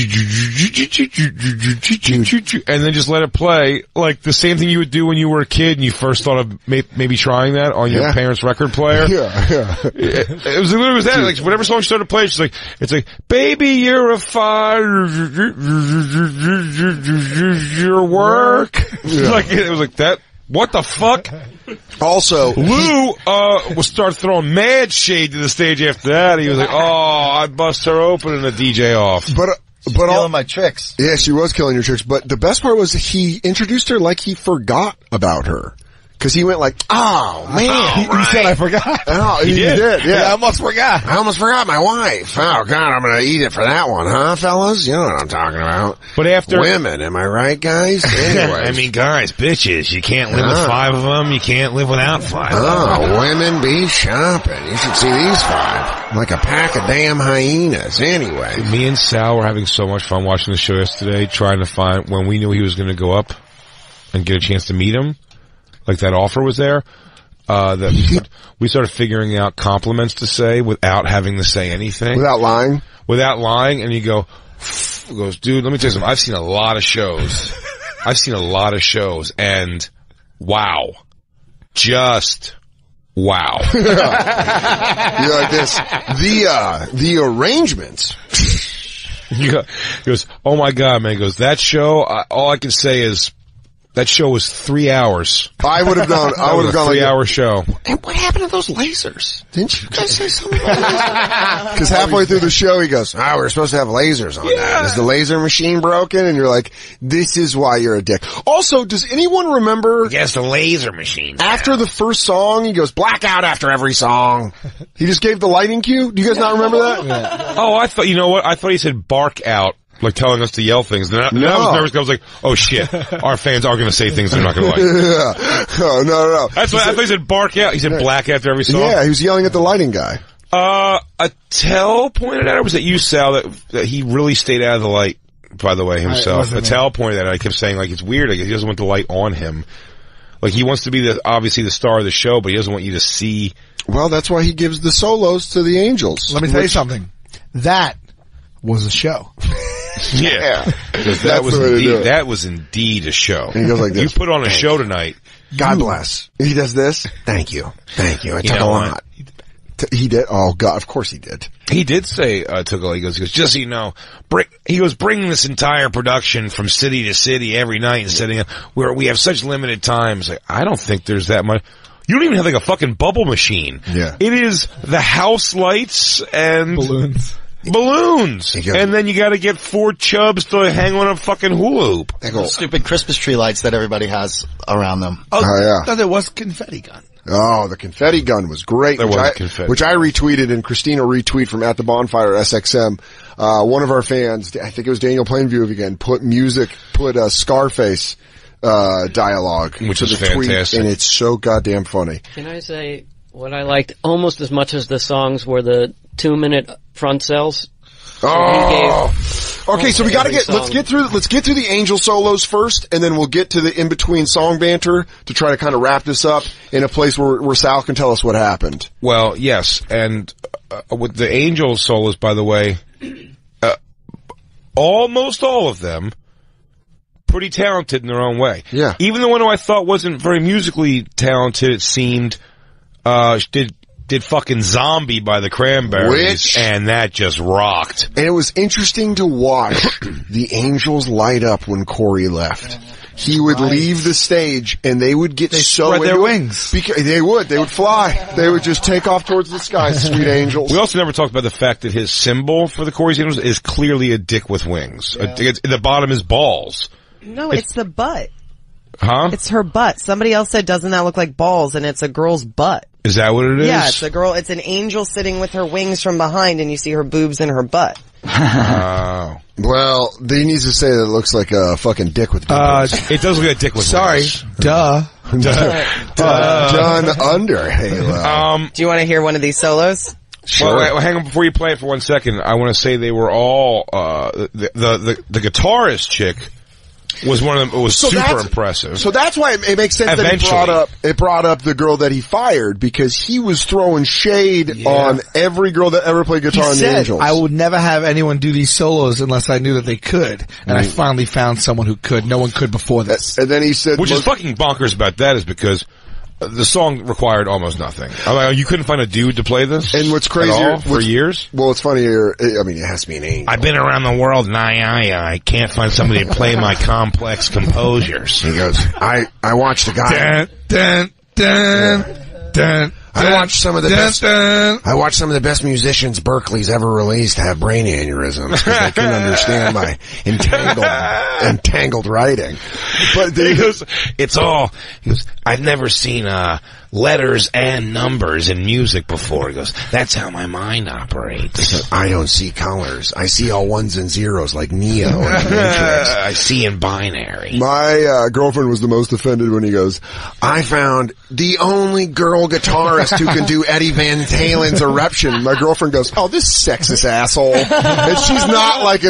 then just let it play like the same thing you would do when you were a kid and you first thought of maybe trying that on your parents' record player. It was literally that. Like whatever song she started playing, she's like, it's like, baby, you're a fire, your work. Like it was like that. What the fuck? Also, Lou will start throwing mad shade to the stage after that. He was like, "Oh, I bust her open and the DJ off." But all my tricks. Yeah, she was killing your tricks. But the best part was he introduced her like he forgot about her. Cause he went like, oh man. He said I forgot. Oh, he did. Yeah. I almost forgot. I almost forgot my wife. Oh God, I'm gonna eat it for that one, huh, fellas? You know what I'm talking about. But after women, am I right, guys? Anyway, I mean, guys, bitches. You can't live with 5 of them. You can't live without 5. Oh, women be shopping. You should see these 5. Like a pack of damn hyenas. Anyway. Me and Sal were having so much fun watching the show yesterday, trying to find when we knew he was going to go up and get a chance to meet him. Like that offer was there, that we started figuring out compliments to say without having to say anything. Without lying? Without lying, and he goes, dude, let me tell you something. I've seen a lot of shows. And wow. Just wow. You're like this. The arrangements. He goes, oh my God, man. He goes, that show, all I can say is, that show was 3 hours. I would have gone. I would have gone 3-hour show. And what happened to those lasers? Didn't you guys say something about lasers? Because halfway through the show, he goes, we were supposed to have lasers on that. Is the laser machine broken? And you're like, this is why you're a dick. Also, does anyone remember? Yes, the laser machine. After the first song, he goes, blackout after every song. He just gave the lighting cue? Do you guys not remember that? Yeah. Oh, I thought, you know what? I thought he said bark out. Like telling us to yell things. Then I was nervous. I was like, "Oh shit, our fans are going to say things they're not going to like." Yeah. Oh, no. That's why I thought he said bark out. He said black after every song. Yeah, he was yelling at the lighting guy. Attell pointed out, or was it you, Sal, that he really stayed out of the light? By the way, himself. Attell pointed out. I kept saying like it's weird. Like he doesn't want the light on him. Like he wants to be obviously the star of the show, but he doesn't want you to see. Well, that's why he gives the solos to the Angels. Let me tell you something. That was a show. Yeah, because that was indeed a show. And he goes like this. You put on a show tonight. God bless. He does this. Thank you. It took a lot. He did. Oh God, of course he did. He did say took a. He goes, just so you know, bring this entire production from city to city every night and setting up where we have such limited times. Like, I don't think there's that much. You don't even have like a fucking bubble machine. Yeah, it is the house lights and balloons. And then you gotta get 4 chubs to hang on a fucking hula hoop. Stupid Christmas tree lights that everybody has around them. Oh yeah. No, there was confetti gun. Oh, the confetti gun was great. Which I retweeted, and Christina retweeted from At the Bonfire SXM. One of our fans, I think it was Daniel Plainview again, put Scarface dialogue which to is the fantastic. tweet, and it's so goddamn funny. Can I say what I liked almost as much as the songs were the 2-minute front cells? Okay, so we gotta let's get through the Angel solos first, and then we'll get to the in-between song banter to try to kind of wrap this up in a place where Sal can tell us what happened. Well, yes, and with the Angel solos, by the way, almost all of them pretty talented in their own way. Yeah. Even the one who I thought wasn't very musically talented, it seemed, did fucking Zombie by the Cranberries, and that just rocked. And it was interesting to watch the Angels light up when Corey left. He would leave the stage, and they would get spread their wings. They would fly. They would just take off towards the sky, sweet angels. We also never talked about the fact that his symbol for the Corey's Angels is clearly a dick with wings. Yeah. The bottom is balls. No, it's the butt. Huh? It's her butt. Somebody else said, doesn't that look like balls? And it's a girl's butt. Is that what it is? Yeah, it's a girl. It's an angel sitting with her wings from behind, and you see her boobs and her butt. Wow. Well, he needs to say that it looks like a fucking dick with wings. It does look like a dick with wings. Duh. Done under Halo. Do you want to hear one of these solos? Sure. Well, hang on before you play it for 1 second. I want to say they were all the guitarist chick. was one of them. It was super impressive. So that's why it makes sense that it brought up the girl that he fired, because he was throwing shade on every girl that ever played guitar in the Angels. I would never have anyone do these solos unless I knew that they could, and I finally found someone who could. No one could before this. And then he said, which is fucking bonkers about that is because the song required almost nothing. I mean, you couldn't find a dude to play this. And what's crazier for years? Well, it's funnier. I mean, it has to be an angel. I've been around the world and I can't find somebody to play my complex composures. He goes, I watched the guy. I watched some of the best. I watched some of the best musicians Berkeley's ever released have brain aneurysms because they couldn't understand my entangled writing. But he goes, I've never seen letters and numbers in music before. He goes, that's how my mind operates. I don't see colors. I see all ones and zeros like Neo. In the Matrix. I see in binary. My girlfriend was the most offended when he goes, I found the only girl guitarist who can do Eddie Van Halen's Eruption. My girlfriend goes, oh, this sexist asshole. And she's not like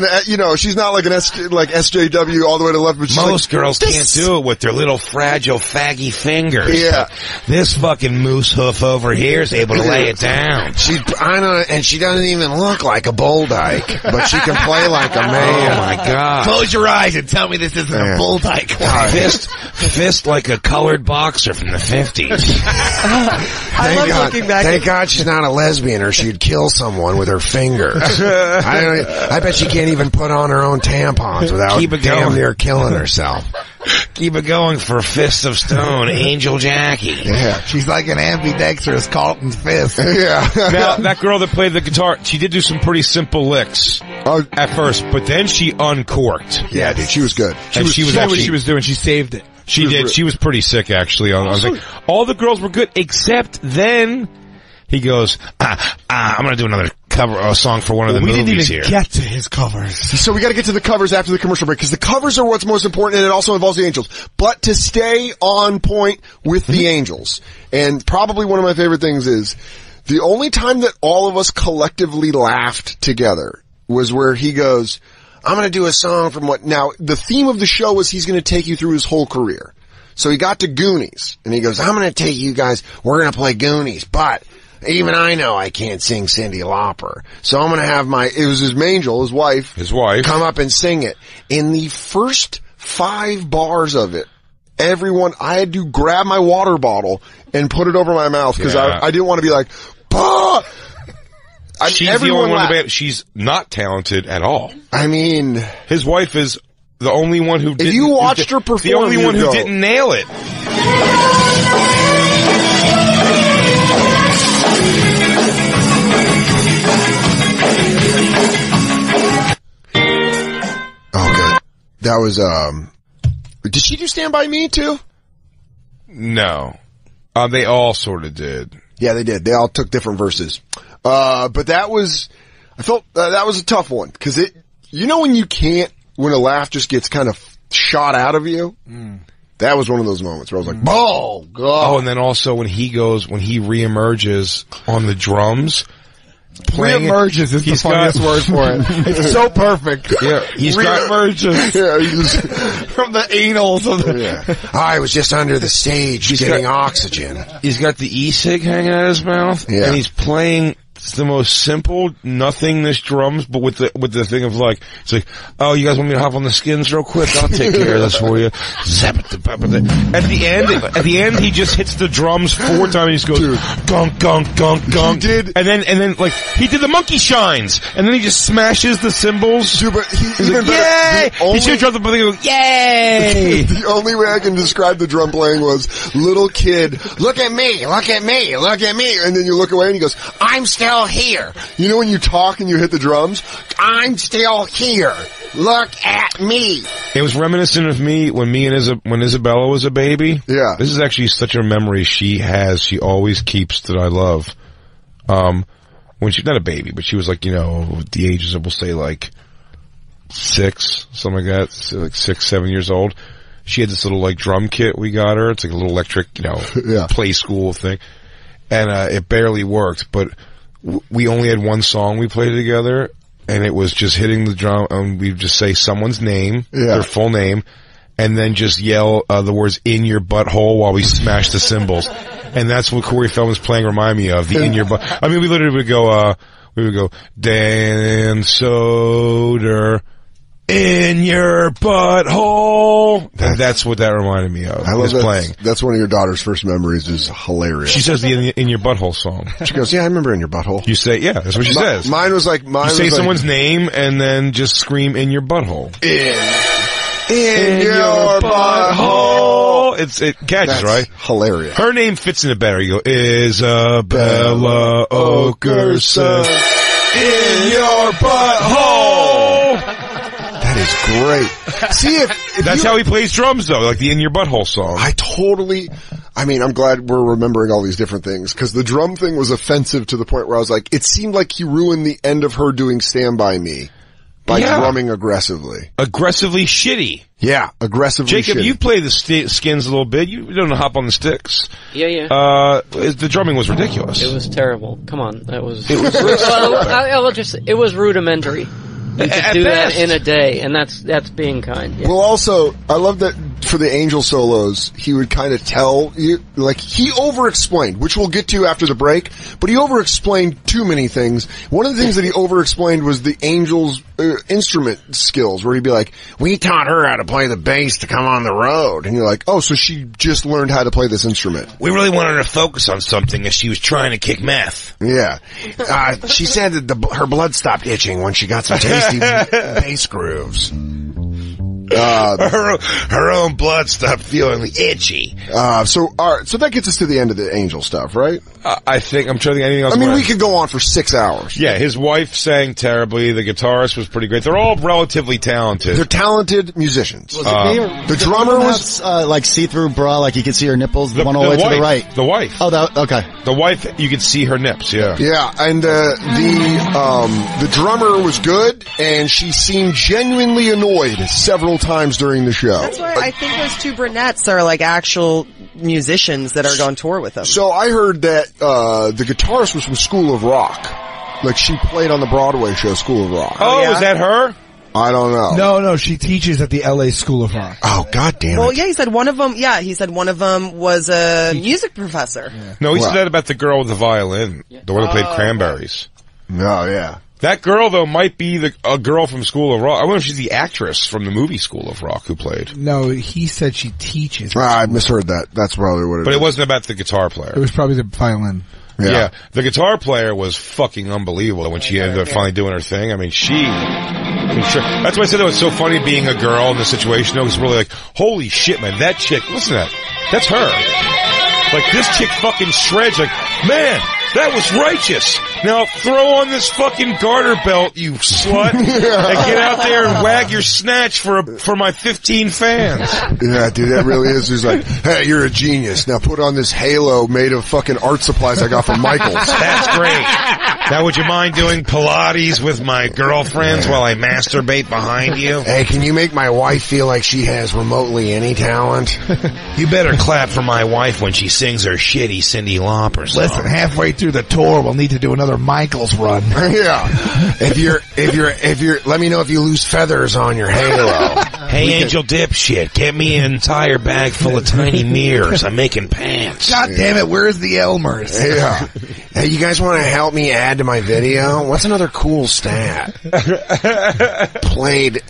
she's not like like SJW all the way to the left, but she's most girls can't do it with their little fragile faggy fingers. Yeah. This fucking moose hoof over here is able to lay it down. And she doesn't even look like a bull dyke, but she can play like a man. Oh my God. Close your eyes and tell me this isn't a bull dyke. Fist like a colored boxer from the 50s. I love looking back. Thank God she's not a lesbian or she'd kill someone with her fingers. I bet she can't even put on her own tampons without damn near killing herself. Keep it going for Fists of Stone, Angel Jackie. Yeah, she's like an ambidextrous Carlton Fist. Yeah. Now, that girl that played the guitar, she did do some pretty simple licks at first, but then she uncorked. Yeah, dude, she was good. She knew what she was doing. She saved it. She did. She was pretty sick, actually. I was like, all the girls were good, except then he goes, I'm going to do another a song for one of the movies here. We didn't even get to his covers. So we got to get to the covers after the commercial break, because the covers are what's most important, and it also involves the Angels. But to stay on point with the Angels, and probably one of my favorite things is, the only time that all of us collectively laughed together was where he goes, I'm going to do a song from now, the theme of the show was he's going to take you through his whole career. So he got to Goonies, and he goes, I'm going to take you guys, we're going to play Goonies, but even I know I can't sing Cyndi Lauper. So I'm going to have it was his Mangel, his wife, come up and sing it. In the first 5 bars of it, I had to grab my water bottle and put it over my mouth because I didn't want to be like, bah! She's the only one in the band. She's not talented at all. I mean, his wife is the only one who didn't. If you watched her perform, the only one who didn't nail it. Oh, good. That was, did she do Stand By Me too? No. They all sort of did. Yeah, they did. They all took different verses. But I felt that was a tough one, because when a laugh just gets kind of shot out of you. That was one of those moments where I was like, oh, God. Oh, and then also when he reemerges on the drums. Reemerges is the funniest word for it. It's so perfect. Yeah, reemerges. From the anals of the... I was just under the stage getting oxygen. He's got the e-cig hanging out of his mouth, and he's playing the most simple, nothingness drums, but with the thing of like, it's like, oh, you guys want me to hop on the skins real quick? I'll take care of this for you. At the end, he just hits the drums 4 times. And he just goes, gunk, gunk, gunk, gunk. He did. And then like, he did the monkey shines, and then he just smashes the cymbals. Dude, but he's like, yay! He should have dropped the ball and go, yay! The only way I can describe the drum playing was, little kid, look at me, look at me, look at me. And then you look away and he goes, I'm still here. You know when you talk and you hit the drums? I'm still here. Look at me. It was reminiscent of me when Isabella was a baby. Yeah. This is actually such a memory she always keeps that I love. When she's not a baby, but she was like, the ages of, we'll say like 6, something like that, so like 6, 7 years old. She had this little like drum kit we got her. It's like a little electric, play school thing. And, it barely worked, but we only had one song we played together, and it was just hitting the drum, and we'd just say someone's name, their full name, and then just yell the words "in your butthole" while we smash the cymbals. And that's what Corey Feldman's playing remind me of, the "in your butt." I mean, we literally would go, Dan Soder, in your butthole. That's what that reminded me of. I love that. Playing. That's one of your daughter's first memories. Is hilarious. She says the "in your butthole" song. She goes, "Yeah, I remember "in your butthole." You say, "Yeah," that's what she says. Mine was like, you say someone's name and then just scream "in your butthole." In your butthole. It catches, right? Hilarious. Her name fits in it better. You go, Isabella Okerson. In your butthole. That is great. See, if that's how he plays drums, though, like the "in your butthole" song. I'm glad we're remembering all these different things, because the drum thing was offensive to the point where I was like, it seemed like he ruined the end of her doing "Stand By Me" by drumming aggressively. Aggressively shitty. Yeah, aggressively Jacob, shitty. you play the Skins a little bit. You don't hop on the sticks. Yeah. The drumming was ridiculous. It was terrible. Come on, it was it was rudimentary. You could do that in a day, and that's being kind. Yeah. Well, also, I love that for the Angel solos, he would kind of tell you, like, he over-explained, which we'll get to after the break, but he over-explained too many things. One of the things that he over-explained was the Angels' instrument skills, where he'd be like, "We taught her how to play the bass to come on the road." And you're like, oh, so she just learned how to play this instrument. We really wanted her to focus on something as she was trying to kick meth. Yeah. She said that her blood stopped itching when she got some tasty bass grooves. Her own blood stopped feeling itchy. So that gets us to the end of the Angel stuff, right? I think, I'm trying to think anything else. I mean, we could go on for 6 hours. Yeah, his wife sang terribly. The guitarist was pretty great. They're all relatively talented. They're talented musicians. The drummer was like see-through bra, like you could see her nipples. The one all the way to the right. The wife. Oh, okay. The wife, you could see her nips. Yeah. Yeah, and the drummer was good, and she seemed genuinely annoyed several times during the show. That's why I think those two brunettes are like actual musicians that are going tour with them. So I heard that the guitarist was from School of Rock. Like, she played on the Broadway show School of Rock. Oh, yeah? Is that her? I don't know. No, she teaches at the LA School of Rock. Oh, God damn it. Well, yeah, he said one of them was a music professor. Yeah. No, he said that about the girl with the violin, the one that played Cranberries. Oh, yeah. That girl, though, might be a girl from School of Rock. I wonder if she's the actress from the movie School of Rock who played. No, he said she teaches. I misheard that. That's probably what it is. But it wasn't about the guitar player. It was probably the violin. Yeah. The guitar player was fucking unbelievable when she ended up finally doing her thing. I mean, that's why I said it was so funny being a girl in the situation. It was really like, holy shit, man, that chick, listen to that. That's her. Like, this chick fucking shreds, like, man, that was righteous. Now throw on this fucking garter belt, you slut, and get out there and wag your snatch for my 15 fans. Yeah, dude, that really is. He's like, hey, you're a genius. Now put on this halo made of fucking art supplies I got from Michael's. That's great. Now would you mind doing Pilates with my girlfriends while I masturbate behind you? Hey, can you make my wife feel like she has remotely any talent? You better clap for my wife when she sings her shitty Cyndi Lauper song. Listen, halfway through the tour, we'll need to do another Michaels run. Yeah. If you're, let me know if you lose feathers on your halo. Hey, Angel dipshit, get me an entire bag full of tiny mirrors. I'm making pants. God damn it, where's the Elmers? Yeah. Hey, you guys want to help me add to my video? What's another cool stat? Played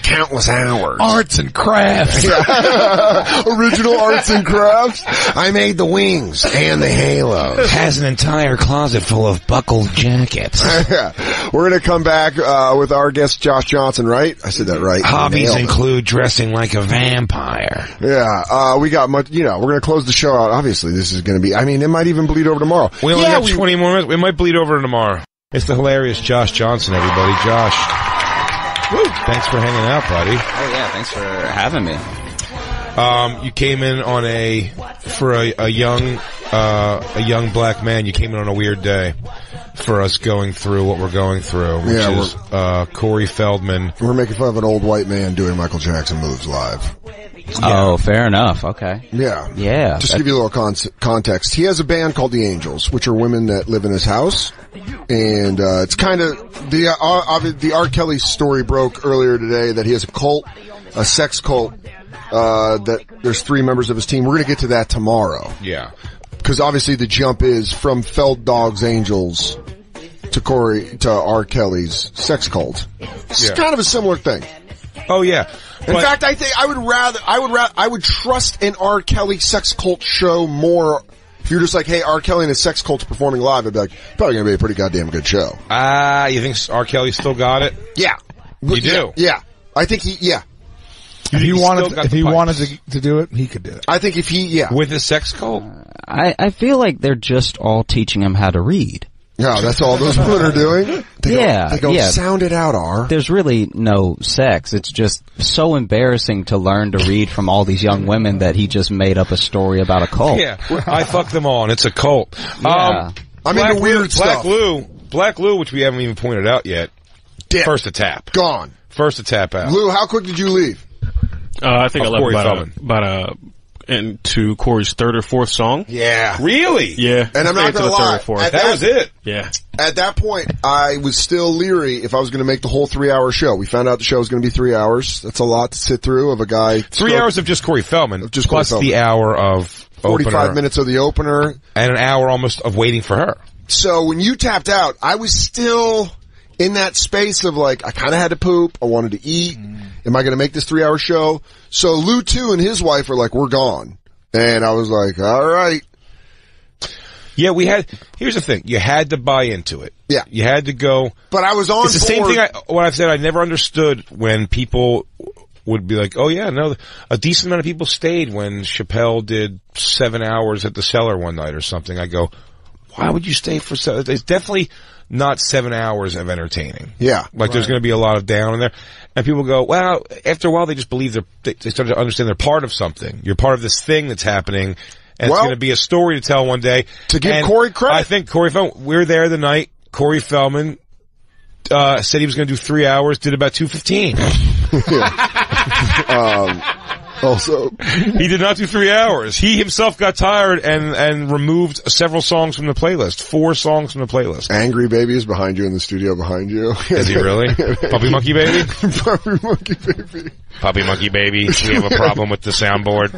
countless hours. Arts and crafts. Original arts and crafts. I made the wings and the halos. Has an entire closet full of buckled jackets. We're going to come back with our guest Josh Johnson, right? I said that right. Hobbies include dressing like a vampire. Yeah, we got much, we're going to close the show out. Obviously, this is going to be, it might even bleed over tomorrow. We only have 20 more minutes. We might bleed over tomorrow. It's the hilarious Josh Johnson, everybody. Josh. Woo. Thanks for hanging out, buddy. Oh yeah, thanks for having me. You came in on a young black man. You came in on a weird day for us going through what we're going through, which is Corey Feldman. We're making fun of an old white man doing Michael Jackson moves live. Oh, fair enough. Okay. Yeah. Just to give you a little context, he has a band called The Angels, which are women that live in his house. And it's kind of the R. Kelly story broke earlier today that he has a cult a sex cult, that there's 3 members of his team. We're going to get to that tomorrow. Yeah. Because obviously the jump is from Feld Dogs Angels to R. Kelly's sex cult. It's kind of a similar thing. Oh yeah. In fact, I think I would trust an R. Kelly sex cult show more. If you're just like, hey, R. Kelly and his sex cult's performing live, I'd be like, probably gonna be a pretty goddamn good show. You think R. Kelly still got it? Yeah. You do? Yeah. I think If he wanted to do it, he could do it. I think if he, with his sex cult? I feel like they're just all teaching him how to read. Yeah, that's all those women are doing? They go sound it out, R. There's really no sex. It's just so embarrassing to learn to read from all these young women that he just made up a story about a cult. Yeah, I fucked them all, and it's a cult. Yeah. I'm into weird stuff. Black Lou, which we haven't even pointed out yet. First to tap. Gone. First to tap out. Lou, how quick did you leave? I think I left about into Corey's 3rd or 4th song. Yeah. Really? Yeah. And I'm not gonna lie. That was it. Yeah. At that point, I was still leery if I was gonna make the whole 3-hour show. We found out the show was gonna be 3 hours. That's a lot to sit through of a guy. 3 hours of just Corey Feldman. Just plus Corey Feldman. the hour of 45 opener, minutes of the opener. And an hour almost of waiting for her. So when you tapped out, I was still in that space of like, I kinda had to poop. I wanted to eat. Am I gonna make this 3-hour show? So Lou too and his wife are like, we're gone. And I was like, all right. Yeah, here's the thing. You had to buy into it. Yeah. You had to go. But I was on It's the same thing what I've said. I never understood when people would be like, oh yeah, no, a decent amount of people stayed when Chappelle did 7 hours at the Cellar one night or something. I go, why would you stay for 7? It's definitely not 7 hours of entertaining. Yeah. Like there's going to be a lot of down in there. And people go, well, after a while they just believe they start to understand they're part of something. You're part of this thing that's happening. And it's going to be a story to tell one day. To give Corey credit. I think Corey Feldman, we were there the night. Corey Feldman, said he was going to do 3 hours, did about 2:15. Also, he did not do 3 hours. He himself got tired and removed several songs from the playlist. 4 songs from the playlist. Angry Baby is behind you in the studio behind you. Is he really? Puppy Monkey Baby? Puppy Monkey Baby. Puppy Monkey Baby. We have a problem with the soundboard.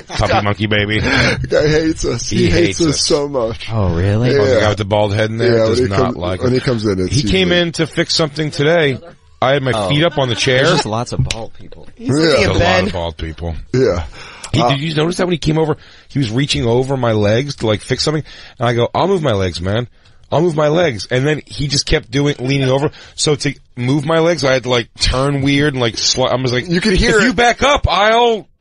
Puppy Monkey Baby. The guy hates us. He hates us so much. Oh, really? Yeah. The guy with the bald head in there does not like when he comes in. He came in to fix something today. I had my feet up on the chair. There's just lots of bald people. There's a lot of bald people. Yeah. Did you notice that when he came over, he was reaching over my legs to like fix something? And I go, I'll move my legs, man. I'll move my legs. And then he just kept leaning over. So to move my legs, I had to like turn weird and like I was like, you could hear if you back up,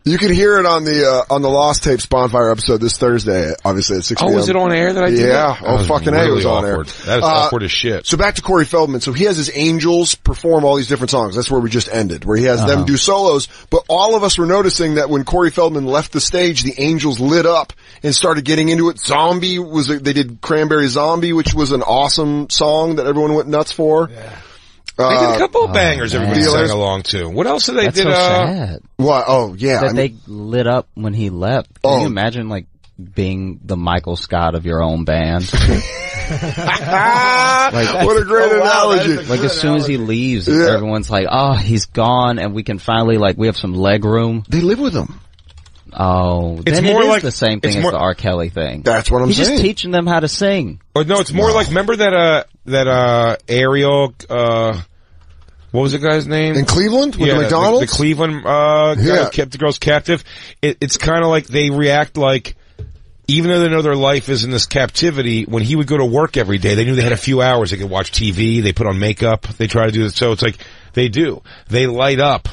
You can hear it on the Lost Tapes Bonfire episode this Thursday, obviously at 6 p.m. Oh, was it on air that I did that? Oh, fucking A, it was on air. That is awkward as shit. So back to Corey Feldman. So he has his Angels perform all these different songs. That's where we just ended, where he has them do solos. But all of us were noticing that when Corey Feldman left the stage, the Angels lit up and started getting into it. Zombie they did Cranberry Zombie, which was an awesome song that everyone went nuts for. Yeah. They did a couple of bangers everybody sang along to. What else did they That's did? So sad. What? Oh, yeah. That they lit up when he left. Can you imagine, like, being the Michael Scott of your own band? What a great analogy. Like, as soon as he leaves, everyone's like, oh, he's gone, and we can finally, like, we have some leg room. They live with him. Oh, it's then more it is like the same thing as the R. Kelly thing. That's what I'm saying. He's just teaching them how to sing. Or no, it's more like, remember that Ariel, what was the guy's name? In Cleveland? With the McDonald's? The Cleveland, guy who kept the girls captive. It's kinda like they react like, even though they know their life is in this captivity, when he would go to work every day, they knew they had a few hours. They could watch TV, they put on makeup, they try to do this. So it's like, they light up.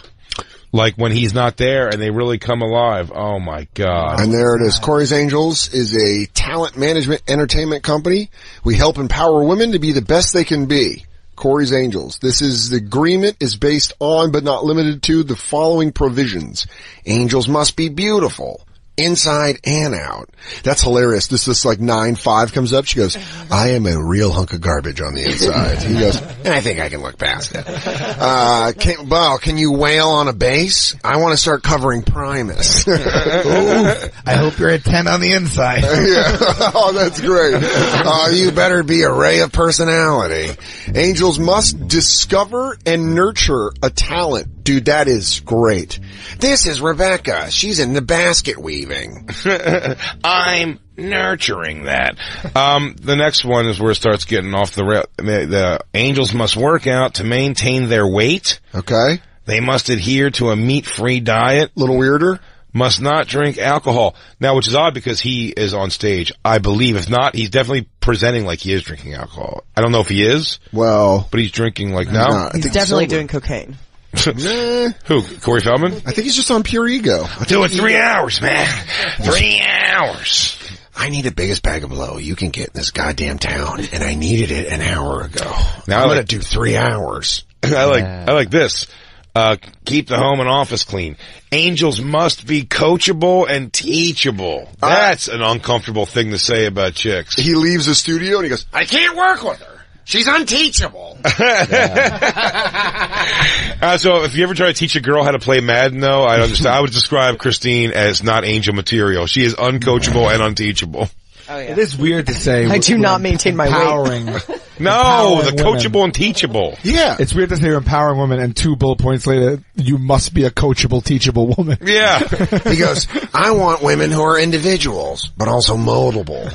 Like when he's not there and they really come alive. Oh my God. And there it is. Corey's Angels is a talent management entertainment company. We help empower women to be the best they can be. Corey's Angels. The agreement is based on, but not limited to, the following provisions. Angels must be beautiful. Inside and out. That's hilarious. This like 9-5 comes up. She goes, I am a real hunk of garbage on the inside. He goes, I think I can look past it. Can you wail on a bass? I want to start covering Primus. Ooh, I hope you're a 10 on the inside. Yeah. Oh, that's great. You better be a ray of personality. Angels must discover and nurture a talent Dude, that is great. This is Rebecca. She's into basket weaving. I'm nurturing that. The next one is where it starts getting off the rail. The angels must work out to maintain their weight. Okay. They must adhere to a meat-free diet. Little weirder. Must not drink alcohol. Now, which is odd because he is on stage. I believe. If not, he's definitely presenting like he is drinking alcohol. I don't know if he is. Well. But he's drinking like now. He's definitely doing cocaine. Who? Corey Feldman? I think he's just on pure ego. Do it 3 hours, man. 3 hours. I need the biggest bag of blow you can get in this goddamn town, and I needed it an hour ago. Now I'm gonna do 3 hours. I like this. Keep the home and office clean. Angels must be coachable and teachable. That's an uncomfortable thing to say about chicks. He leaves the studio and he goes, I can't work with her. She's unteachable. So if you ever try to teach a girl how to play Madden, though, I understand. I would describe Christine as not angel material. She is uncoachable and unteachable. Oh, yeah. It is weird to say. I do not maintain my empowering. weight. No, the coachable and teachable. Yeah. It's weird to say you're empowering women and 2 bullet points later, you must be a coachable, teachable woman. Yeah. He goes, I want women who are individuals, but also moldable.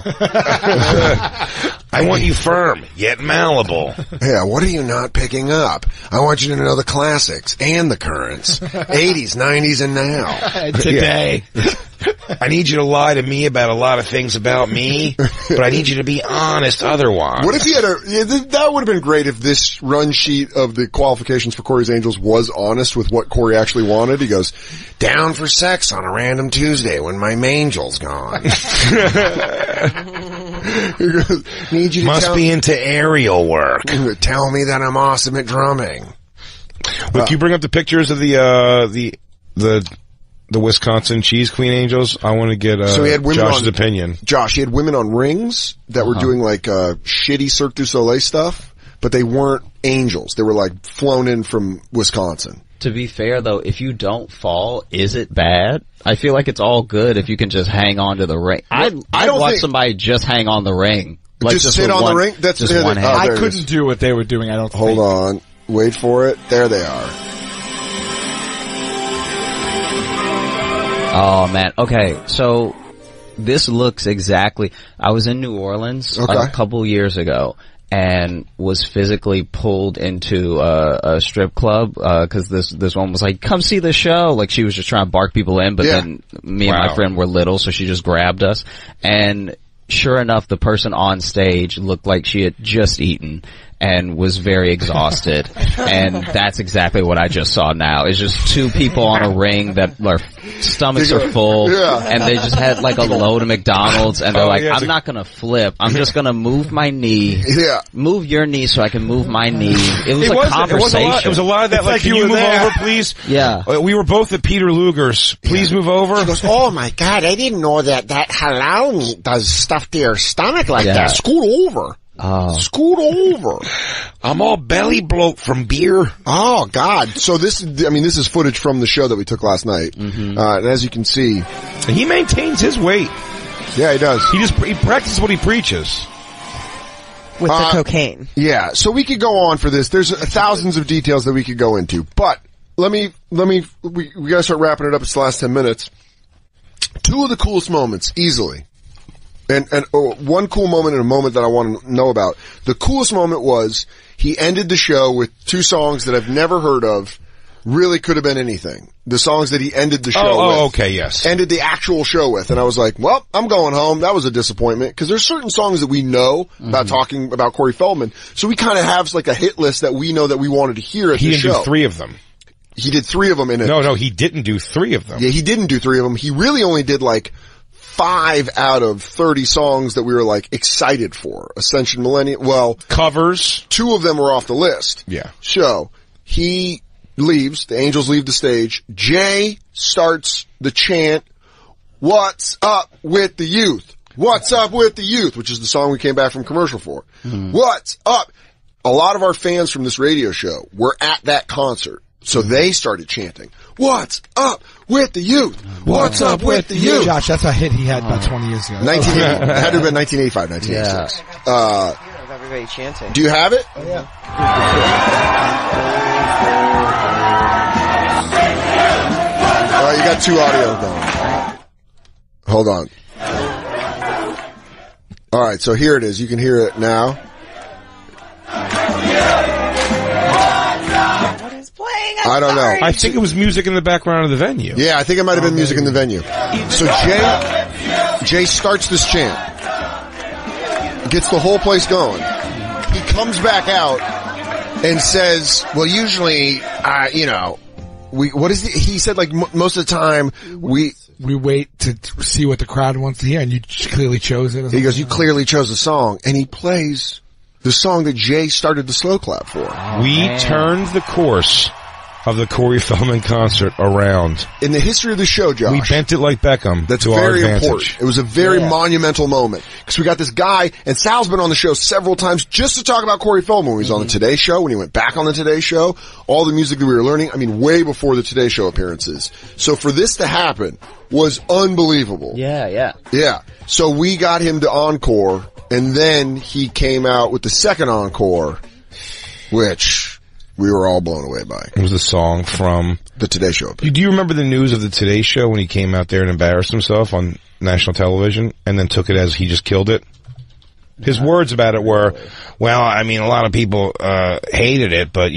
I want you firm, yet malleable. Yeah, what are you not picking up? I want you to know the classics and the currents. 80s, 90s, and now. Today. Yeah. I need you to lie to me about a lot of things about me, but I need you to be honest otherwise. What if he had that would have been great if this run sheet of the qualifications for Corey's Angels was honest with what Corey actually wanted. He goes, down for sex on a random Tuesday when my mangel's gone. He goes, need you to must be into aerial work. Tell me that I'm awesome at drumming. Look, you bring up the pictures of the Wisconsin Cheese Queen Angels. I want to get so he had women Josh's opinion. Josh, he had women on rings that were doing like shitty Cirque du Soleil stuff, but they weren't angels. They were like flown in from Wisconsin. To be fair, though, if you don't fall, is it bad? I feel like it's all good if you can just hang on to the ring. I'd watch somebody just hang on the ring. Like just sit on the ring? That's just one hand. I couldn't do what they were doing, I don't think. Hold on. Wait for it. There they are. Oh, man. Okay, so this looks exactly... I was in New Orleans a couple years ago and was physically pulled into a strip club because this one was like, come see the show. Like, she was just trying to bark people in, but then me and my friend were little, so she just grabbed us. And sure enough, the person on stage looked like she had just eaten and was very exhausted. And that's exactly what I just saw now. It's just 2 people on a ring that their stomachs are full, and they just had like a load of McDonald's, and they're like, I'm not gonna flip. I'm just gonna move my knee. Move your knee so I can move my knee. It was a conversation. It was a lot of that, it's like, can you move over, please? Yeah. We were both at Peter Luger's. Please move over. She goes, oh my God, I didn't know that halal meat does stuff to your stomach like that. Scoot over. Scoot over. I'm all belly bloat from beer. Oh God. So this is footage from the show that we took last night. And as you can see, and he maintains his weight. Yeah, he does. He practices what he preaches. With the cocaine. Yeah. So we could go on for this. There's thousands of details that we could go into, but we gotta start wrapping it up. It's the last 10 minutes. 2 of the coolest moments, easily. And one cool moment and a moment that I want to know about. The coolest moment was he ended the show with 2 songs that I've never heard of. Really could have been anything. The songs that he ended the show with. Oh, okay, yes. Ended the actual show with. And I was like, well, I'm going home. That was a disappointment. Because there's certain songs that we know about talking about Corey Feldman. So we kind of have like a hit list that we know that we wanted to hear at the show. He didn't do 3 of them. He did 3 of them in it. No, he didn't do 3 of them. Yeah, he didn't do 3 of them. He really only did like 5 out of 30 songs that we were like excited for. Ascension Millennium. Well, covers. 2 of them were off the list. Yeah. So he leaves. The Angels leave the stage. Jay starts the chant, "What's up with the youth? What's up with the youth?" Which is the song we came back from commercial for. What's up? A lot of our fans from this radio show were at that concert. So they started chanting, "What's up with the youth? What's up with the youth?" Josh, that's a hit he had about 20 years ago. 1980. It had to have been 1985, 1986. Everybody chanting. Do you have it? Oh, yeah. got 2 audio going. Hold on. All right, so here it is. You can hear it now. What is playing? I don't know. I think it was music in the background of the venue. Yeah, I think it might have been music in the venue. So Jay starts this chant, gets the whole place going. He comes back out and says, well, usually, he said, like, most of the time, we wait to see what the crowd wants to hear, and you clearly chose it. He goes, you clearly chose the song, and he plays the song that Jay started the slow clap for. We turned the course of the Corey Feldman concert around. In the history of the show, Josh. We bent it like Beckham. That's to very our important. It was a very monumental moment. Because we got this guy, and Sal's been on the show several times just to talk about Corey Feldman. When he was on the Today Show, when he went back on the Today Show, all the music that we were learning, way before the Today Show appearances. So for this to happen was unbelievable. Yeah. So we got him to encore, and then he came out with the second encore, which we were all blown away by. It was a song from the Today Show. Do you remember the news of the Today Show when he came out there and embarrassed himself on national television and then took it as he just killed it? His words about it were, well, a lot of people hated it, but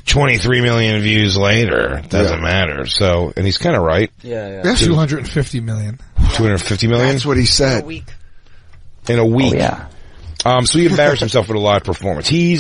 23 million views later, doesn't matter. So, and he's kind of right. Yeah. 250 million. 250 million? That's what he said. In a week. Oh, yeah. So he embarrassed himself with a live performance. He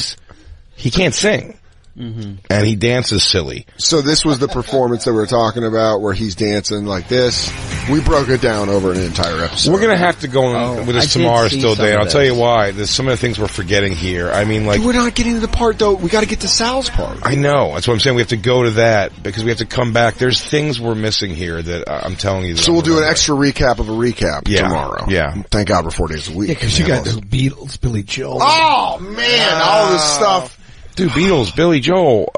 can't sing. Mm-hmm. And he dances silly. So this was the performance that we were talking about where he's dancing like this. We broke it down over an entire episode. We're going to have to go with this tomorrow still, Dan. I'll tell you why. There's some of the things we're forgetting here. We're not getting to the part, though. We got to get to Sal's part. I know. That's what I'm saying. We have to go to that because we have to come back. There's things we're missing here that I'm telling you. So we'll do an extra recap of a recap tomorrow. Yeah. Thank God we're 4 days a week. Yeah, because you got the Beatles, Billy Joel. Oh, man. All this stuff. Dude, Beatles, Billy Joel.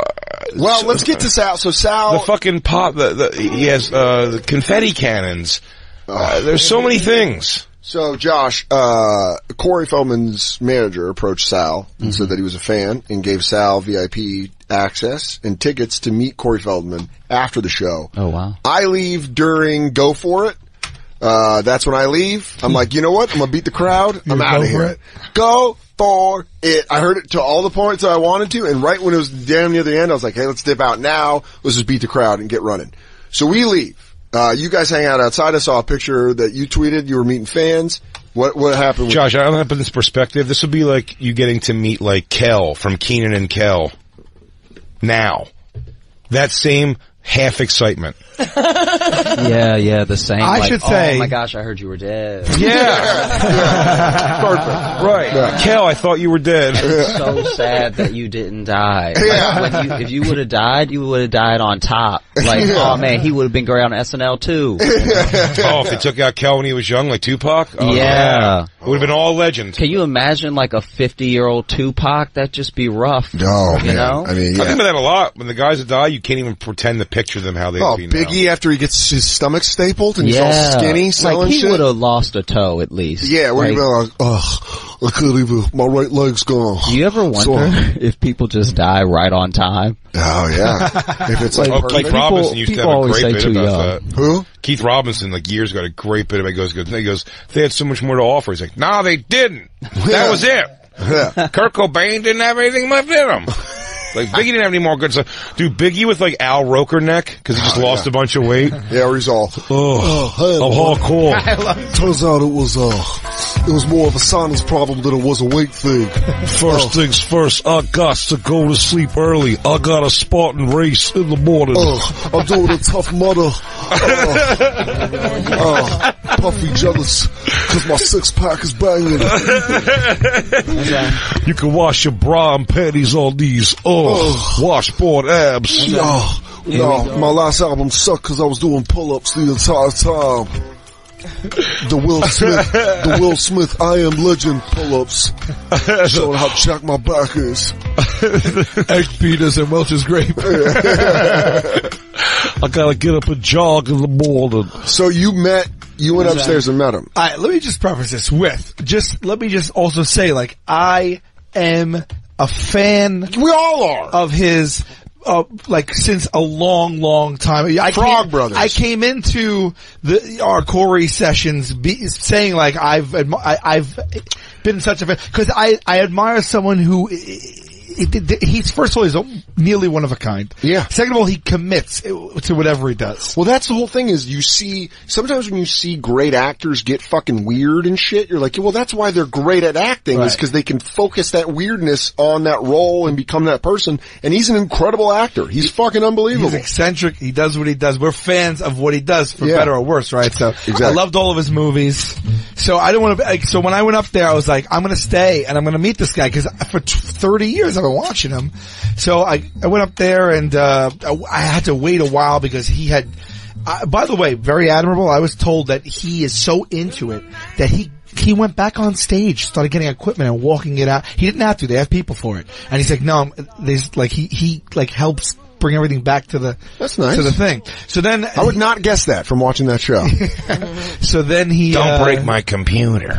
Well, let's get to Sal. So Sal, the fucking pop. He has the confetti cannons. There's so many things. So Josh, Corey Feldman's manager approached Sal and said that he was a fan and gave Sal VIP access and tickets to meet Corey Feldman after the show. Oh wow! I leave during Go For It. That's when I leave. I'm like, you know what? I'm gonna beat the crowd. I'm out of here. Go for it. I heard it to all the points that I wanted to, and right when it was damn near the end, I was like, hey, let's dip out now. Let's just beat the crowd and get running. So we leave. You guys hang out outside. I saw a picture that you tweeted. You were meeting fans. What happened? Josh, I don't have this perspective. This would be like you getting to meet like Kel from Kenan and Kel. Now. That same half excitement. Yeah, the same. I should say, oh my gosh, I heard you were dead. Yeah. Perfect. Right. Yeah. Kel, I thought you were dead. It's so sad that you didn't die. Like, if you would have died, you would have died on top. Like, oh man, he would have been great on SNL too. If they took out Kel when he was young, like Tupac? Oh, yeah. It would have been all legend. Can you imagine like a 50-year-old Tupac? That'd just be rough. No, you know? I mean, I think about that a lot. When the guys that die, you can't even pretend to picture them how they would be now. Biggie after he gets his stomach stapled and he's all skinny, like he shit. would have lost a toe at least. Yeah, where you be like, I couldn't even, my right leg's gone. Do you ever wonder if people just die right on time? Oh yeah. If it's like Keith Robinson used to have a great bit about that. Who? Keith Robinson, like years ago, had a great bit about it. He goes, they had so much more to offer. He's like, nah, they didn't. That was it. Yeah. Kurt Cobain didn't have anything left in him. Like, Biggie didn't have any more good stuff. Dude, Biggie with, like, Al Roker neck, because he just lost a bunch of weight. Yeah, where he's all, I'm hardcore. Turns out it was more of a sinus problem than it was a weight thing. First things first, I got to go to sleep early. I got a Spartan race in the morning. I'm doing a Tough Mudder. Puffy jealous, because my six-pack is banging. You can wash your bra and panties on these. Washboard abs. No, my last album sucked because I was doing pull-ups the entire time. The Will Smith I Am Legend pull-ups showing how jacked my back is. Egg beaters and Welch's grape. I gotta get up and jog in the morning. So you went upstairs and met him. All right, let me just preface this with, let me just also say, like, I am a fan. We all are. Of his like since a long time. Frog Brothers. I came into our Corey sessions saying like I've been such a fan because I admire someone who. He's first of all, he's nearly one of a kind. Yeah. Second of all, he commits to whatever he does. Well, that's the whole thing is sometimes when you see great actors get fucking weird and shit, you're like, well, that's why they're great at acting is because they can focus that weirdness on that role and become that person. And he's an incredible actor. He's fucking unbelievable. He's eccentric. He does what he does. We're fans of what he does for better or worse, right? So exactly. I loved all of his movies. So I don't want to, so when I went up there, I was like, I'm going to stay and I'm going to meet this guy because for 30 years I've been watching him. So I went up there and, I had to wait a while because he had, by the way, very admirable. I was told that he is so into it that he went back on stage, started getting equipment and walking it out. He didn't have to. They have people for it. And he's like, no, there's like, he helps bring everything back to the, that's nice. to the thing. So then I would not guess that from watching that show. So then he don't break my computer.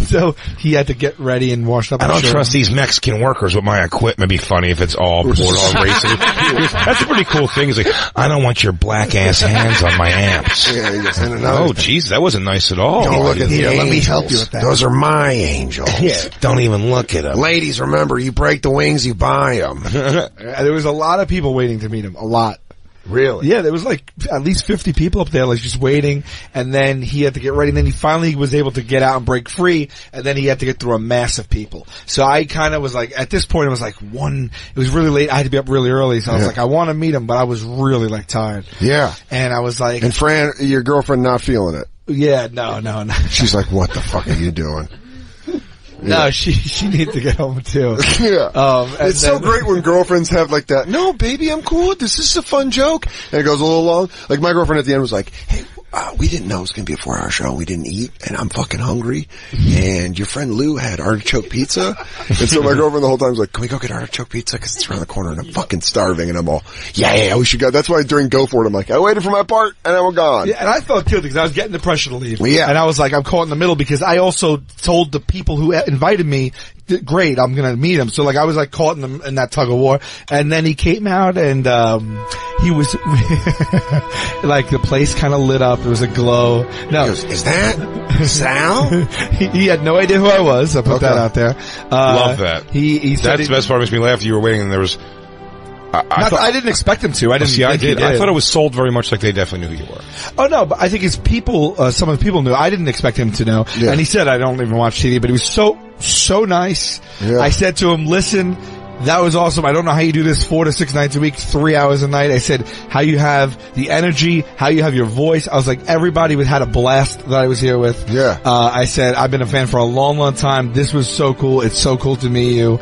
So he had to get ready and washed up. I don't trust these Mexican workers with my equipment. It'd be funny if it's all poured on racing. That's a pretty cool thing. It's like, I don't want your black ass hands on my amps. Yeah, he goes, oh, jeez, that wasn't nice at all. Don't look at Here, the let me angels. help you with that. Those are my angels. Yeah, don't even look at them. Ladies, remember, you break the wings, you buy them. There was a lot of people waiting to meet him. A lot. Really? Yeah, there was like at least 50 people up there, like just waiting. And then he had to get ready. And then he finally was able to get out and break free. And then he had to get through a mass of people. So I kind of was like, at this point, it was like it was really late. I had to be up really early. So I was like, I want to meet him, but I was really like tired. Yeah. And I was like, and Fran, your girlfriend not feeling it. Yeah, no. She's like, what the fuck are you doing? No, she needs to get home too. Yeah. It's so great when girlfriends have like that. No, baby, I'm cool with this. This is a fun joke. And it goes a little long. Like my girlfriend at the end was like, hey, we didn't know it was going to be a 4-hour show. We didn't eat and I'm fucking hungry. And your friend Lou had artichoke pizza. And so my girlfriend the whole time was like, can we go get artichoke pizza? Cause it's around the corner and I'm fucking starving. And I'm all, yeah, we should go. That's why during Go For It, I'm like, I waited for my part and then we're gone. Yeah, and I felt guilty because I was getting the pressure to leave. Well, yeah. And I was like, I'm caught in the middle because I also told the people who invited me, great, I'm gonna meet him. So like I was like caught in that tug of war. And then he came out and, he was, like the place kind of lit up. There was a glow. No. He goes, is that Sal? he had no idea who I was. I put that out there. Love that. He That's the best part. Makes me laugh. You were waiting and there was, I didn't expect him to. I didn't. I did. I thought it was sold very much like they definitely knew who you were. Oh no, but I think his people, some of the people knew. I didn't expect him to know. Yeah. And he said, I don't even watch TV, but he was so nice. Yeah. I said to him, listen, that was awesome. I don't know how you do this 4 to 6 nights a week, 3 hours a night. I said, how you have the energy, how you have your voice. I was like, everybody had a blast that I was here with. Yeah. I said, I've been a fan for a long time. This was so cool. It's so cool to meet you.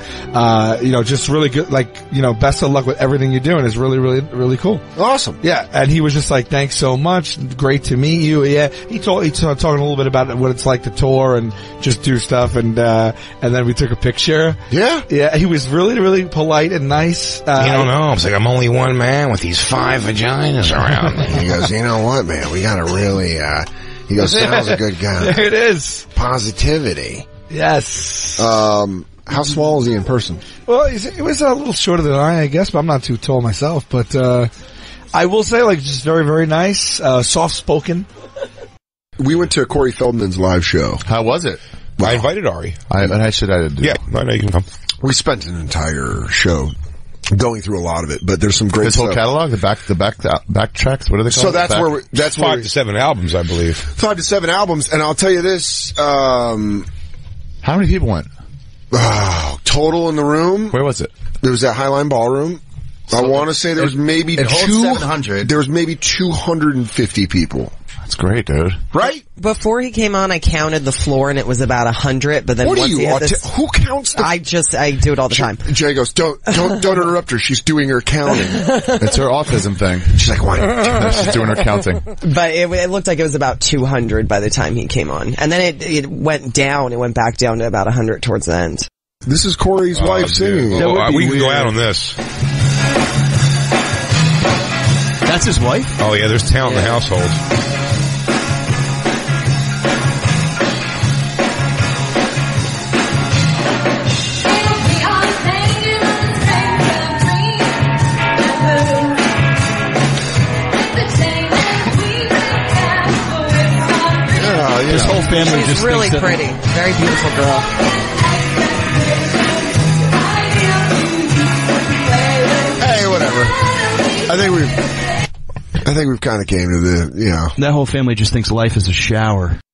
Just really good. Like, best of luck with everything you're doing. It's really, really, really cool. Awesome. Yeah. And he was just like, thanks so much. Great to meet you. Yeah. He started talking a little bit about what it's like to tour and just do stuff. And then we took a picture. Yeah. Yeah. He was really, really polite and nice. You don't know. It's like, I'm only one man with these 5 vaginas around me. He goes, you know what, man? We gotta really, he goes, Sal's a good guy. There it is. Positivity. Yes. How small is he in person? Well, it was a little shorter than I guess, but I'm not too tall myself. But, I will say, like, just very, very nice, soft-spoken. We went to Corey Feldman's live show. How was it? Well, I invited Ari. I did. Yeah, I know you can come. We spent an entire show going through a lot of it, but there's some great His whole catalog, the back tracks, what are they called? So that's 5 to 7 albums, I believe. 5 to 7 albums, and I'll tell you this, how many people went? Total in the room. Where was it? There was at Highline Ballroom. I want to say there was maybe 700. There was maybe 250 people. That's great, dude. Right? Before he came on, I counted the floor and it was about 100. But then what once are you? he had this, who counts? I do it all the time. Jay goes, don't interrupt her. She's doing her counting. It's her autism thing. She's like, what? She's doing her counting. But it looked like it was about 200 by the time he came on, and then it went down. It went back down to about 100 towards the end. This is Corey's wife singing. We can go out on this. That's his wife? Oh yeah, there's talent in the household. family She's just really thinks pretty. Very beautiful girl. Hey, whatever. I think we've kind of came to the, that whole family just thinks life is a shower.